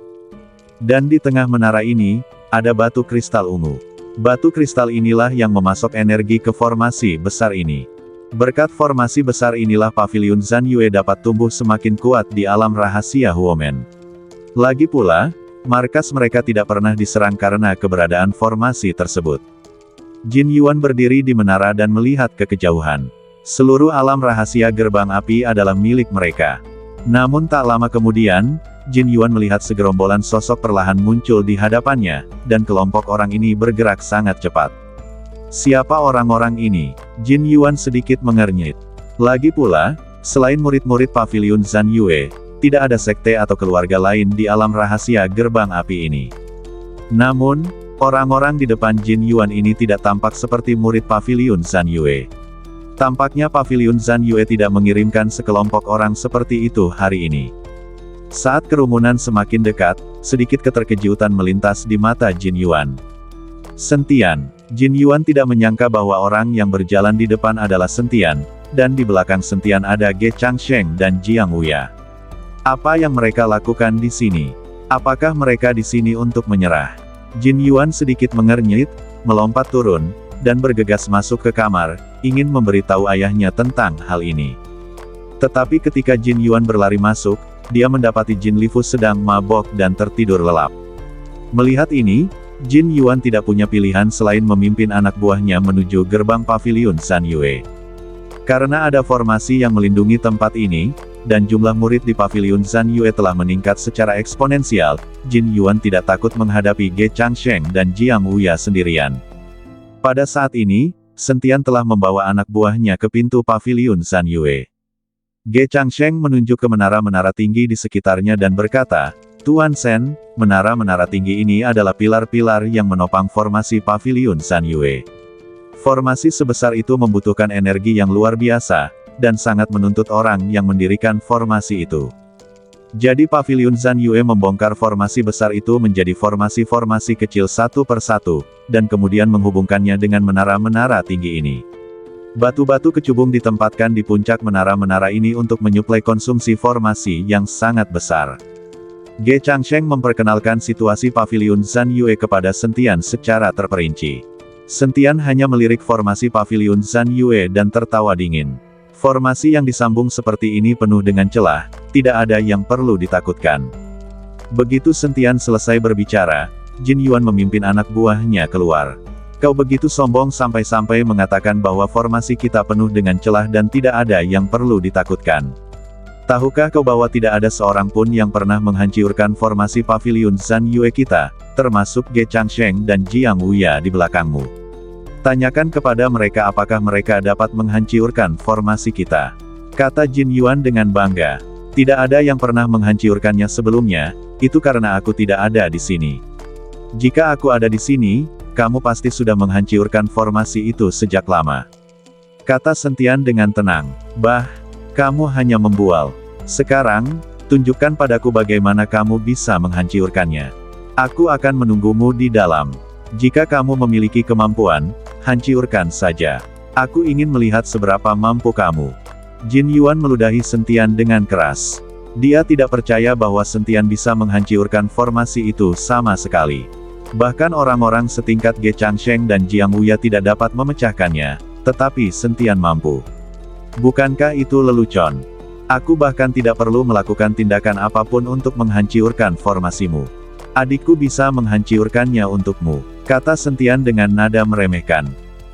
Dan di tengah menara ini, ada batu kristal ungu. Batu kristal inilah yang memasok energi ke formasi besar ini. Berkat formasi besar inilah paviliun Zhan Yue dapat tumbuh semakin kuat di alam rahasia Huomen. Lagi pula, markas mereka tidak pernah diserang karena keberadaan formasi tersebut. Jin Yuan berdiri di menara dan melihat ke kejauhan. Seluruh alam rahasia gerbang api adalah milik mereka. Namun tak lama kemudian, Jin Yuan melihat segerombolan sosok perlahan muncul di hadapannya, dan kelompok orang ini bergerak sangat cepat. Siapa orang-orang ini? Jin Yuan sedikit mengernyit. Lagi pula, selain murid-murid paviliun Zhan Yue, tidak ada sekte atau keluarga lain di alam rahasia gerbang api ini. Namun, orang-orang di depan Jin Yuan ini tidak tampak seperti murid paviliun Zhan Yue. Tampaknya paviliun Zhan Yue tidak mengirimkan sekelompok orang seperti itu hari ini. Saat kerumunan semakin dekat, sedikit keterkejutan melintas di mata Jin Yuan. Sentian. Jin Yuan tidak menyangka bahwa orang yang berjalan di depan adalah Sentian, dan di belakang Sentian ada Ge Changsheng dan Jiang Wuya. Apa yang mereka lakukan di sini? Apakah mereka di sini untuk menyerah? Jin Yuan sedikit mengernyit, melompat turun, dan bergegas masuk ke kamar, ingin memberitahu ayahnya tentang hal ini. Tetapi ketika Jin Yuan berlari masuk, dia mendapati Jin Lifu sedang mabok dan tertidur lelap. Melihat ini, Jin Yuan tidak punya pilihan selain memimpin anak buahnya menuju gerbang paviliun Zhan Yue. Karena ada formasi yang melindungi tempat ini, dan jumlah murid di Paviliun Zhan Yue telah meningkat secara eksponensial, Jin Yuan tidak takut menghadapi Ge Changsheng dan Jiang Wuya sendirian. Pada saat ini, Sentian telah membawa anak buahnya ke pintu Paviliun Zhan Yue. Ge Changsheng menunjuk ke menara-menara tinggi di sekitarnya dan berkata, "Tuan Shen, menara-menara tinggi ini adalah pilar-pilar yang menopang formasi Paviliun Zhan Yue. Formasi sebesar itu membutuhkan energi yang luar biasa, dan sangat menuntut orang yang mendirikan formasi itu. Jadi Paviliun Zhan Yue membongkar formasi besar itu menjadi formasi-formasi kecil satu per satu, dan kemudian menghubungkannya dengan menara-menara tinggi ini. Batu-batu kecubung ditempatkan di puncak menara-menara ini untuk menyuplai konsumsi formasi yang sangat besar." Ge Changsheng memperkenalkan situasi Paviliun Zhan Yue kepada Sentian secara terperinci. Sentian hanya melirik formasi Paviliun Zhan Yue dan tertawa dingin. Formasi yang disambung seperti ini penuh dengan celah, tidak ada yang perlu ditakutkan. Begitu Sentian selesai berbicara, Jin Yuan memimpin anak buahnya keluar. "Kau begitu sombong sampai-sampai mengatakan bahwa formasi kita penuh dengan celah dan tidak ada yang perlu ditakutkan. Tahukah kau bahwa tidak ada seorang pun yang pernah menghancurkan formasi Paviliun Zhan Yue kita, termasuk Ge Changsheng dan Jiang Wuya di belakangmu. Tanyakan kepada mereka apakah mereka dapat menghancurkan formasi kita," kata Jin Yuan dengan bangga. "Tidak ada yang pernah menghancurkannya sebelumnya, itu karena aku tidak ada di sini. Jika aku ada di sini, kamu pasti sudah menghancurkan formasi itu sejak lama," kata Sentian dengan tenang. "Bah, kamu hanya membual. Sekarang, tunjukkan padaku bagaimana kamu bisa menghancurkannya. Aku akan menunggumu di dalam. Jika kamu memiliki kemampuan, hancurkan saja. Aku ingin melihat seberapa mampu kamu." Jin Yuan meludahi Sentian dengan keras. Dia tidak percaya bahwa Sentian bisa menghancurkan formasi itu sama sekali. Bahkan orang-orang setingkat Ge Changsheng dan Jiang Wuya tidak dapat memecahkannya, tetapi Sentian mampu. "Bukankah itu lelucon? Aku bahkan tidak perlu melakukan tindakan apapun untuk menghancurkan formasimu. Adikku bisa menghancurkannya untukmu," kata Sentian dengan nada meremehkan.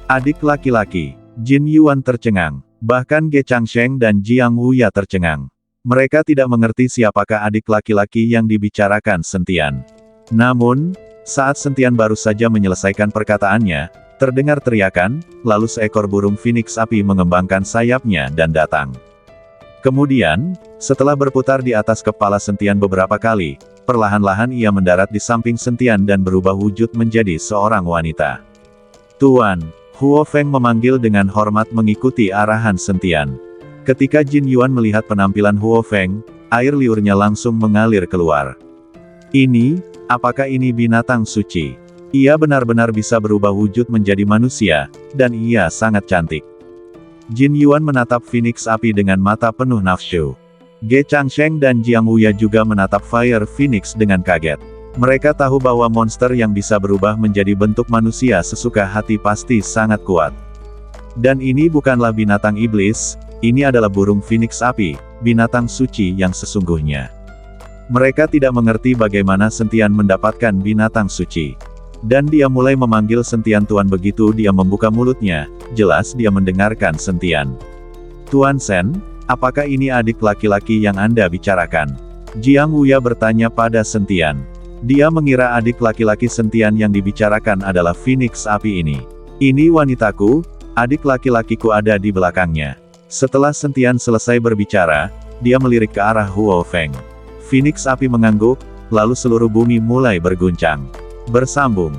"Adik laki-laki." Jin Yuan tercengang. Bahkan Ge Changsheng dan Jiang Wuya tercengang. Mereka tidak mengerti siapakah adik laki-laki yang dibicarakan Sentian. Namun, saat Sentian baru saja menyelesaikan perkataannya, terdengar teriakan, lalu seekor burung phoenix api mengembangkan sayapnya dan datang. Kemudian, setelah berputar di atas kepala Sentian beberapa kali, perlahan-lahan ia mendarat di samping Sentian dan berubah wujud menjadi seorang wanita. "Tuan," Huo Feng memanggil dengan hormat mengikuti arahan Sentian. Ketika Jin Yuan melihat penampilan Huo Feng, air liurnya langsung mengalir keluar. Apakah ini binatang suci? Ia benar-benar bisa berubah wujud menjadi manusia, dan ia sangat cantik." Jin Yuan menatap Phoenix api dengan mata penuh nafsu. Ge Changsheng dan Jiang Wuya juga menatap Fire Phoenix dengan kaget. Mereka tahu bahwa monster yang bisa berubah menjadi bentuk manusia sesuka hati pasti sangat kuat. Dan ini bukanlah binatang iblis, ini adalah burung Phoenix api, binatang suci yang sesungguhnya. Mereka tidak mengerti bagaimana Sentian mendapatkan binatang suci. Dan dia mulai memanggil Sentian Tuan begitu dia membuka mulutnya, jelas dia mendengarkan Sentian. "Tuan Shen, apakah ini adik laki-laki yang Anda bicarakan?" Jiang Wuya bertanya pada Sentian. Dia mengira adik laki-laki Sentian yang dibicarakan adalah Phoenix api ini. "Ini wanitaku, adik laki-lakiku ada di belakangnya." Setelah Sentian selesai berbicara, dia melirik ke arah Huo Feng. Phoenix api mengangguk, lalu seluruh bumi mulai berguncang. Bersambung.